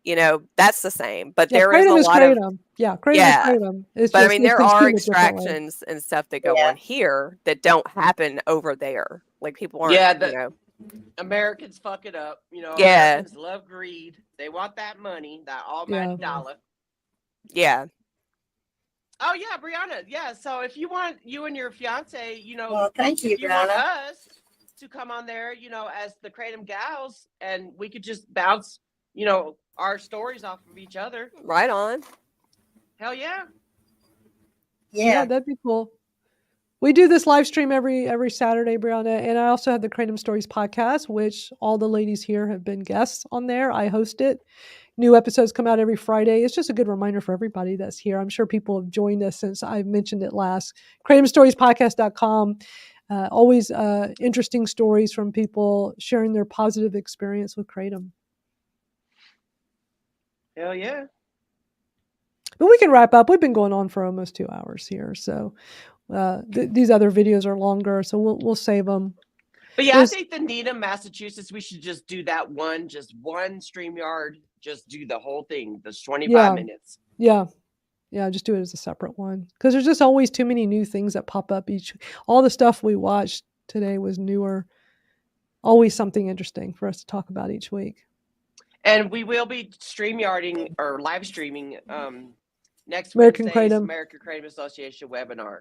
You know, that's the same. But there is a Kratom is lot of, Kratom. Yeah, Kratom is yeah. Kratom. It's But I just mean, it's there are consumed a different way. extractions and stuff that go Yeah. on here that don't happen over there. Like people aren't, Yeah, you know. Americans fuck it up. You know, Yeah. Americans love greed. They want that money, that almighty dollar. Yeah. Oh yeah, Brianna. Yeah. So if you want you and your fiance, you know, Well, thank you, if you want Brianna. us to come on there, you know, as the Kratom Gals, and we could just bounce, you know, our stories off of each other. Right on. Hell yeah. Yeah. That'd be cool. We do this live stream every Saturday, Brianna, and I also have the Kratom Stories podcast, which all the ladies here have been guests on there. I host it. New episodes come out every Friday. It's just a good reminder for everybody that's here. I'm sure people have joined us since I mentioned it last. KratomStoriesPodcast.com. Always interesting stories from people sharing their positive experience with Kratom. Hell yeah. But we can wrap up. We've been going on for almost 2 hours here, so these other videos are longer, so we'll save them. But yeah, I think the Needham, Massachusetts, we should just do that one StreamYard. Just do the whole thing. That's 25 minutes. Yeah, just do it as a separate one because there's just always too many new things that pop up all the stuff we watched today was newer. Always something interesting for us to talk about each week. And we will be StreamYarding or live streaming next American Wednesday's Kratom. American Kratom Association webinar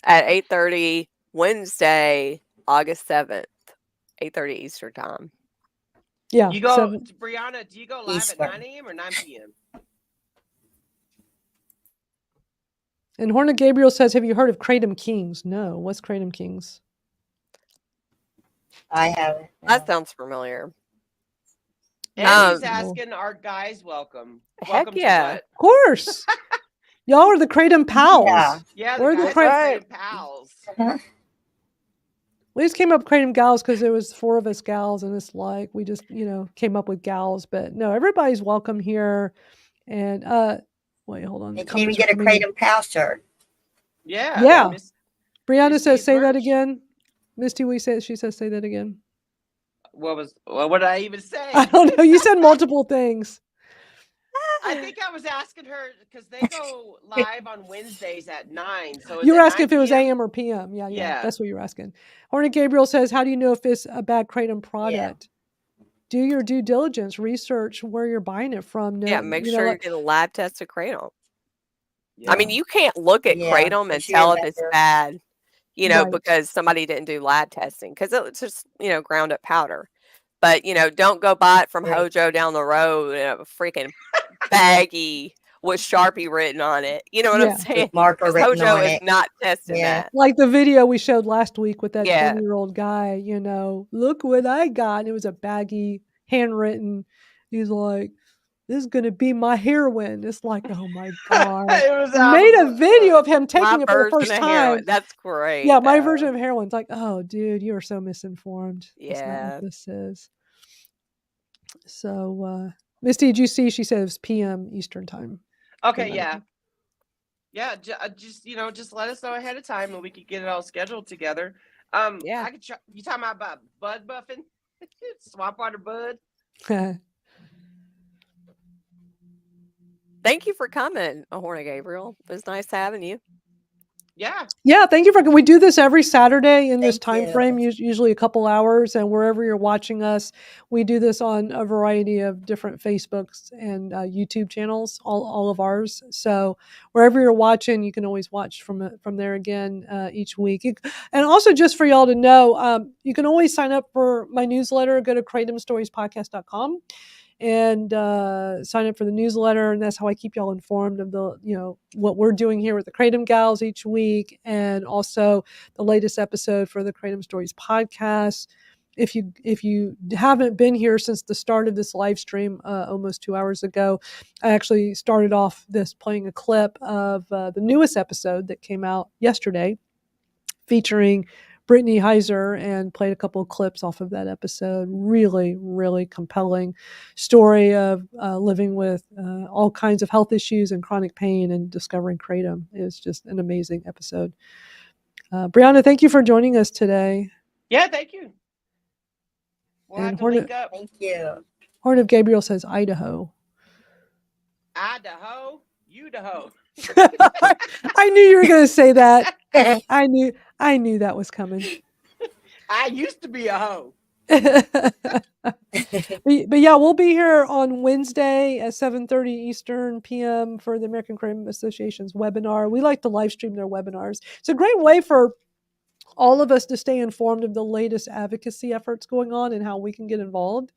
At 8:30 Wednesday, August 7th, 8:30 Eastern time. Yeah. You go, Brianna, do you go live Eastern. at 9 a.m. or 9 p.m.? And Hornet Gabriel says, have you heard of Kratom Kings? No. What's Kratom Kings? I haven't. That sounds familiar. And he's asking, are guys welcome? Heck Welcome yeah. to what? Of course. Y'all are the Kratom pals. Yeah. Yeah, We're the the guys are pals. We just came up with Kratom Gals because there was 4 of us gals, and it's like we just, came up with gals. But no, everybody's welcome here. And wait, hold on. You can even get a Kratom pal shirt. Yeah. Yeah. Brianna Misty's says, say that merch. again. Misty, she says, say that again. What did I even say? I don't know. You said multiple things. I think I was asking her because they go live on Wednesdays at 9. So You were asking 9 if it was PM? AM or PM. Yeah. Yeah. That's what you were asking. Hornet Gabriel says, how do you know if it's a bad Kratom product? Do your due diligence, research where you're buying it from. Yeah, make sure you're getting lab tested Kratom. Yeah. I mean, you can't look at Kratom and tell if it's bad, Right. because somebody didn't do lab testing because it's just, ground up powder. But, don't go buy it from Hojo down the road in a freaking baggie with Sharpie written on it. You know what I'm saying? Marker written Hojo on is it. not testing that. Like the video we showed last week with that Yeah. 20-year-old guy, look what I got. And it was a baggy, handwritten. He's like, this is going to be my heroin. It's like, oh my God. Made a video of him taking it for the first time. That's great. Yeah, my version of heroin. It's like, oh, dude, you are so misinformed. That's not Yeah. what this is. So, Misty, did you see? She says PM Eastern time. Okay, yeah. Yeah, just let us know ahead of time and we could get it all scheduled together. Yeah. I could try, you talking about bud buffing? Swamp water bud? Thank you for coming, Hornet Gabriel. It was nice having you. Yeah. Yeah, thank you for. We do this every Saturday in this time you. frame, usually a couple hours, and wherever you're watching us, we do this on a variety of different Facebooks and YouTube channels, all of ours. So wherever you're watching, you can always watch from there again each week. And also, just for y'all to know, you can always sign up for my newsletter. Go to kratomstoriespodcast.com. and sign up for the newsletter, and that's how I keep y'all informed of the what we're doing here with the Kratom Gals each week, and also the latest episode for the Kratom Stories podcast. If you haven't been here since the start of this live stream almost 2 hours ago, I actually started off this playing a clip of the newest episode that came out yesterday, featuring Brittany Heiser and played a couple of clips off of that episode. Really, really compelling story of living with all kinds of health issues and chronic pain and discovering Kratom. It was just an amazing episode. Brianna, thank you for joining us today. Yeah, thank you. We'll And have to link up. Thank you. Horn of Gabriel says Idaho. Idaho, Idaho. I knew you were going to say that. I knew that was coming. I used to be a hoe. but yeah, we'll be here on Wednesday at 7:30 Eastern PM for the American Kratom Association's webinar. We like to live stream their webinars. It's a great way for all of us to stay informed of the latest advocacy efforts going on and how we can get involved.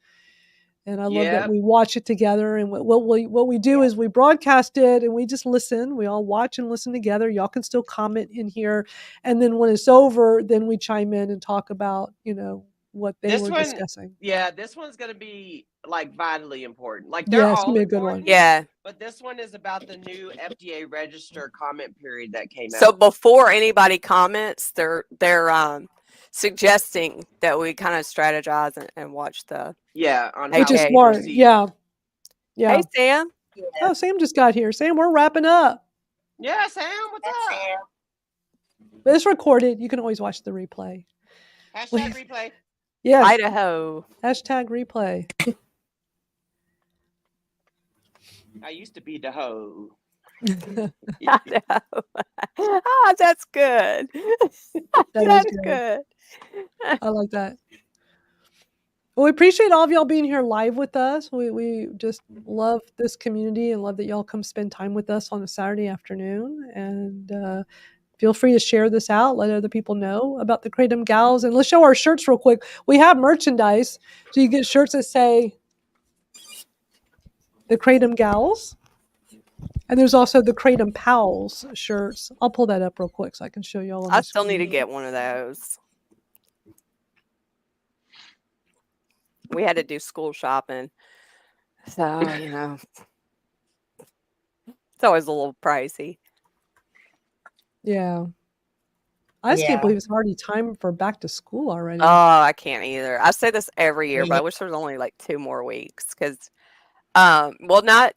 And I love that we watch it together. And what we do is we broadcast it and we just listen. We all watch and listen together. Y'all can still comment in here. And then when it's over, then we chime in and talk about, what they were discussing. Yeah, this one's going to be like vitally important. Like Yeah, they're it's all gonna be a good important. one. Yeah. But this one is about the new FDA register comment period that came out. So before anybody comments, they're suggesting that we kind of strategize and watch the. Yeah, on Which how is to smart. proceed. Yeah. Yeah. Hey, Sam. Yeah. Oh, Sam just got here. Sam, we're wrapping up. Yeah, Sam, what's That's up? Sam. But it's recorded. You can always watch the replay. Hashtag replay. Yes. Idaho. Hashtag replay. I used to be the hoe. Idaho. Ah, that's good. That's good. I like that. Well, we appreciate all of y'all being here live with us. We just love this community and love that y'all come spend time with us on a Saturday afternoon. And feel free to share this out. Let other people know about the Kratom Gals. And let's show our shirts real quick. We have merchandise. So you get shirts that say the Kratom Gals. And there's also the Kratom Pals shirts. I'll pull that up real quick so I can show y'all. I still need to get one of those. We had to do school shopping. So, it's always a little pricey. Yeah. I just can't believe it's already time for back to school already. Oh, I can't either. I say this every year, but I wish there was only like 2 more weeks because, not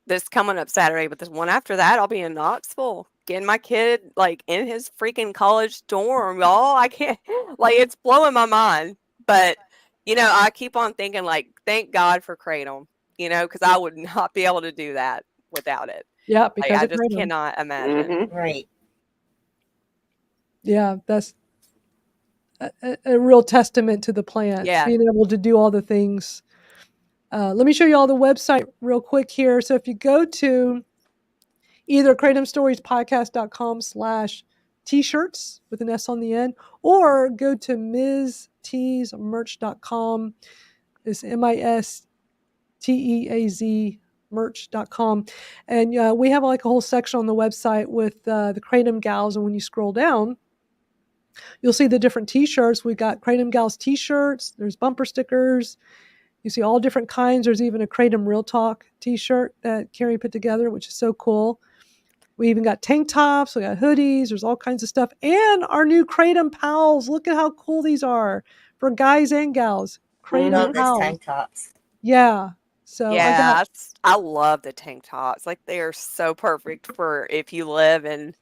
this coming up Saturday, but this one after that, I'll be in Knoxville getting my kid like in his freaking college dorm, y'all. I can't, it's blowing my mind. But, I keep on thinking like, thank God for Kratom, because I would not be able to do that without it. Yeah, because I of just Kratom. cannot imagine. Mm-hmm. Right. Yeah, that's a real testament to the plant. Yeah. Being able to do all the things. Let me show you all the website real quick here. So if you go to either kratomstoriespodcast.com/t-shirts with an S on the end, or go to misteasmerch.com. It's MISTEAZ merch.com. And we have like a whole section on the website with the Kratom Gals. And when you scroll down, you'll see the different t-shirts. We got Kratom Gals t-shirts. There's bumper stickers. You see all different kinds. There's even a Kratom Real Talk t-shirt that Carrie put together, which is so cool. We even got tank tops. We got hoodies. There's all kinds of stuff. And our new Kratom Pals. Look at how cool these are for guys and gals. Kratom Love these Pals. tank tops. Yeah. So Yeah, I love the tank tops. Like they are so perfect for if you live in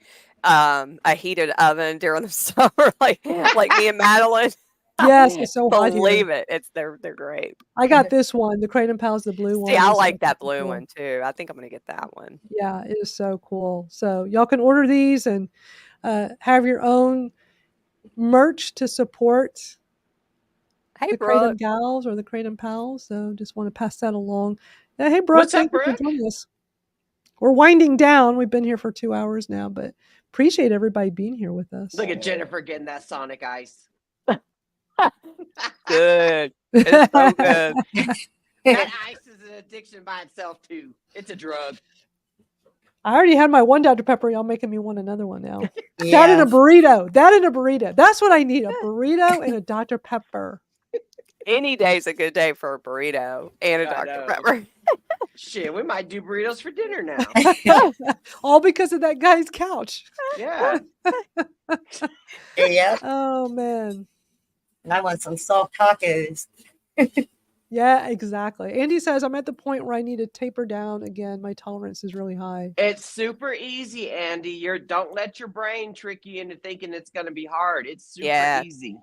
a heated oven during the summer, like me and Madalyn. Yes, it's so hot here. Believe it. They're great. I got this one, the Kratom Pals, the blue one. See, I It's like so that blue cool. one too. I think I'm gonna get that one. Yeah, it is so cool. So y'all can order these and have your own merch to support Hey, the Brooke. Kratom Gals or the Kratom Pals. So just want to pass that along. Yeah, hey, Brooke, What's up, thank you Brooke? for joining us. We're winding down. We've been here for 2 hours now, but appreciate everybody being here with us. Look at Jennifer getting that Sonic ice. Good. It's so good. That ice is an addiction by itself too. It's a drug. I already had my one Dr. Pepper. Y'all making me want another one now. Yeah. That and a burrito. That's what I need. A burrito and a Dr. Pepper. Any day's a good day for a burrito and a I Dr. know. Pepper. Shit, we might do burritos for dinner now. All because of that guy's couch. Yeah. Yeah. Oh man. And I want some soft tacos. Yeah, exactly. Andy says, I'm at the point where I need to taper down again. My tolerance is really high. It's super easy, Andy. Don't let your brain trick you into thinking it's going to be hard. It's super easy.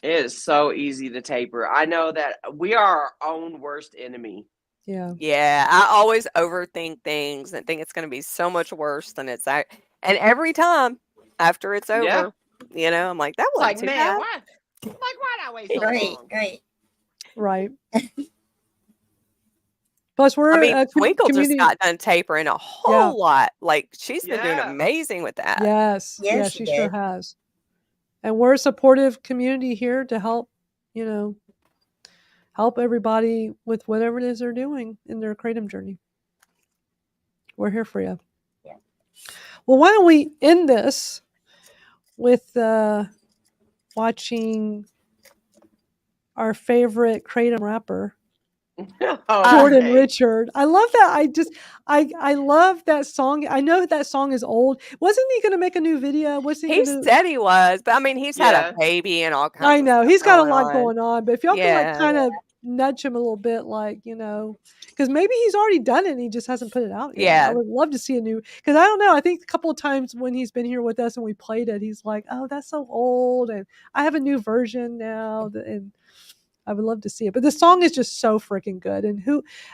It is so easy to taper. I know that we are our own worst enemy. Yeah. Yeah, I always overthink things and think it's going to be so much worse than it's and every time after it's over, you know, I'm like, that wasn't Like, too man, bad. why? Like, why'd I wait so long? Right. Plus, we're I mean, a Twinkle community. just got done tapering a whole lot. Like, she's been doing amazing with that. Yes. Yes, Yeah, she she sure did. has. And we're a supportive community here to help, you know, help everybody with whatever it is they're doing in their Kratom journey. We're here for you. Yeah. Well, why don't we end this with watching our favorite Kratom rapper, Jordan Richard. I love that. I love that song. I know that song is old. Wasn't he going to make a new video? He said he was, but I mean, he's had a baby and all kinds I know. of stuff He's got a going lot on. going on. But if y'all can like kind of nudge him a little bit, like, you know, because maybe he's already done it and he just hasn't put it out yet. Yeah. I would love to see a new, because I don't know. I think a couple of times when he's been here with us and we played it, he's like, oh, that's so old. And I have a new version now. And I would love to see it. But the song is just so freaking good. And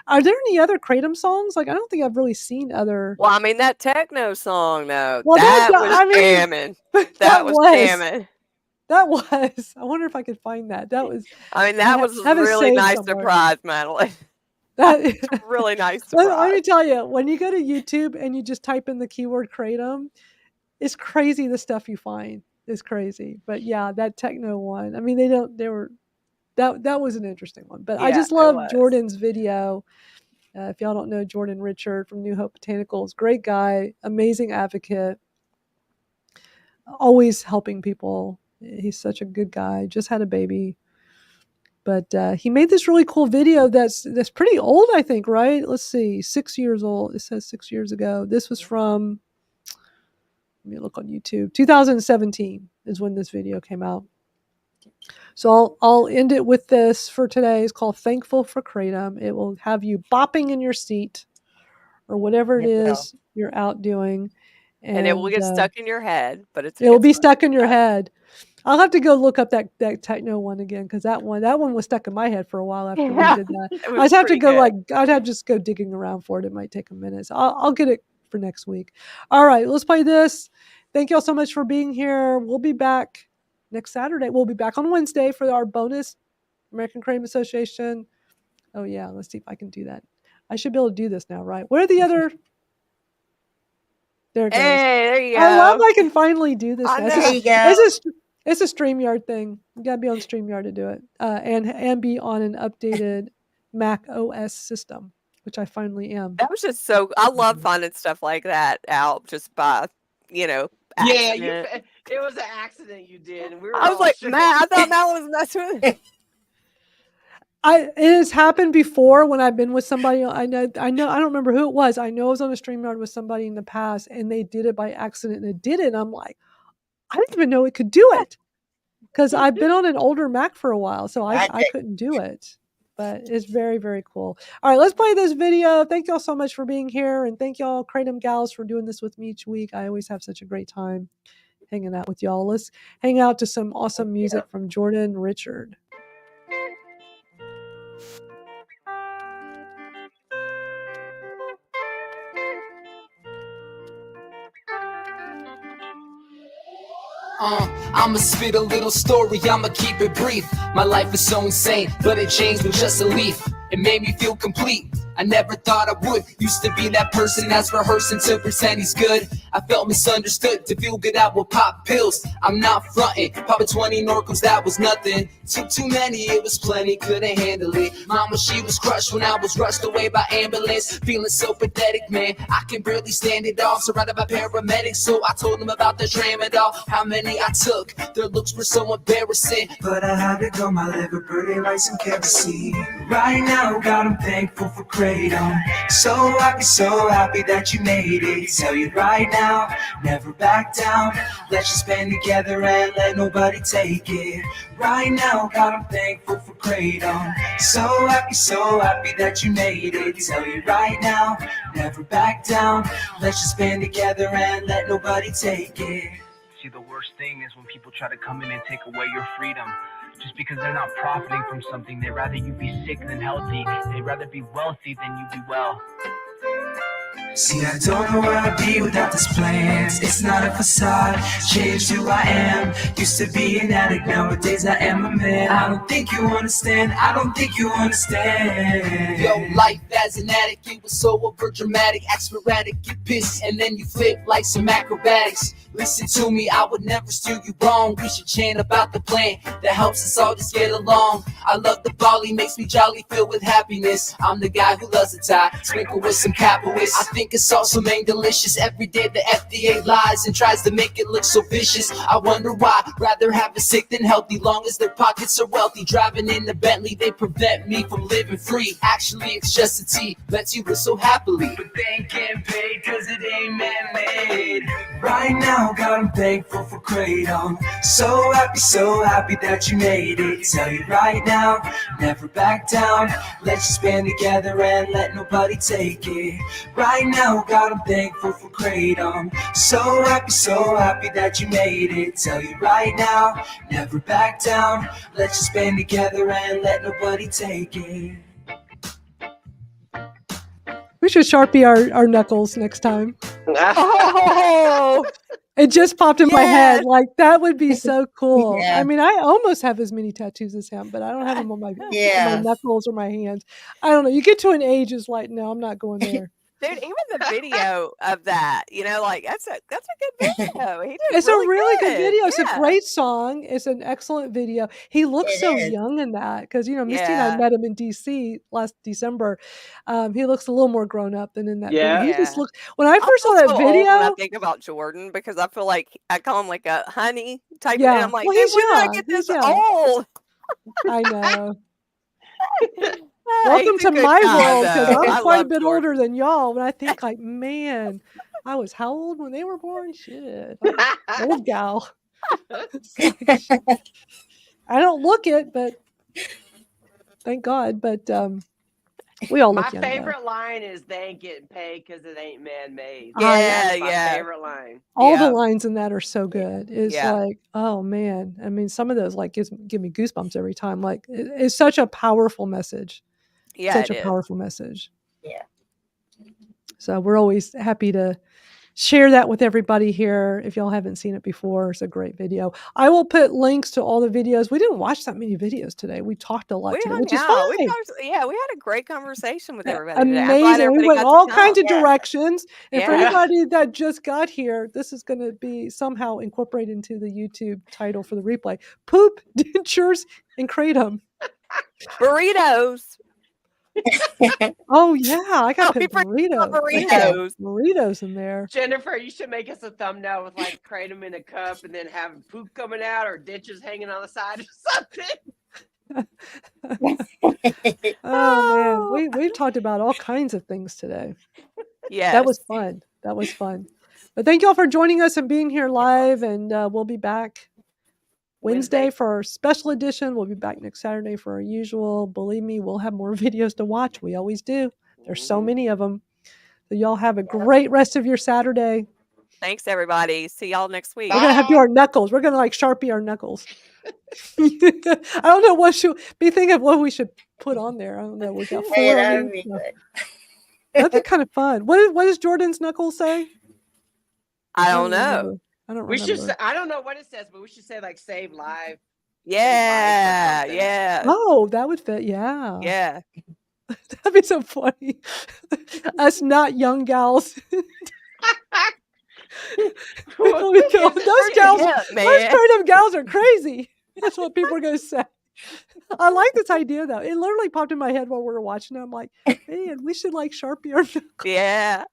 are there any other Kratom songs? Like, I don't think I've really seen other. Well, I mean, that techno song, though, Well, that was jamming. That was jamming. That was. I wonder if I could find that. That was. I mean, that was a really nice surprise, Madalyn. That really nice surprise. Let me tell you, when you go to YouTube and you just type in the keyword Kratom, it's crazy the stuff you find. It's crazy. But yeah, that techno one. I mean, that was an interesting one. But I just love Jordan's video. If y'all don't know Jordan Richard from New Hope Botanicals, great guy, amazing advocate, always helping people. He's such a good guy. Just had a baby. But he made this really cool video that's pretty old, I think, right? Let's see, 6 years old. It says 6 years ago. This was from, let me look on YouTube. 2017 is when this video came out. So I'll end it with this for today. It's called Thankful for Kratom. It will have you bopping in your seat or whatever it is you're out doing. And it will get stuck in your head, but it will be stuck in your head. I'll have to go look up that techno one again, because that one was stuck in my head for a while after we did that. I just have to go I'd have to just go digging around for it. It might take a minute. So I'll get it for next week. All right, let's play this. Thank y'all so much for being here. We'll be back next Saturday. We'll be back on Wednesday for our bonus American Kratom Association. Oh yeah, let's see if I can do that. I should be able to do this now, right? Where are the other? There it goes. Hey, there you go. I love I can finally do this. There you go. It's a StreamYard thing. You gotta be on StreamYard to do it, and be on an updated Mac OS system, which I finally am. That was just so. I love finding stuff like that out just by, accident. Yeah, it was an accident you did, and I was like, Matt, I thought Matt was messing with it. It has happened before when I've been with somebody. I know. I don't remember who it was. I know I was on a StreamYard with somebody in the past, and they did it by accident, and it did it. And I'm like, I didn't even know it could do it, because I've been on an older Mac for a while, so I couldn't do it. But it's very, very cool. All right, let's play this video. Thank y'all so much for being here, and thank y'all Kratom Gals for doing this with me each week. I always have such a great time hanging out with y'all. Let's hang out to some awesome music from Jordan Richard. I'ma spit a little story, I'ma keep it brief. My life is so insane, but it changed with just a leaf. It made me feel complete. I never thought I would. Used to be that person that's rehearsing to pretend he's good. I felt misunderstood. To feel good, I would pop pills. I'm not fronting. Popping 20 Norcos, that was nothing. Took too many, it was plenty. Couldn't handle it. Mama, she was crushed when I was rushed away by ambulance. Feeling so pathetic, man. I can barely stand it off. Surrounded by paramedics, so I told them about the tramadol. How many I took. Their looks were so embarrassing. But I had to go, my liver burning like some kerosene. Right now, God, I'm thankful for Kratom. So happy that you made it. Tell you right now, never back down. Let's just band together and let nobody take it. Right now, God, I'm thankful for Kratom. So happy that you made it. Tell you right now, never back down. Let's just band together and let nobody take it. See, the worst thing is when people try to come in and take away your freedom. Just because they're not profiting from something, they'd rather you be sick than healthy. They'd rather be wealthy than you be well. See, I don't know where I'd be without this plans. It's not a facade, changed who I am. Used to be an addict, nowadays I am a man. I don't think you understand, I don't think you understand. Yo, life as an addict, it was so over dramatic. Act sporadic, get pissed, and then you flip like some acrobatics. Listen to me, I would never steer you wrong. We should chant about the plan that helps us all just get along. I love the volley, makes me jolly, filled with happiness. I'm the guy who loves a tie, sprinkle with some capitalist. I think it's awesome and delicious. Every day the FDA lies and tries to make it look so vicious. I wonder why, rather have it sick than healthy. Long as their pockets are wealthy, driving in the Bentley, they prevent me from living free. Actually, it's just a tea, lets you live so happily. But they ain't getting paid cause it ain't man-made. Right now, God, I'm thankful for Kratom. So happy that you made it. Tell you right now, never back down. Let's just band together and let nobody take it. Right now, God, I'm thankful for Kratom. So happy that you made it. Tell you right now, never back down. Let's just band together and let nobody take it. We should Sharpie our knuckles next time. Oh, It just popped in my head. Like, that would be so cool. Yeah. I mean, I almost have as many tattoos as him, but I don't have them on my, on Yeah. my knuckles or my hands. I don't know. You get to an age, it's like, no, I'm not going there. dude, even the video of that, like that's a good video. He did It's really a really good video. It's a Yeah. great song. It's an excellent video. He looks It so is. young in that because, Misty and I Yeah. met him in DC last December. He looks a little more grown up than in that Yeah. video. He just Yeah. looks, when I I first saw feel that so old when I video, think about Jordan because I feel like I call him like a honey type, and yeah. I'm like, Well, dude, he's when did I young. get He's this young. old? I know. Ah, Welcome he's a to good my guy, world because though. I'm I quite a love bit Jordan. older than y'all. When I think like, man, I was how old when they were born? Shit, I'm an old gal. It's like, I don't look it, but thank God. But we all My look young though. favorite line is they ain't getting paid because it ain't man-made. Yeah, That's my yeah. favorite line. All the Yeah. lines in that are so good. It's Yeah. like, oh man. I mean, some of those like give me goosebumps every time. Like, it's such a powerful message. Yeah, Such it a is. powerful message. Yeah. So we're always happy to share that with everybody here. If y'all haven't seen it before, it's a great video. I will put links to all the videos. We didn't watch that many videos today. We talked a lot We today, hung which is out. fine. We had a great conversation with everybody today. I'm glad Amazing. We everybody went got all to kinds come. of Yeah. directions. And for Yeah. anybody that just got here, this is going to be somehow incorporated into the YouTube title for the replay. Poop, dentures, and Kratom. Burritos. Oh, yeah. I got to We put forgot about burritos. Yeah, burritos. burritos in there. Jennifer, you should make us a thumbnail with like kratom in a cup and then have poop coming out or ditches hanging on the side or something. Oh, man. We've talked about all kinds of things today. Yes. That was fun. That was fun. But thank you all for joining us and being here live. And we'll be back Wednesday for our special edition. We'll be back next Saturday for our usual. Believe me, we'll have more videos to watch. We always do. There's so many of them. So y'all have a great rest of your Saturday. Thanks, everybody. See y'all next week. We're going to have to do our knuckles. We're going to like Sharpie our knuckles. I don't know what should be thinking of what we should put on there. I don't know. We got 4 Hey, on that here. would be No. good. That'd be kind of fun. What does Jordan's knuckles say? I don't know. remember. I don't We remember. should say, I don't know what it says, but we should say like save live. Yeah, something. yeah, Oh, that would fit. Yeah. yeah. That'd be so funny. Us not young gals. Those gals, those Kratom gals are crazy. That's what people are going to say. I like this idea though. It literally popped in my head while we were watching it. I'm like, man, we should like Sharpie our knuckles. Yeah.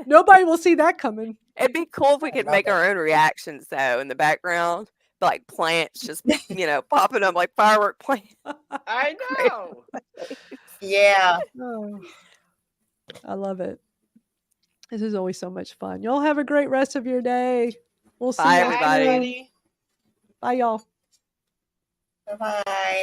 Nobody will see that coming. It'd be cool if we could make our own reactions though in the background. Like plants just, popping up like firework plants. I know. Yeah. Oh, I love it. This is always so much fun. Y'all have a great rest of your day. We'll see you. Bye, everybody. Bye, y'all. Bye-bye.